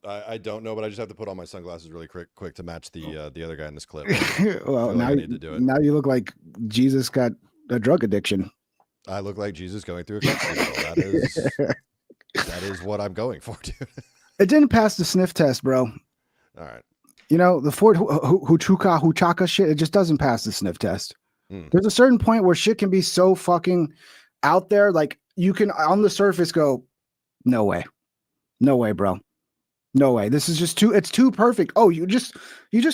I don't know, but I just have to put on my sunglasses really quick to match the other guy in this clip. Well, now I need to do it. Now you look like Jesus got a drug addiction. I look like Jesus going through a cup. That is what I'm going for, dude. It didn't pass the sniff test, bro. All right. You know, the Fort Huachuca shit, it just doesn't pass the sniff test. There's a certain point where shit can be so fucking out there, like you can on the surface go, no way, bro, no way. This is just it's too perfect. Oh, you just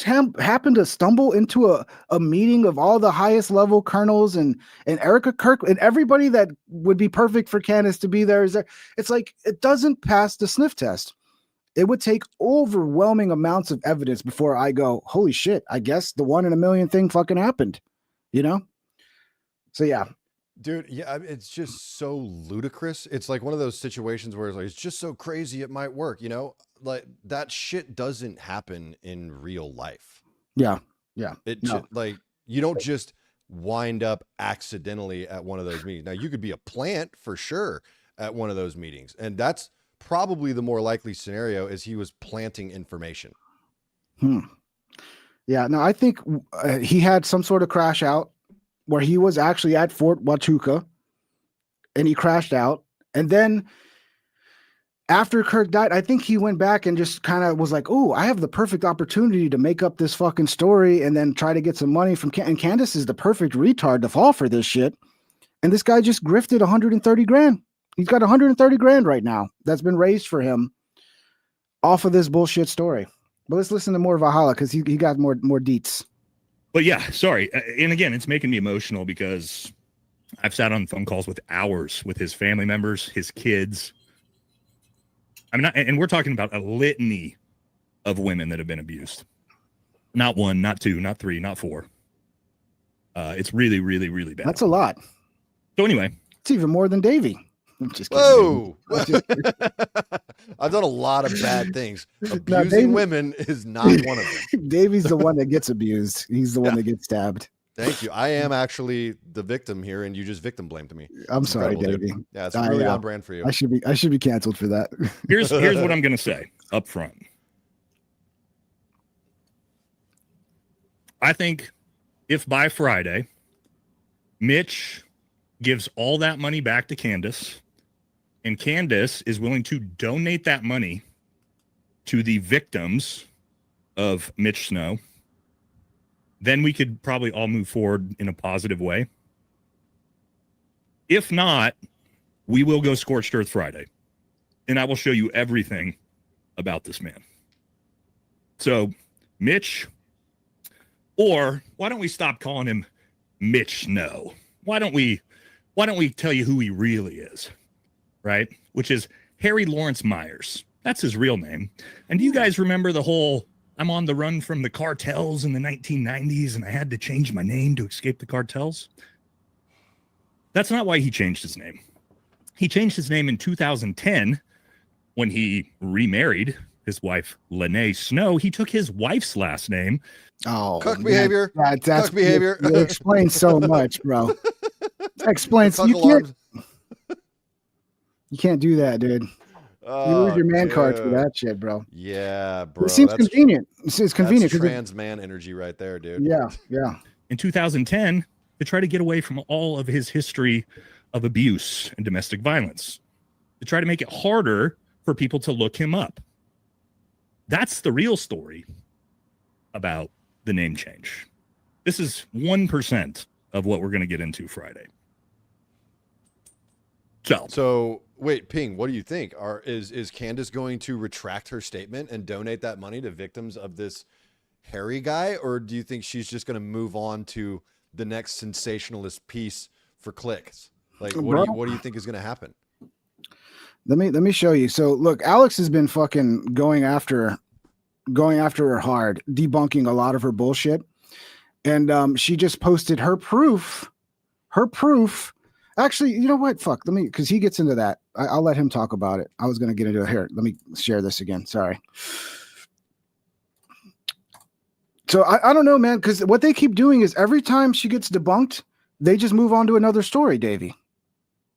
happen to stumble into a meeting of all the highest level colonels and Erica Kirk and everybody that would be perfect for Candace to be there. Is there? It's like it doesn't pass the sniff test. It would take overwhelming amounts of evidence before I go, holy shit, I guess the 1 in a million thing fucking happened, you know? So yeah. Dude, yeah, it's just so ludicrous. It's like one of those situations where it's like, it's just so crazy it might work, you know? Like that shit doesn't happen in real life. Yeah. Like you don't just wind up accidentally at one of those meetings. Now you could be a plant for sure at one of those meetings. And that's probably the more likely scenario is he was planting information. Yeah, no, I think he had some sort of crash out where he was actually at Fort Huachuca and he crashed out. And then after Kirk died, I think he went back and just kind of was like, oh, I have the perfect opportunity to make up this fucking story and then try to get some money from and Candace is the perfect retard to fall for this shit. And this guy just grifted 130 grand. He's got 130 grand right now that's been raised for him off of this bullshit story. But let's listen to more Valhalla because he got more deets. But yeah, sorry. And again, it's making me emotional because I've sat on phone calls with hours with his family members, his kids. I mean, and we're talking about a litany of women that have been abused. Not one, not two, not three, not four. It's really, really, really bad. That's a lot. So anyway. It's even more than Davey. I'm just kidding. Whoa! I've done a lot of bad things. Abusing women is not one of them. Davey's the one that gets abused. He's the one that gets stabbed. Thank you. I am actually the victim here, and you just victim blamed me. I'm sorry, Davey. Dude. Yeah, it's really on brand for you. I should be canceled for that. Here's what I'm gonna say up front. I think if by Friday, Mitch gives all that money back to Candace, and Candace is willing to donate that money to the victims of Mitch Snow, then we could probably all move forward in a positive way. If not, we will go Scorched Earth Friday, and I will show you everything about this man. So, Mitch, or why don't we stop calling him Mitch Snow? Why don't we tell you who he really is, right? Which is Harry Lawrence Myers. That's his real name. And do you guys remember the whole, I'm on the run from the cartels in the 1990s and I had to change my name to escape the cartels? That's not why he changed his name. He changed his name in 2010 when he remarried his wife, Lene Snow. He took his wife's last name. Oh, Cuck behavior. That's Cuck behavior. You explain so much, bro. Explains. You can't do that, dude. You lose your man card for that shit, bro. Yeah, bro. It seems convenient. It's convenient. That's trans man energy right there, dude. Yeah. In 2010, to try to get away from all of his history of abuse and domestic violence, to try to make it harder for people to look him up. That's the real story about the name change. This is 1% of what we're going to get into Friday. So wait, Ping, what do you think? Is Candace going to retract her statement and donate that money to victims of this Harry guy? Or do you think she's just going to move on to the next sensationalist piece for clicks? Like, what do you think is going to happen? Let me show you. So look, Alex has been fucking going after her hard, debunking a lot of her bullshit. And she just posted her proof. Actually, you know what? Fuck. Because he gets into that. I'll let him talk about it. I was going to get into it here. Let me share this again. Sorry. So I don't know, man, because what they keep doing is every time she gets debunked, they just move on to another story, Davey.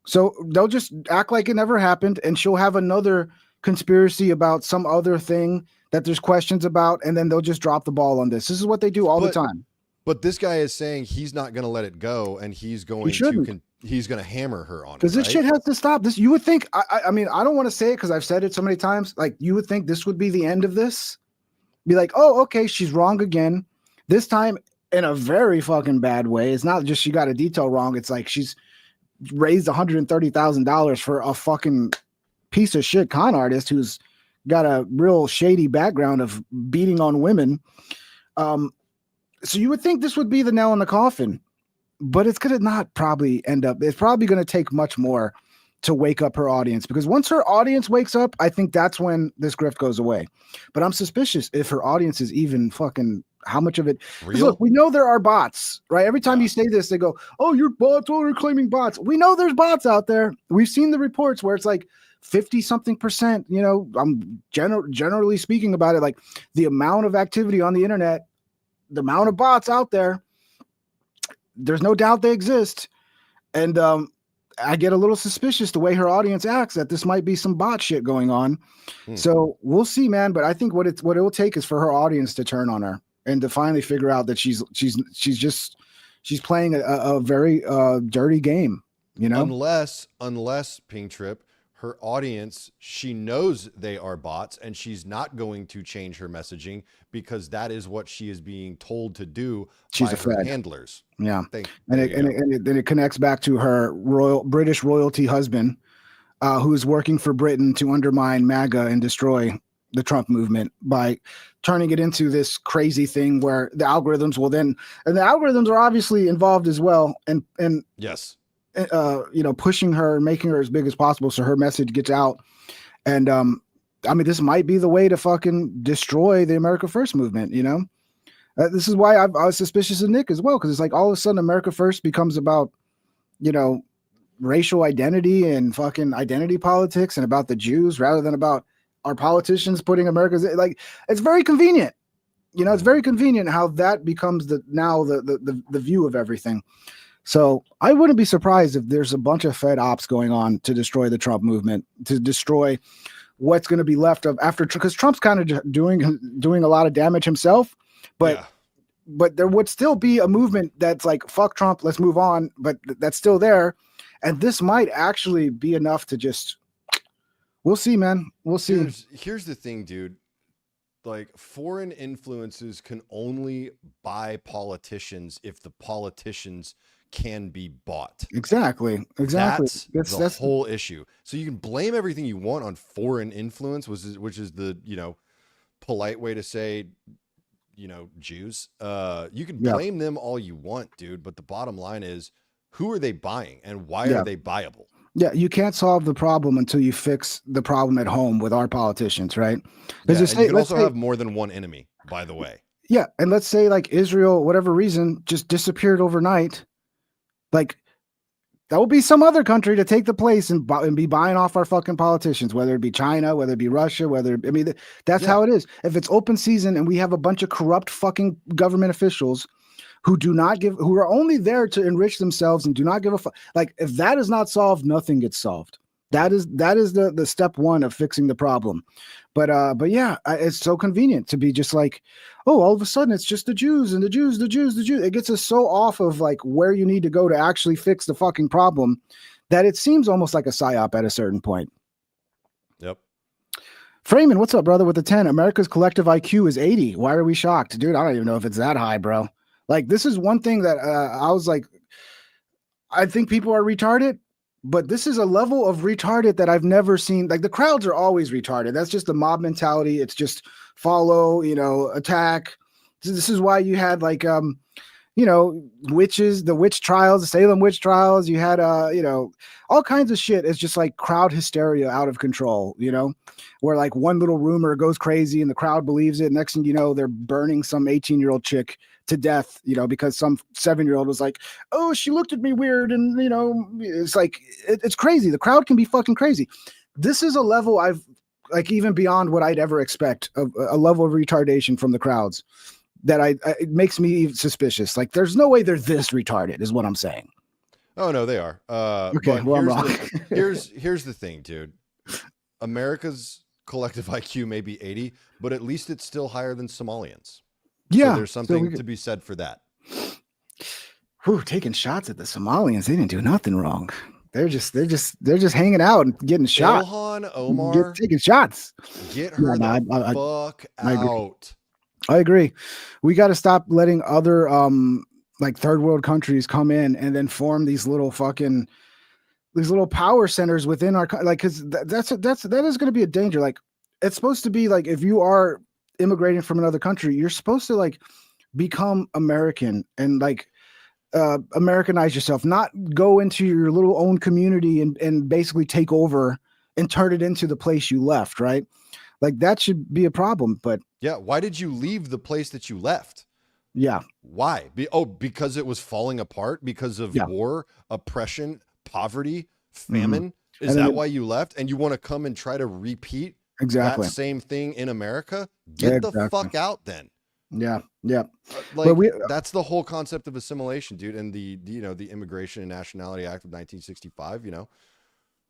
So they'll just act like it never happened, and she'll have another conspiracy about some other thing that there's questions about, and then they'll just drop the ball on this. This is what they do all the time. But this guy is saying he's not going to let it go, and he's going he's going to hammer her on it. Because this shit has to stop. This, you would think. I mean, I don't want to say it because I've said it so many times. Like, you would think this would be the end of this. Be like, oh, okay, she's wrong again. This time in a very fucking bad way. It's not just she got a detail wrong. It's like she's raised $130,000 for a fucking piece of shit con artist who's got a real shady background of beating on women. So you would think this would be the nail in the coffin, but it's going to not probably end up. It's probably going to take much more to wake up her audience, because once her audience wakes up, I think that's when this grift goes away. But I'm suspicious if her audience is even fucking, how much of it. Look, we know there are bots, right? Every time you say this, they go, oh, you're bots. Oh, you're claiming bots. We know there's bots out there. We've seen the reports where it's like 50 something percent, you know, I'm generally speaking about it, like the amount of activity on the internet, the amount of bots out there, there's no doubt they exist. And I get a little suspicious the way her audience acts that this might be some bot shit going on. So we'll see, man. But I think what it will take is for her audience to turn on her and to finally figure out that she's playing a very dirty game, you know. Unless Pink Trip, her audience, she knows they are bots, and she's not going to change her messaging because that is what she is being told to do by her handlers. Yeah, and it connects back to her British royalty husband, who's working for Britain to undermine MAGA and destroy the Trump movement by turning it into this crazy thing where the algorithms will then, and the algorithms are obviously involved as well, and yes. You know, pushing her, making her as big as possible so her message gets out. And I mean, this might be the way to fucking destroy the America First movement, you know. This is why I was suspicious of Nick as well, because it's like all of a sudden America First becomes about, you know, racial identity and fucking identity politics and about the Jews rather than about our politicians putting America's, like, it's very convenient. You know, it's very convenient how that becomes the view of everything. So I wouldn't be surprised if there's a bunch of Fed ops going on to destroy the Trump movement, to destroy what's going to be left of after, because Trump's kind of doing a lot of damage himself, but there would still be a movement that's like, fuck Trump, let's move on. But that's still there. And this might actually be enough to just, we'll see, man. We'll see. Here's the thing, dude. Like, foreign influences can only buy politicians if the politicians can be bought. Exactly. That's the whole issue. So you can blame everything you want on foreign influence, which is the, you know, polite way to say, you know, Jews. You can blame them all you want, dude. But the bottom line is, who are they buying and why are they buyable? Yeah, you can't solve the problem until you fix the problem at home with our politicians, right? Yeah, and you can also have more than one enemy, by the way. Yeah, and let's say like Israel, whatever reason, just disappeared overnight. Like, that will be some other country to take the place and be buying off our fucking politicians, whether it be China, whether it be Russia, that's how it is. If it's open season and we have a bunch of corrupt fucking government officials who are only there to enrich themselves and do not give a fuck. Like, if that is not solved, nothing gets solved. That is the step one of fixing the problem. But yeah, it's so convenient to be just like, oh, all of a sudden it's just the Jews and the Jews. It gets us so off of like where you need to go to actually fix the fucking problem that it seems almost like a psyop at a certain point. Yep. Freeman, what's up, brother? With the 10, America's collective IQ is 80. Why are we shocked? Dude, I don't even know if it's that high, bro. Like, this is one thing that I was like, I think people are retarded, but this is a level of retarded that I've never seen. Like, the crowds are always retarded. That's just the mob mentality. It's just follow, you know, attack. This is why you had like, you know, witches, the witch trials, the Salem witch trials. You had, you know, all kinds of shit. It's just like crowd hysteria out of control, you know, where like one little rumor goes crazy and the crowd believes it. Next thing you know, they're burning some 18-year-old chick to death, you know, because some 7-year-old was like, oh, she looked at me weird. And, you know, it's like, it's crazy. The crowd can be fucking crazy. This is a level I've like, even beyond what I'd ever expect, of a level of retardation from the crowds. that it makes me suspicious. Like, there's no way they're this retarded, is what I'm saying. Oh no, they are. Okay, But well, I'm wrong. here's the thing, dude. America's collective IQ may be 80, but at least it's still higher than Somalians. Yeah, so there's something to be said for that. Whew, taking shots at the Somalians. They didn't do nothing wrong. They're just hanging out and getting shot. Ilhan Omar, taking shots. Get her the fuck out. I agree. We got to stop letting other like third world countries come in and then form these little power centers within our like, because that is going to be a danger. Like, it's supposed to be like, if you are immigrating from another country, you're supposed to like become American and like Americanize yourself, not go into your little own community and basically take over and turn it into the place you left, right? Like, that should be a problem. But yeah, why did you leave the place that you left? Yeah. Why? Because it was falling apart because of war, oppression, poverty, famine. Is that why you left? And you want to come and try to repeat that same thing in America? Get the fuck out then. Yeah. Yeah. Like, that's the whole concept of assimilation, dude. And the Immigration and Nationality Act of 1965,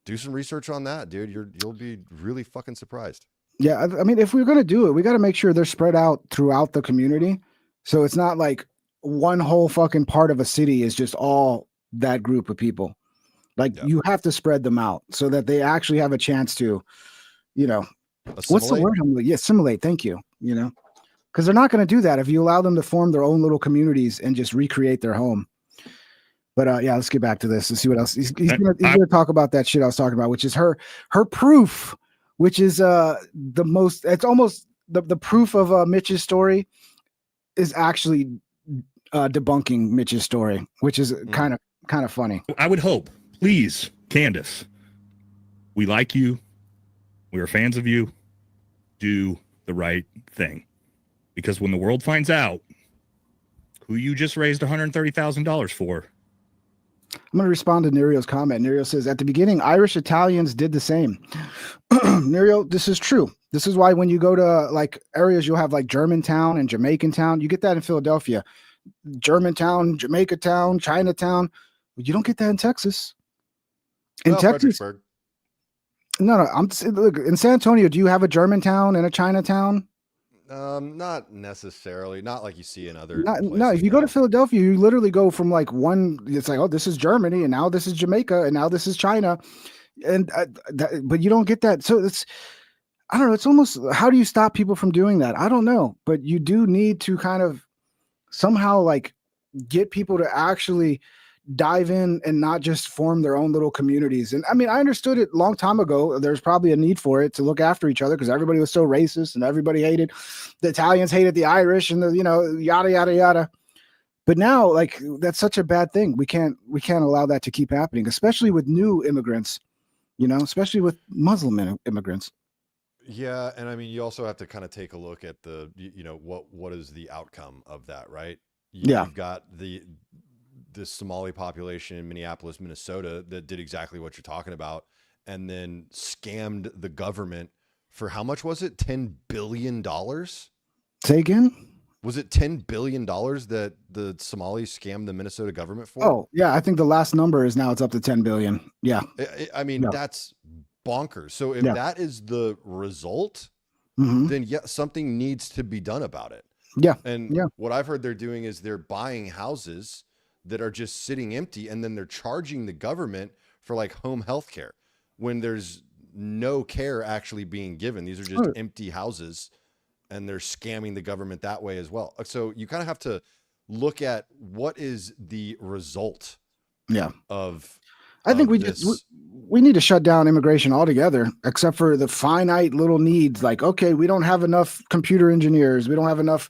do some research on that, dude. You'll be really fucking surprised. Yeah. I mean, if we're going to do it, we got to make sure they're spread out throughout the community. So it's not like one whole fucking part of a city is just all that group of people. Like, you have to spread them out so that they actually have a chance to, assimilate. What's the word? Yeah, assimilate. Thank you. Because they're not going to do that if you allow them to form their own little communities and just recreate their home. But yeah, let's get back to this and see what else he's going to talk about. That shit I was talking about, which is her proof, which is the most. It's almost the proof of Mitch's story is actually debunking Mitch's story, which is kind of funny. I would hope, please, Candace, we like you, we are fans of you. Do the right thing. Because when the world finds out who you just raised $130,000 for. I'm going to respond to Nerio's comment. Nerio says, at the beginning, Irish Italians did the same. Nerio, this is true. This is why when you go to like areas, you'll have like Germantown and Jamaican town. You get that in Philadelphia. Germantown, Jamaica town, Chinatown. You don't get that in Texas. In Texas. No. Look, in San Antonio, do you have a Germantown and a Chinatown? Not necessarily. Not like you see in other places. No, if you go to Philadelphia, you literally go from like it's like, oh, this is Germany, and now this is Jamaica, and now this is China, and but you don't get that. So I don't know. It's almost, how do you stop people from doing that? I don't know, but you do need to kind of somehow like get people to actually dive in and not just form their own little communities. And I mean, I understood it a long time ago. There's probably a need for it to look after each other because everybody was so racist and everybody hated the Italians, hated the Irish, and yada yada yada. But now, like, that's such a bad thing. We can't allow that to keep happening, especially with new immigrants, especially with Muslim immigrants. Yeah, and I mean, you also have to kind of take a look at the what is the outcome of that, right? You've got the Somali population in Minneapolis, Minnesota that did exactly what you're talking about, and then scammed the government for how much was it? $10 billion? Say again? Was it $10 billion that the Somalis scammed the Minnesota government for? Oh, yeah. I think the last number is now it's up to 10 billion. Yeah. I mean, that's bonkers. So if that is the result, then something needs to be done about it. Yeah. And what I've heard they're doing is they're buying houses that are just sitting empty, and then they're charging the government for like home health care when there's no care actually being given. These are just empty houses, and they're scamming the government that way as well. So you kind of have to look at what is the result of I think we need to shut down immigration altogether, except for the finite little needs. Like, okay, we don't have enough computer engineers. We don't have enough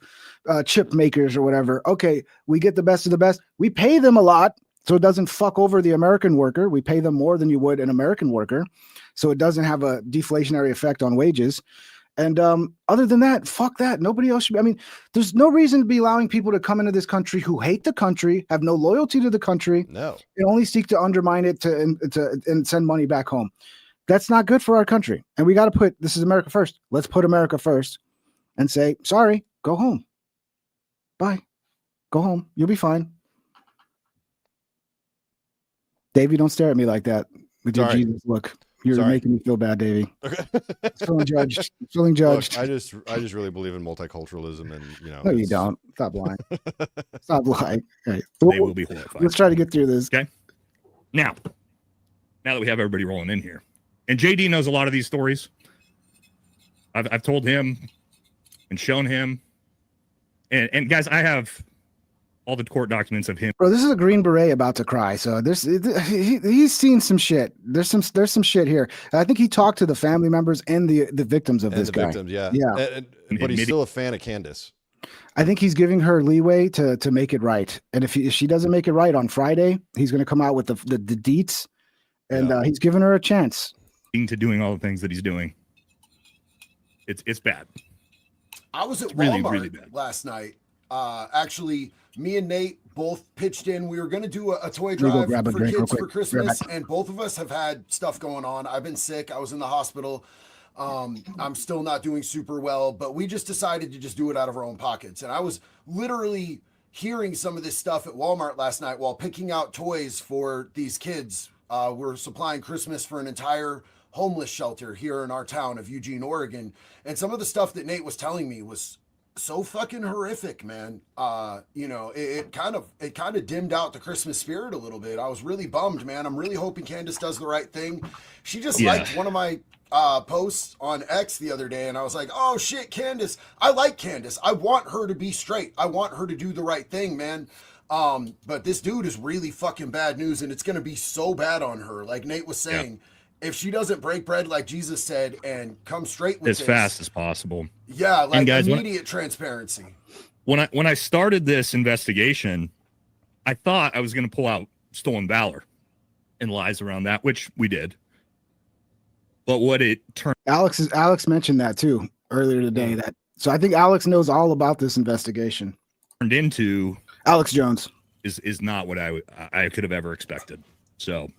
chip makers or whatever. Okay, we get the best of the best. We pay them a lot, so it doesn't fuck over the American worker. We pay them more than you would an American worker, so it doesn't have a deflationary effect on wages. And other than that, fuck that. Nobody else should. I mean, there's no reason to be allowing people to come into this country who hate the country, have no loyalty to the country, and only seek to undermine it and send money back home. That's not good for our country. And we got to this is America first. Let's put America first and say, sorry, go home. Bye. Go home. You'll be fine. Davey, don't stare at me like that with your Sorry. Jesus look. You're Sorry. making me feel bad, Davey. Okay. Feeling judged. Feeling judged. Look, I just really believe in multiculturalism, and No, you don't. Stop lying. Stop lying. Okay. They will be horrified. Let's try to get through this. Okay. Now that we have everybody rolling in here, and JD knows a lot of these stories. I've told him and shown him, and guys, I have all the court documents of him. Bro, this is a Green Beret about to cry. So he's seen some shit. There's some shit here. I think he talked to the family members and the victims of this guy. Victims, yeah. Yeah. But he's still a fan of Candace. I think he's giving her leeway to make it right. And if she doesn't make it right on Friday, he's going to come out with the deets, and he's giving her a chance. To doing all the things that he's doing. It's bad. I was at Walmart really bad last night. Actually, me and Nate both pitched in. We were going to do a toy drive for kids for Christmas, and both of us have had stuff going on. I've been sick. I was in the hospital. I'm still not doing super well, but we just decided to just do it out of our own pockets. And I was literally hearing some of this stuff at Walmart last night while picking out toys for these kids. We're supplying Christmas for an entire homeless shelter here in our town of Eugene, Oregon. And some of the stuff that Nate was telling me was so fucking horrific, man. It kind of dimmed out the Christmas spirit a little bit. I was really bummed, man. I'm really hoping Candace does the right thing. She just liked one of my posts on X the other day, and I was like, oh shit, Candace. I like Candace. I want her to be straight. I want her to do the right thing, man. But this dude is really fucking bad news, and it's gonna be so bad on her. Like Nate was saying, if she doesn't break bread like Jesus said and come straight with as fast as possible. Yeah, like guys, immediate transparency. When I started this investigation, I thought I was going to pull out stolen valor and lies around that, which we did. But what it turned Alex mentioned that too earlier today. So I think Alex knows all about this investigation. Turned into Alex Jones is not what I could have ever expected. So.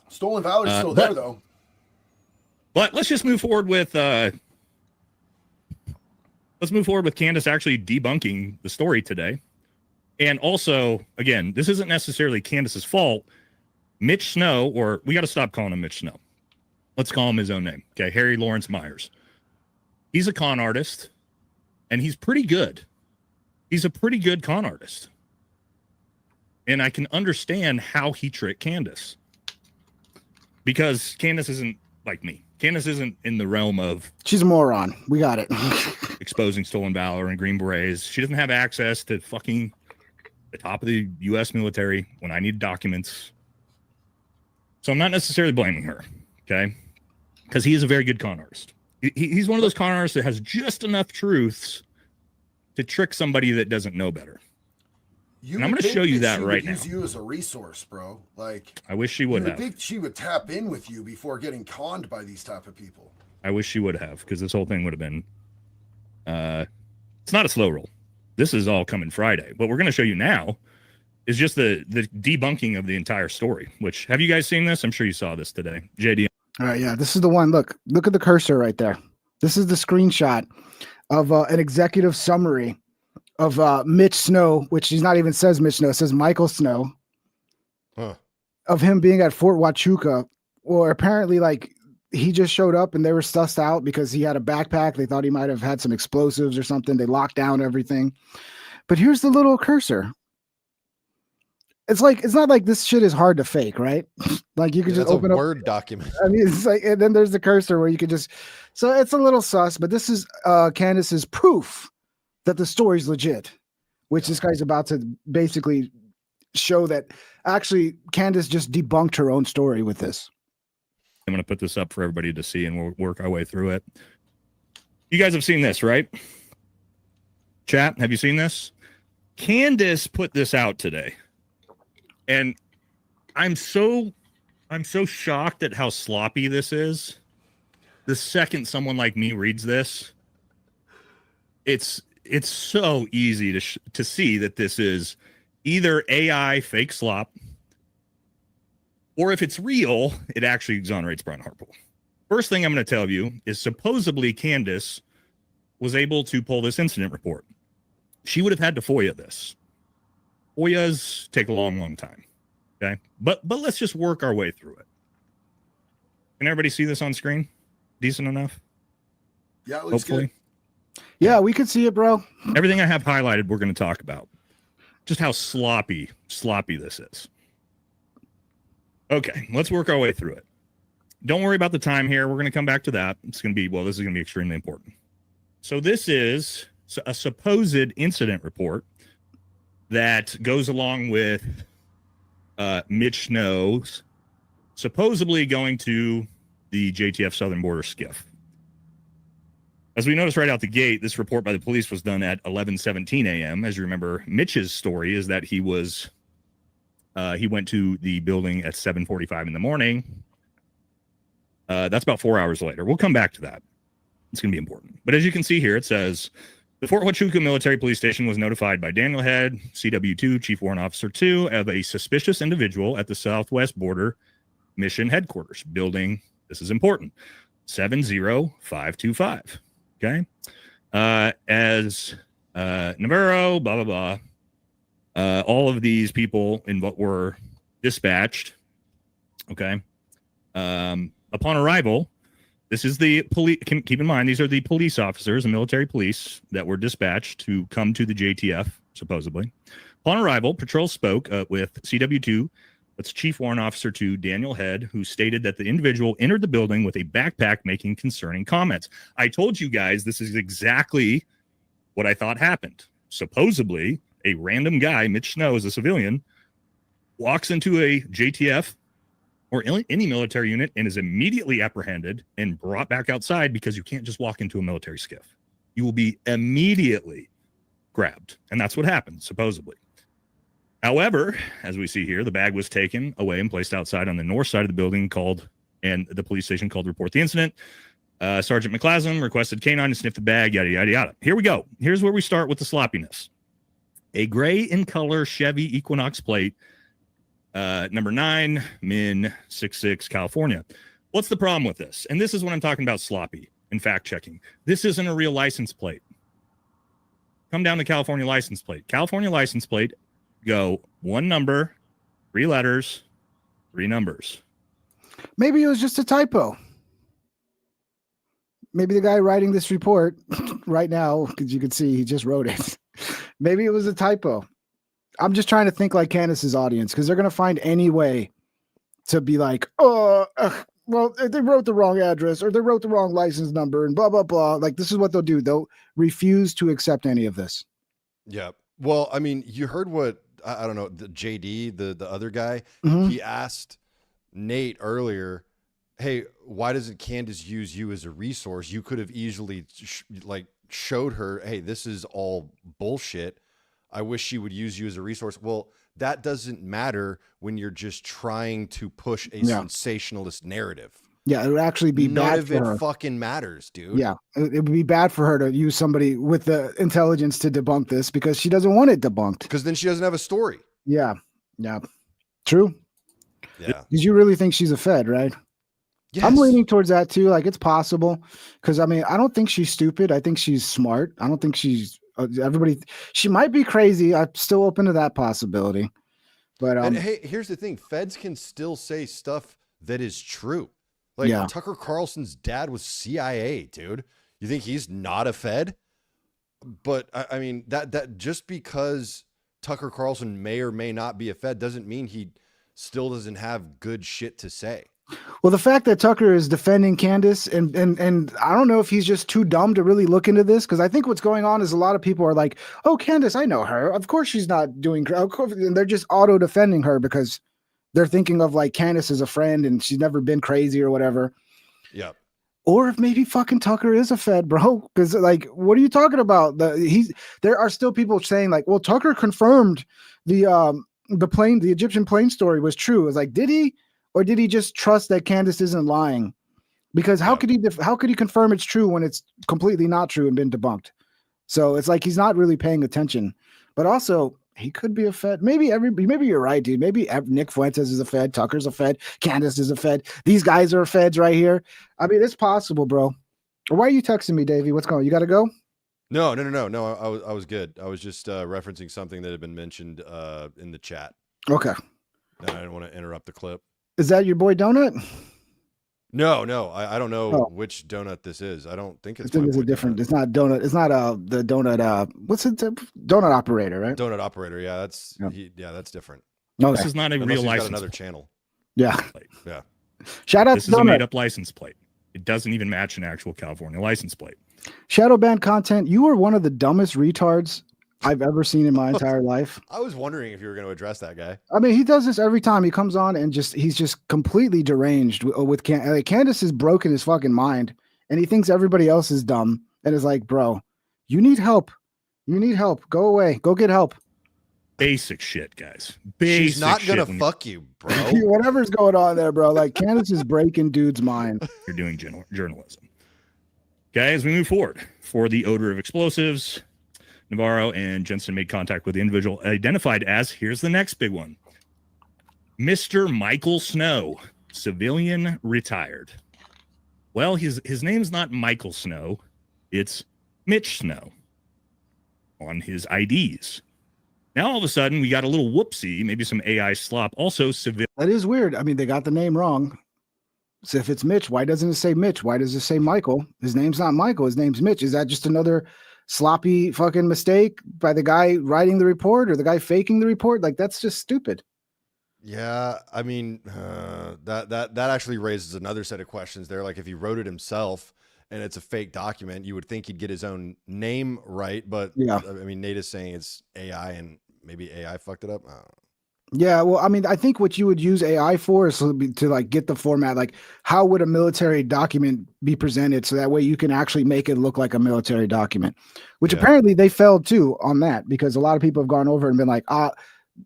Stolen valor is still there, though. But let's just move forward with Candace actually debunking the story today. And also, again, this isn't necessarily Candace's fault. Mitch Snow, or we got to stop calling him Mitch Snow. Let's call him his own name. Okay, Harry Lawrence Myers. He's a con artist, and he's pretty good. He's a pretty good con artist. And I can understand how he tricked Candace. Because Candace isn't like me. Candace isn't in the realm of... She's a moron. We got it. exposing stolen valor and Green Berets. She doesn't have access to fucking the top of the U.S. military when I need documents. So I'm not necessarily blaming her, okay? Because he is a very good con artist. He's one of those con artists that has just enough truths to trick somebody that doesn't know better. And I'm going to show you that right now. Use you as a resource, bro. Like, I wish she would have. I think she would tap in with you before getting conned by these type of people. I wish she would have, because this whole thing would have been. It's not a slow roll. This is all coming Friday. What we're going to show you now is just the debunking of the entire story. Which, have you guys seen this? I'm sure you saw this today, JD. All right, yeah, this is the one. Look at the cursor right there. This is the screenshot of an executive summary of Mitch Snow, which he's not even says Mitch Snow, it says Michael Snow, of him being at Fort Huachuca. Or apparently, like, he just showed up and they were sussed out because he had a backpack. They thought he might have had some explosives or something. They locked down everything. But here's the little cursor. It's like, it's not like this shit is hard to fake, right? Like, you could just open a up Word document. I mean, it's like, and then there's the cursor where you could just, so it's a little sus, but this is Candace's proof that the story's legit, which this guy's about to basically show that actually Candace just debunked her own story with this. I'm going to put this up for everybody to see, and we'll work our way through it. You guys have seen this, right? Chat, have you seen this? Candace put this out today. And I'm so shocked at how sloppy this is. The second someone like me reads this, it's so easy to see that this is either AI fake slop, or if it's real, it actually exonerates Brian Harple. First thing I'm going to tell you is supposedly Candace was able to pull this incident report. she would have had to FOIA this. FOIAs take a long, long time. Okay. But let's just work our way through it. Can everybody see this on screen? Decent enough? Yeah, it looks hopefully. Good. Yeah, we could see it, bro. Everything I have highlighted, we're going to talk about. Just how sloppy this is. Okay, let's work our way through it. Don't worry about the time here. We're going to come back to that. This is going to be extremely important. So this is a supposed incident report that goes along with Mitch Snow's supposedly going to the JTF Southern Border skiff. As we noticed right out the gate, this report by the police was done at 11:17 a.m. As you remember, Mitch's story is that he went to the building at 7:45 in the morning. That's about 4 hours later. We'll come back to that. It's going to be important. But as you can see here, it says, the Fort Huachuca Military Police Station was notified by Daniel Head, CW2, Chief Warrant Officer 2, of a suspicious individual at the Southwest Border Mission Headquarters. Building, this is important, 70525. Okay. As Navarro, blah, blah, blah. All of these people in what were dispatched. Okay. Upon arrival, this is the police. Keep in mind, these are the police officers, the military police that were dispatched to come to the JTF, supposedly. Upon arrival, patrol spoke with CW2, that's Chief Warrant Officer 2, Daniel Head, who stated that the individual entered the building with a backpack making concerning comments. I told you guys this is exactly what I thought happened. Supposedly, a random guy, Mitch Snow, as a civilian, walks into a JTF or any military unit and is immediately apprehended and brought back outside, because you can't just walk into a military skiff. You will be immediately grabbed. And that's what happened, supposedly. However, as we see here, the bag was taken away and placed outside on the north side of the building and the police station called report the incident. Sergeant McClasm requested K9 to sniff the bag, yada, yada, yada. Here we go. Here's where we start with the sloppiness. A gray in color Chevy Equinox plate, number 9, Min 66, California. What's the problem with this? And this is what I'm talking about sloppy and fact checking. This isn't a real license plate. Come down to California license plate. California license plate, go 1 number, 3 letters, 3 numbers. Maybe it was just a typo. Maybe the guy writing this report right now, because you can see he just wrote it. Maybe it was a typo. I'm just trying to think like Candace's audience, because they're going to find any way to be like, well, they wrote the wrong address or they wrote the wrong license number and blah, blah, blah. Like, this is what they'll do. They'll refuse to accept any of this. Yeah. Well, I mean, you heard what, I don't know, the JD, the other guy, he asked Nate earlier, hey, why doesn't Candace use you as a resource? You could have easily showed her, hey, this is all bullshit. I wish she would use you as a resource. Well, that doesn't matter when you're just trying to push a sensationalist narrative. Yeah, it would actually be None bad of for it her. Fucking matters, dude. Yeah, it would be bad for her to use somebody with the intelligence to debunk this, because she doesn't want it debunked. Because then she doesn't have a story. Yeah. True. Yeah. Because you really think she's a Fed, right? Yes. I'm leaning towards that too. Like, it's possible. Because, I mean, I don't think she's stupid. I think she's smart. I don't think she's she might be crazy. I'm still open to that possibility. But and hey, here's the thing. Feds can still say stuff that is true. Like, Tucker Carlson's dad was CIA, dude. You think he's not a Fed? But I mean, that just because Tucker Carlson may or may not be a Fed doesn't mean he still doesn't have good shit to say. Well, the fact that Tucker is defending Candace, and I don't know if he's just too dumb to really look into this, because I think what's going on is a lot of people are like, oh, Candace, I know her. Of course she's not doing, of course, and they're just auto defending her because they're thinking of like Candace as a friend and she's never been crazy or whatever. Yeah. Or if maybe fucking Tucker is a Fed, bro. Because like, what are you talking about? There are still people saying like, well, Tucker confirmed the Egyptian plane story was true. It's like, did he? Or did he just trust that Candace isn't lying? Because how could he confirm it's true when it's completely not true and been debunked? So it's like he's not really paying attention. But also, he could be a Fed. Maybe you're right, dude. Maybe Nick Fuentes is a Fed. Tucker's a Fed. Candace is a Fed. These guys are Feds right here. I mean, it's possible, bro. Why are you texting me, Davey? What's going on? You got to go? No. I was good. I was just referencing something that had been mentioned in the chat. Okay. And I didn't want to interrupt the clip. Is that your boy Donut? No. I don't know which donut this is. I don't think it's. I think it's a different. Donut. It's not donut. It's not the donut. What's it? Donut operator, right? Donut operator. Yeah, that's that's different. No, this is not a real license. Another channel. Yeah. Plate. Yeah. Shout out this to is Donut. a made up license plate. It doesn't even match an actual California license plate. Shadow ban content. You are one of the dumbest retards I've ever seen in my entire life. I was wondering if you were going to address that guy. I mean, he does this every time he comes on, and he's just completely deranged with Candace has broken his fucking mind, and he thinks everybody else is dumb, and is like, bro, you need help. You need help. Go away. Go get help. Basic shit, guys. Basic She's not shit gonna fuck you, bro. Whatever's going on there, bro. Like Candace is breaking dude's mind. You're doing journalism. Okay, as we move forward, for the odor of explosives, Navarro and Jensen made contact with the individual identified as, here's the next big one, Mr. Michael Snow, civilian, retired. Well, his name's not Michael Snow, it's Mitch Snow on his IDs. Now, all of a sudden, we got a little whoopsie, maybe some AI slop. Also, civilian. That is weird. I mean, they got the name wrong. So if it's Mitch, why doesn't it say Mitch? Why does it say Michael? His name's not Michael. His name's Mitch. Is that just another sloppy fucking mistake by the guy writing the report or the guy faking the report? Like, that's just stupid. Yeah, I mean, that actually raises another set of questions there. Like, if he wrote it himself and it's a fake document, you would think he'd get his own name right. But yeah, I mean, Nate is saying it's AI and maybe AI fucked it up. I don't know. Yeah, well, I mean, I think what you would use AI for is to like get the format. Like, how would a military document be presented so that way you can actually make it look like a military document? Which apparently they failed too on that, because a lot of people have gone over and been like,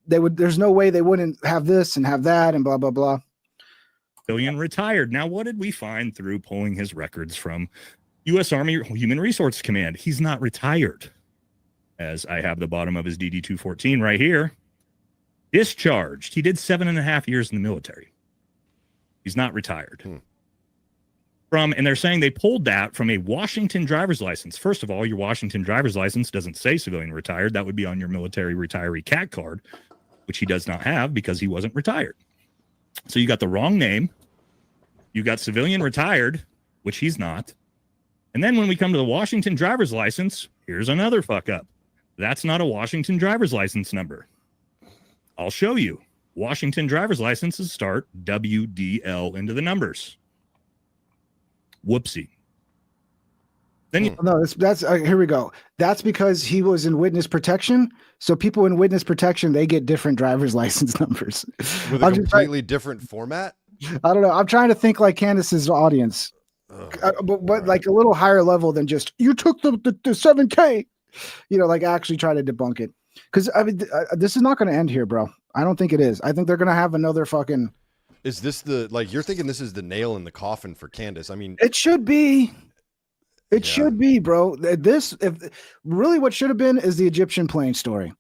there's no way they wouldn't have this and have that and blah blah blah. Civilian retired. Now, what did we find through pulling his records from U.S. Army Human Resources Command? He's not retired, as I have the bottom of his DD-214 right here. Discharged. He did 7.5 years in the military. He's not retired. And they're saying they pulled that from a Washington driver's license. First of all, your Washington driver's license doesn't say civilian retired. That would be on your military retiree CAT card, which he does not have because he wasn't retired. So you got the wrong name. You got civilian retired, which he's not. And then when we come to the Washington driver's license, here's another fuck up. That's not a Washington driver's license number. I'll show you. Washington driver's licenses start WDL into the numbers. Whoopsie. Then no, that's here we go. That's because he was in witness protection. So people in witness protection, they get different driver's license numbers with a completely different format. I don't know. I'm trying to think like Candace's audience, but like a little higher level than just you took the 7K. You know, like actually try to debunk it. Because I mean, this is not going to end here, bro. I don't think it is. I think they're going to have another fucking. Is this you're thinking this is the nail in the coffin for Candace? I mean, it should be. It should be, bro. If really what should have been is the Egyptian plane story.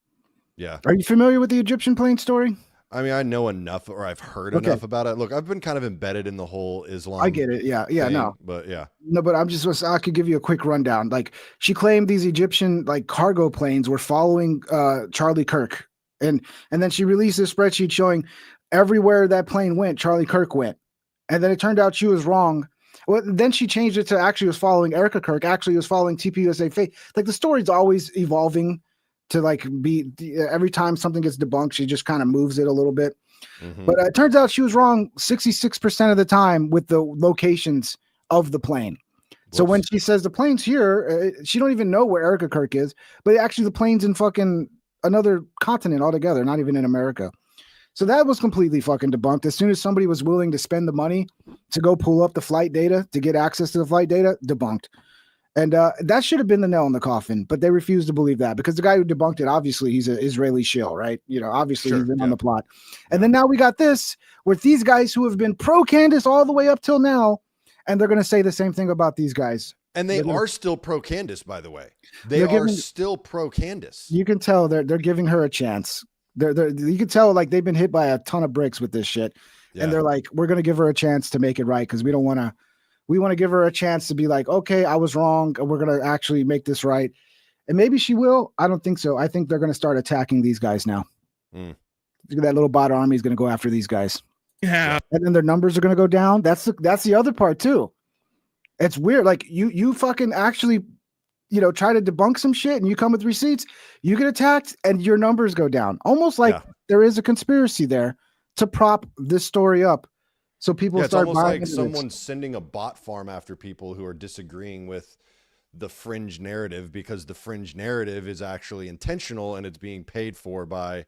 Yeah. Are you familiar with the Egyptian plane story? I mean, I know enough, or I've heard enough about it. Look, I've been kind of embedded in the whole Islam. I get it. Yeah. Thing, no. But yeah. No, but I could give you a quick rundown. Like, she claimed these Egyptian like cargo planes were following Charlie Kirk, and then she released a spreadsheet showing everywhere that plane went, Charlie Kirk went, and then it turned out she was wrong. Well, then she changed it to actually was following Erica Kirk. Actually, was following TPUSA Faith. Like, the story's always evolving to like be every time something gets debunked, she just kind of moves it a little bit. Mm-hmm. But it turns out she was wrong 66% of the time with the locations of the plane. Whoops. So when she says the plane's here, she don't even know where Erica Kirk is, but actually the plane's in fucking another continent altogether, not even in America. So that was completely fucking debunked. As soon as somebody was willing to spend the money to go pull up the flight data to get access to the flight data, debunked. And that should have been the nail in the coffin, but they refused to believe that because the guy who debunked it, obviously he's an Israeli shill, right? You know, obviously he's in on the plot. And then now we got this with these guys who have been pro Candace all the way up till now, and they're going to say the same thing about these guys. And they are still pro Candace, by the way. They are still pro Candace. You can tell they're giving her a chance. You can tell like they've been hit by a ton of bricks with this shit, and they're like, we're going to give her a chance to make it right because we don't want to. We want to give her a chance to be like, okay, I was wrong. We're going to actually make this right. And maybe she will. I don't think so. I think they're going to start attacking these guys now. That little bot army is going to go after these guys. Yeah. And then their numbers are going to go down. That's the other part too. It's weird. Like you fucking actually, try to debunk some shit and you come with receipts, you get attacked and your numbers go down. Almost like there is a conspiracy there to prop this story up. So people start it's almost buying like into someone's sending a bot farm after people who are disagreeing with the fringe narrative, because the fringe narrative is actually intentional and it's being paid for by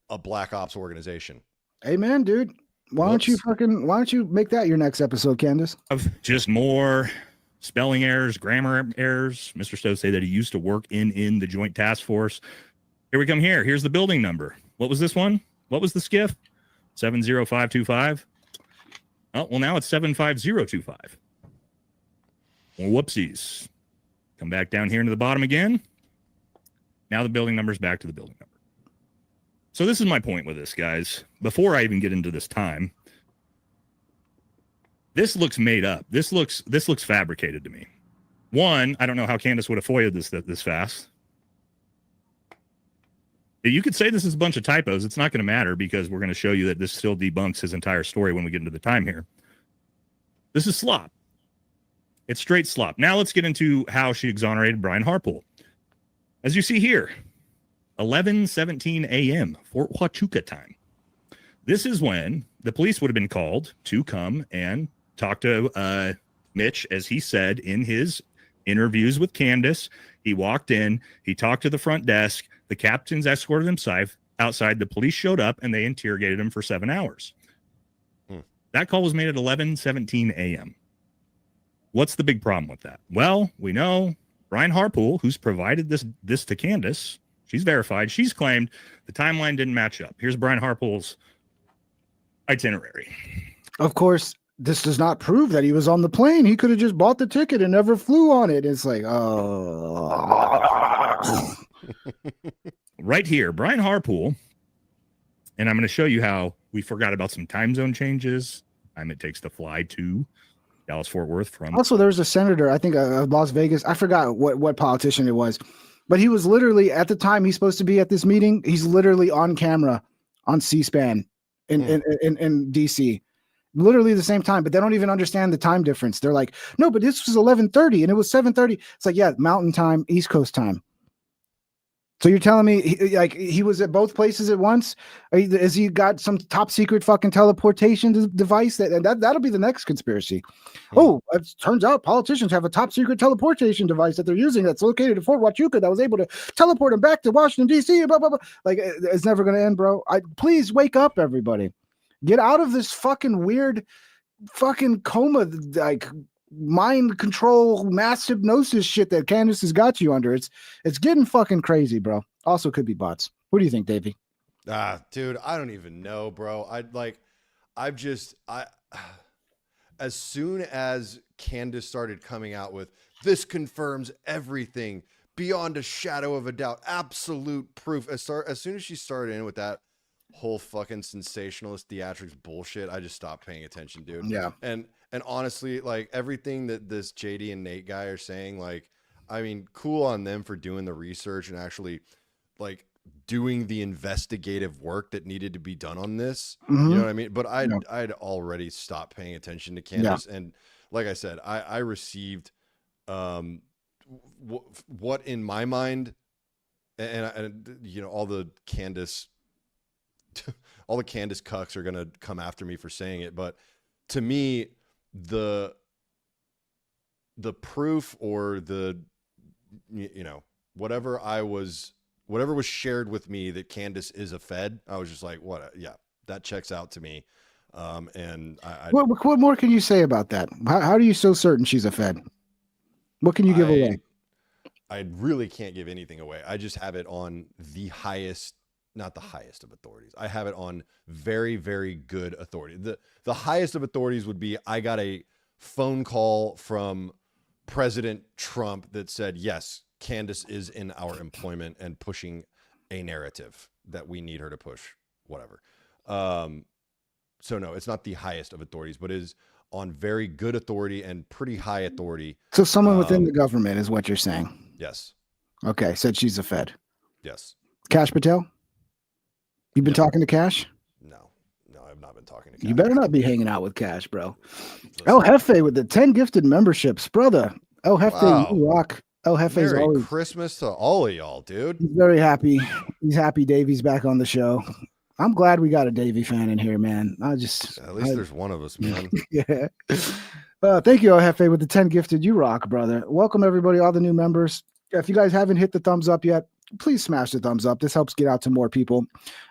a black ops organization. Amen, dude. Why don't you make that your next episode, Candace? Just more spelling errors, grammar errors. Mr. Stowe say that he used to work in the Joint Task Force. Here we come here. Here's the building number. What was this one? What was the skiff? 70525. Oh, well, now it's 75025. Well, whoopsies. Come back down here into the bottom again. Now the building number is back to the building number. So this is my point with this, guys. Before I even get into this time, this looks made up. This looks fabricated to me. One, I don't know how Candace would have FOIA'd this fast. You could say this is a bunch of typos. It's not going to matter because we're going to show you that this still debunks his entire story when we get into the time here. This is slop. It's straight slop. Now let's get into how she exonerated Brian Harpool. As you see here, 11:17 a.m. Fort Huachuca time. This is when the police would have been called to come and talk to Mitch, as he said in his interviews with Candace. He walked in, he talked to the front desk, the captains escorted him outside, the police showed up, and they interrogated him for 7 hours. That call was made at 11:17 a.m. What's the big problem with that? Well, we know Brian Harpool, who's provided this to Candace, she's verified, she's claimed the timeline didn't match up. Here's Brian Harpool's itinerary. Of course, this does not prove that he was on the plane. He could have just bought the ticket and never flew on it. It's like, oh. Right here, Brian Harpool, and I'm going to show you how we forgot about some time zone changes. Time it takes to fly to Dallas-Fort Worth from. Also, there was a senator, I think, of Las Vegas. I forgot what politician it was, but he was literally, at the time he's supposed to be at this meeting, he's literally on camera on C-SPAN in DC. Literally the same time, but they don't even understand the time difference. They're like, no, but this was 11:30 and it was 7:30. It's like, yeah, Mountain Time, East Coast time. So you're telling me he was at both places at once? Has he got some top secret fucking teleportation device? That'll be the next conspiracy. Oh, it turns out politicians have a top secret teleportation device that they're using that's located at Fort Huachuca that was able to teleport him back to Washington, D.C. Blah, blah, blah. Like, it's never going to end, bro. Please wake up, everybody. Get out of this fucking weird fucking coma, like mind control, mass hypnosis shit that Candace has got you under. It's getting fucking crazy, bro. Also could be bots. What do you think, Davey? Dude, I don't even know, bro. As soon as Candace started coming out with this confirms everything beyond a shadow of a doubt, absolute proof. As soon as she started in with that whole fucking sensationalist theatrics bullshit, I just stopped paying attention, dude. Yeah. And honestly, like, everything that this JD and Nate guy are saying, like, I mean, cool on them for doing the research and actually, like, doing the investigative work that needed to be done on this. Mm-hmm. You know what I mean? But I'd already stopped paying attention to Candace. Yeah. And like I said, I received what in my mind, and you know, all the Candace cucks are going to come after me for saying it. But to me, the proof, or the, you know, whatever was shared with me that Candace is a Fed, I was just like, what? Yeah, that checks out to me. And what more can you say about that? How are you so certain she's a Fed? What can you give away? I really can't give anything away. I just have it on the highest, not the highest of authorities. I have it on very, very good authority. The highest of authorities would be, I got a phone call from President Trump that said, yes, Candace is in our employment and pushing a narrative that we need her to push, whatever. So no, it's not the highest of authorities, but is on very good authority and pretty high authority. So someone within the government is what you're saying. Yes. Okay, said she's a Fed. Yes. Cash Patel? You've been No. talking to Cash? No, I've not been talking to Cash. You better not be hanging out with Cash, bro. El Jefe with the 10 gifted memberships, brother. El Jefe, Wow. you rock. El Jefe's Merry always Christmas to all of y'all, dude. he's very happy. He's happy Davey's back on the show. I'm glad we got a Davey fan in here, man. At least there's one of us, man. Yeah. Thank you, El Jefe, with the 10 gifted. You rock, brother. Welcome, everybody, all the new members. If you guys haven't hit the thumbs up yet, please smash the thumbs up. This helps get out to more people.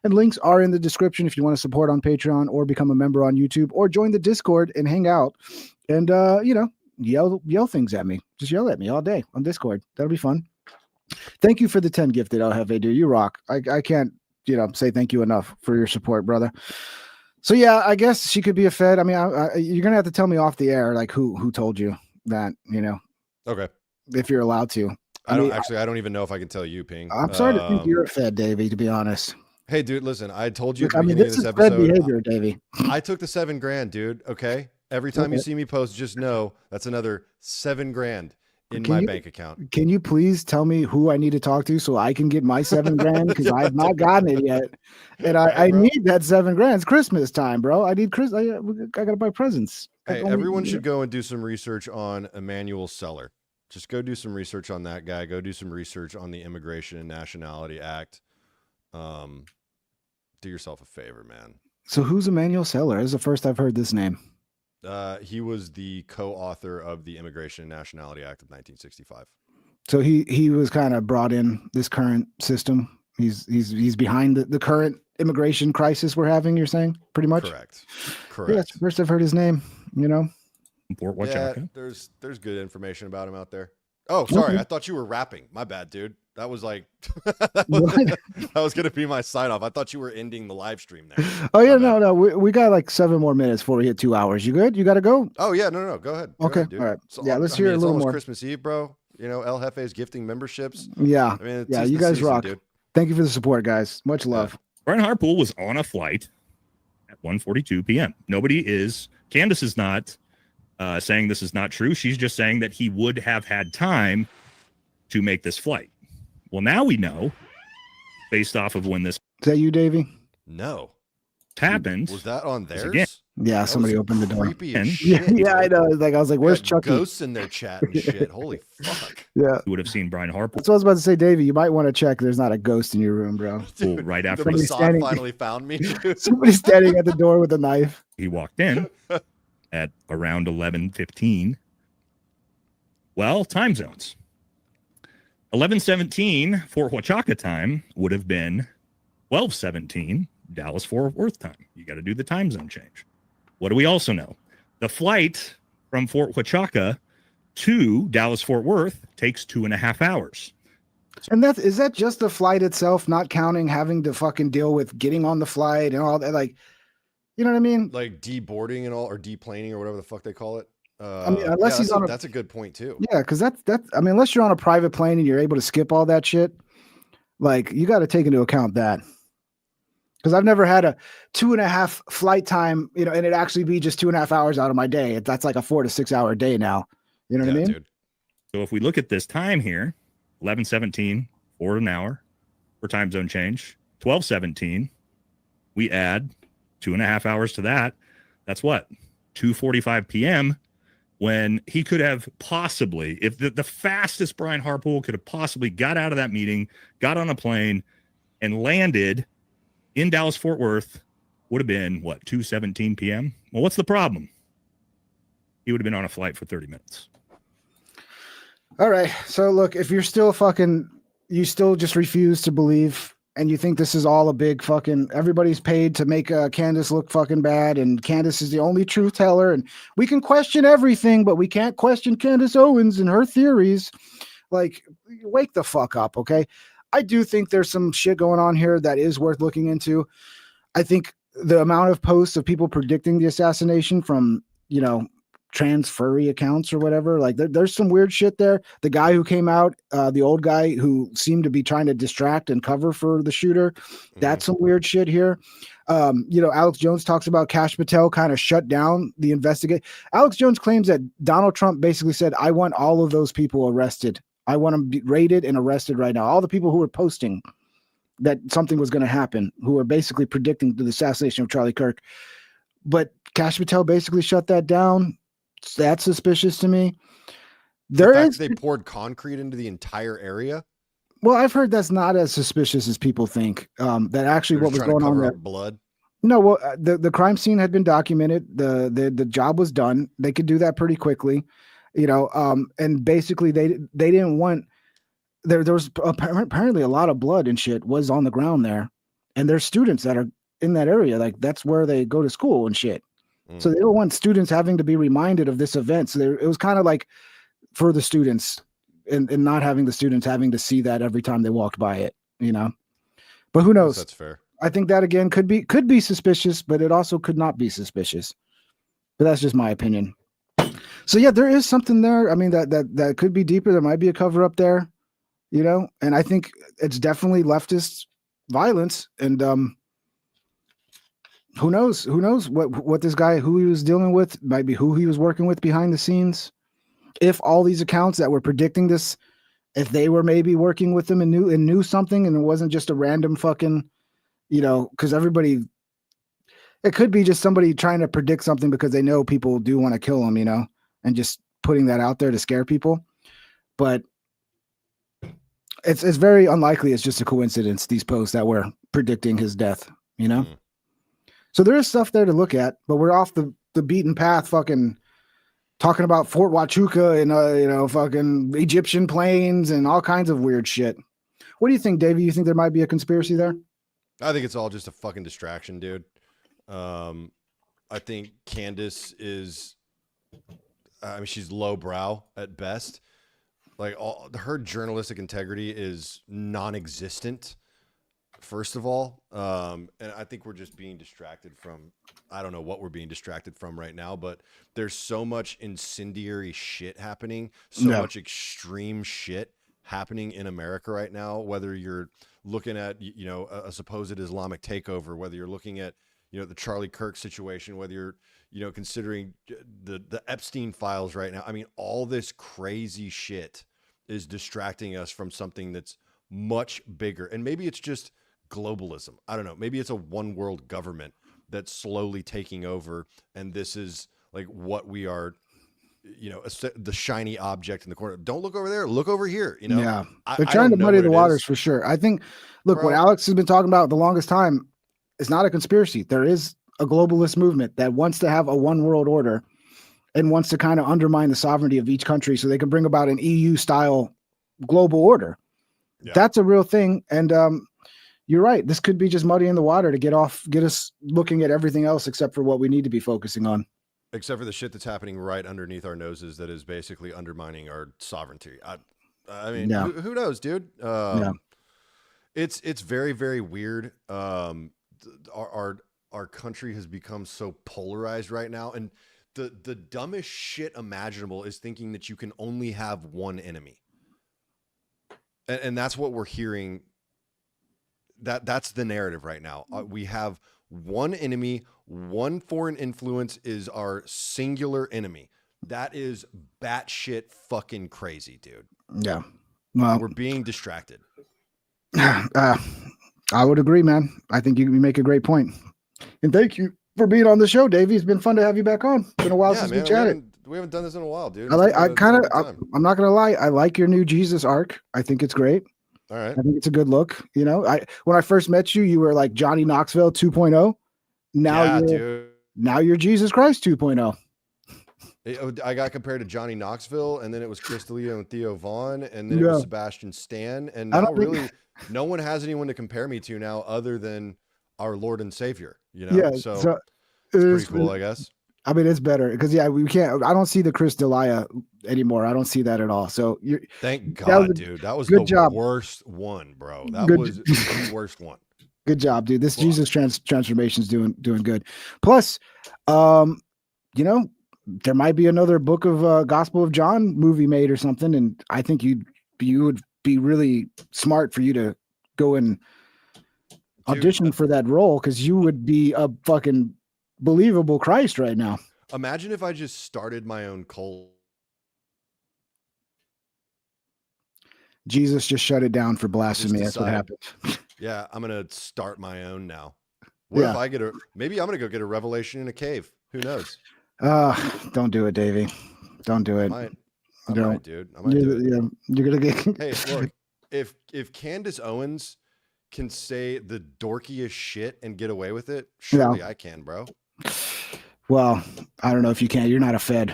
And links are in the description if you want to support on Patreon or become a member on YouTube or join the Discord and hang out and, yell things at me. Just yell at me all day on Discord. That'll be fun. Thank you for the 10 gifted, El Jefe, dude. You rock. I can't, say thank you enough for your support, brother. So, yeah, I guess she could be a Fed. I mean, you're going to have to tell me off the air, like who told you that, Okay. if you're allowed to. I don't even know if I can tell you, Ping. I'm sorry to think you're a Fed, Davey, to be honest. Hey, dude, listen, I told you at the Look, beginning this of this is Fed episode. behavior, Davey. I took the $7,000, dude. Okay. Every time you see me post, just know that's another $7,000 in my bank account. Can you please tell me who I need to talk to so I can get my $7,000? Because I have not gotten it yet. And I need that $7,000. It's Christmas time, bro. I need I gotta buy presents. Hey, everyone should go and do some research on Emmanuel Seller. Just go do some research on that guy. Go do some research on the Immigration and Nationality Act. Do yourself a favor, man. So who's Emmanuel Seller? This is the first I've heard this name. He was the co-author of the Immigration and Nationality Act of 1965. So he was kind of brought in this current system. He's behind the current immigration crisis we're having. You're saying pretty much. Correct. Yeah, it's the first I've heard his name. Fort Huachuca. There's good information about him out there. Oh, sorry. Okay. I thought you were rapping. My bad, dude. That was like that was gonna be my sign off. I thought you were ending the live stream there. Oh yeah, no. We got like 7 more minutes before we hit 2 hours. You good? You got to go? Oh yeah, no. Go ahead. Go Okay, ahead, dude. all right. So, Yeah, let's hear a it's little almost more. Christmas Eve, bro. El Jefe's gifting memberships. Yeah, I mean, it's yeah. just You the guys season, rock. dude. Thank you for the support, guys. Much love. Brian Harpool was on a flight at 1:42 p.m. Candace is not saying this is not true. She's just saying that he would have had time to make this flight. Well, now we know, based off of when this Is that you, Davey? No. happened. Was that on theirs? Again. Yeah, That somebody was opened the door. Creepy And- as shit. Yeah, I know. I was like, where's Got Chucky? ghosts in their chat and shit. Holy fuck. Yeah. You would have seen Brian Harpool That's what I was about to say, Davey. You might want to check. There's not a ghost in your room, bro. right after The Somebody's Mossad standing- finally found me. Dude. Somebody's standing at the door with a knife. he walked in at around 11:15. Well, time zones. 11:17 Fort Huachuca time would have been 12:17 Dallas Fort Worth time. You got to do the time zone change. What do we also know? The flight from Fort Huachuca to Dallas Fort Worth takes 2.5 hours. And is that just the flight itself, not counting having to fucking deal with getting on the flight and all that? Like, you know what I mean? Like deboarding and all, or deplaning or whatever the fuck they call it. I mean, unless he's on that's a good point too. Yeah, because that's I mean, unless you're on a private plane and you're able to skip all that shit, like you got to take into account that. Because I've never had a 2.5 flight time, and it actually be just 2.5 hours out of my day. That's like a 4 to 6 hour day now. You know what I mean? Dude. So if we look at this time here, 11:17 for an hour for time zone change, 12:17, we add 2.5 hours to that. That's what? 2:45 p.m. when he could have possibly, if the fastest Brian Harpool could have possibly got out of that meeting, got on a plane and landed in Dallas Fort Worth, would have been what, 2:17 p.m. Well, what's the problem? He would have been on a flight for 30 minutes. All right. So look, if you're still you still just refuse to believe and you think this is all a big fucking, everybody's paid to make Candace look fucking bad and Candace is the only truth teller and we can question everything, but we can't question Candace Owens and her theories. Like, wake the fuck up, okay? I do think there's some shit going on here that is worth looking into. I think the amount of posts of people predicting the assassination from, trans furry accounts or whatever, like there's some weird shit there. The guy who came out, the old guy who seemed to be trying to distract and cover for the shooter, that's some weird shit here. Alex Jones talks about Cash Patel kind of shut down the investigate. Alex Jones claims that Donald Trump basically said, I want all of those people arrested I want them raided and arrested right now. All the people who were posting that something was going to happen, who were basically predicting the assassination of Charlie Kirk. But Kash Patel basically shut that down. That's suspicious to me. The fact that they poured concrete into the entire area. Well, I've heard that's not as suspicious as people think. That actually what was going on there. Blood. No, well, the crime scene had been documented. The job was done. They could do that pretty quickly, you know. And basically they didn't want there was apparently a lot of blood and shit was on the ground there, and there's students that are in that area, like that's where they go to school and shit. So they don't want students having to be reminded of this event. So it was kind of like for the students and not having the students having to see that every time they walked by it, you know. But who knows? That's fair. I think that again could be suspicious, but it also could not be suspicious. But that's just my opinion. So yeah, there is something there. I mean, that could be deeper. There might be a cover up there, you know. And I think it's definitely leftist violence. And who knows what this guy, who he was dealing with, might be who he was working with behind the scenes. If all these accounts that were predicting this, if they were maybe working with them and knew something, and it wasn't just a random fucking, you know, because it could be just somebody trying to predict something because they know people do want to kill them, you know, and just putting that out there to scare people. But it's very unlikely it's just a coincidence, these posts that were predicting his death, you know. So there is stuff there to look at, but we're off the beaten path, fucking talking about Fort Huachuca and you know, fucking Egyptian planes and all kinds of weird shit. What do you think, Davey? You think there might be a conspiracy there? I think it's all just a fucking distraction, dude. I think Candace is, I mean, she's lowbrow at best. Like her journalistic integrity is non-existent, first of all. And I think we're just being distracted from, I don't know what we're being distracted from right now, but there's so much incendiary shit happening, so much extreme shit happening in America right now, whether you're looking at, you know, a supposed Islamic takeover, whether you're looking at, you know, the Charlie Kirk situation, whether you're, you know, considering the Epstein files right now. I mean, all this crazy shit is distracting us from something that's much bigger. And maybe it's just globalism. I don't know. Maybe it's a one world government that's slowly taking over. And this is like what we are, you know, the shiny object in the corner. Don't look over there. Look over here. You know, yeah, they're trying to muddy the waters for sure. I think, look, what Alex has been talking about the longest time is not a conspiracy. There is a globalist movement that wants to have a one world order and wants to kind of undermine the sovereignty of each country so they can bring about an EU style global order. Yeah. That's a real thing. And you're right. This could be just muddying the water to get us looking at everything else except for what we need to be focusing on. Except for the shit that's happening right underneath our noses that is basically undermining our sovereignty. I mean, who knows, dude? It's very, very weird. Our country has become so polarized right now, and the dumbest shit imaginable is thinking that you can only have one enemy, and that's what we're hearing. That's the narrative right now. We have one enemy, one foreign influence is our singular enemy. That is batshit fucking crazy, dude. Yeah, well, we're being distracted. I would agree, man. I think you make a great point. And thank you for being on the show, Davey. It's been fun to have you back on. It's been a while since we chatted. We haven't done this in a while, dude. I'm not gonna lie. I like your new Jesus arc. I think it's great. All right. I think it's a good look. You know, when I first met you, you were like Johnny Knoxville 2.0. Now you're Jesus Christ 2.0. I got compared to Johnny Knoxville, and then it was Chris D'Elia and Theo Vaughn, and then it was Sebastian Stan, and now really no one has anyone to compare me to now other than our Lord and Savior. You know, so it's pretty cool, I guess. I mean, it's better because we can't. I don't see the Chris D'Elia anymore. I don't see that at all. So thank God, dude. That was the worst one, bro. That was the worst one. Good job, dude. This Jesus transformation is doing good. Plus, you know, there might be another book of Gospel of John movie made or something, and I think you would be really smart for you to go and audition for that role because you would be a fucking believable Christ right now. Imagine if I just started my own cult. Jesus just shut it down for blasphemy. That's what happened. Yeah, I'm gonna start my own now. What if I maybe I'm gonna go get a revelation in a cave? Who knows? Don't do it, Davey. Don't do it. I might, dude. I might do it. Yeah, you're gonna get. Hey, look, if Candace Owens can say the dorkiest shit and get away with it, surely I can, bro. Well, I don't know if you can. You're not a Fed.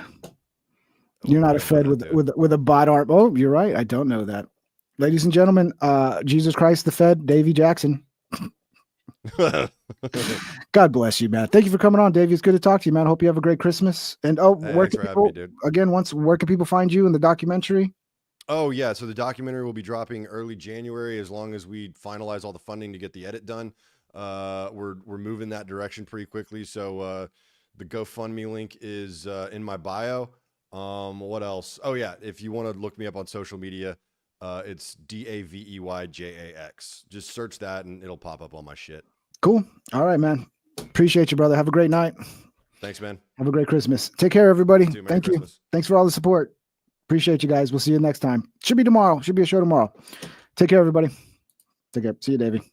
You're not a Fed with a bot arm. Oh, you're right. I don't know that. Ladies and gentlemen, Jesus Christ the Fed, Davey Jackson. God bless you, man. Thank you for coming on, Davey. It's good to talk to you, man. I hope you have a great Christmas. And where can people find you in the documentary? Oh yeah, so the documentary will be dropping early January as long as we finalize all the funding to get the edit done. We're moving that direction pretty quickly. So the GoFundMe link is in my bio. What else? Oh yeah, if you want to look me up on social media, it's DAVEYJAX. Just search that and it'll pop up on my shit. Cool. All right, man. Appreciate you, brother. Have a great night. Thanks, man. Have a great Christmas. Take care, everybody. Thank you. Thanks for all the support. Appreciate you guys. We'll see you next time. Should be tomorrow. Should be a show tomorrow. Take care, everybody. Take care. See you, Davey.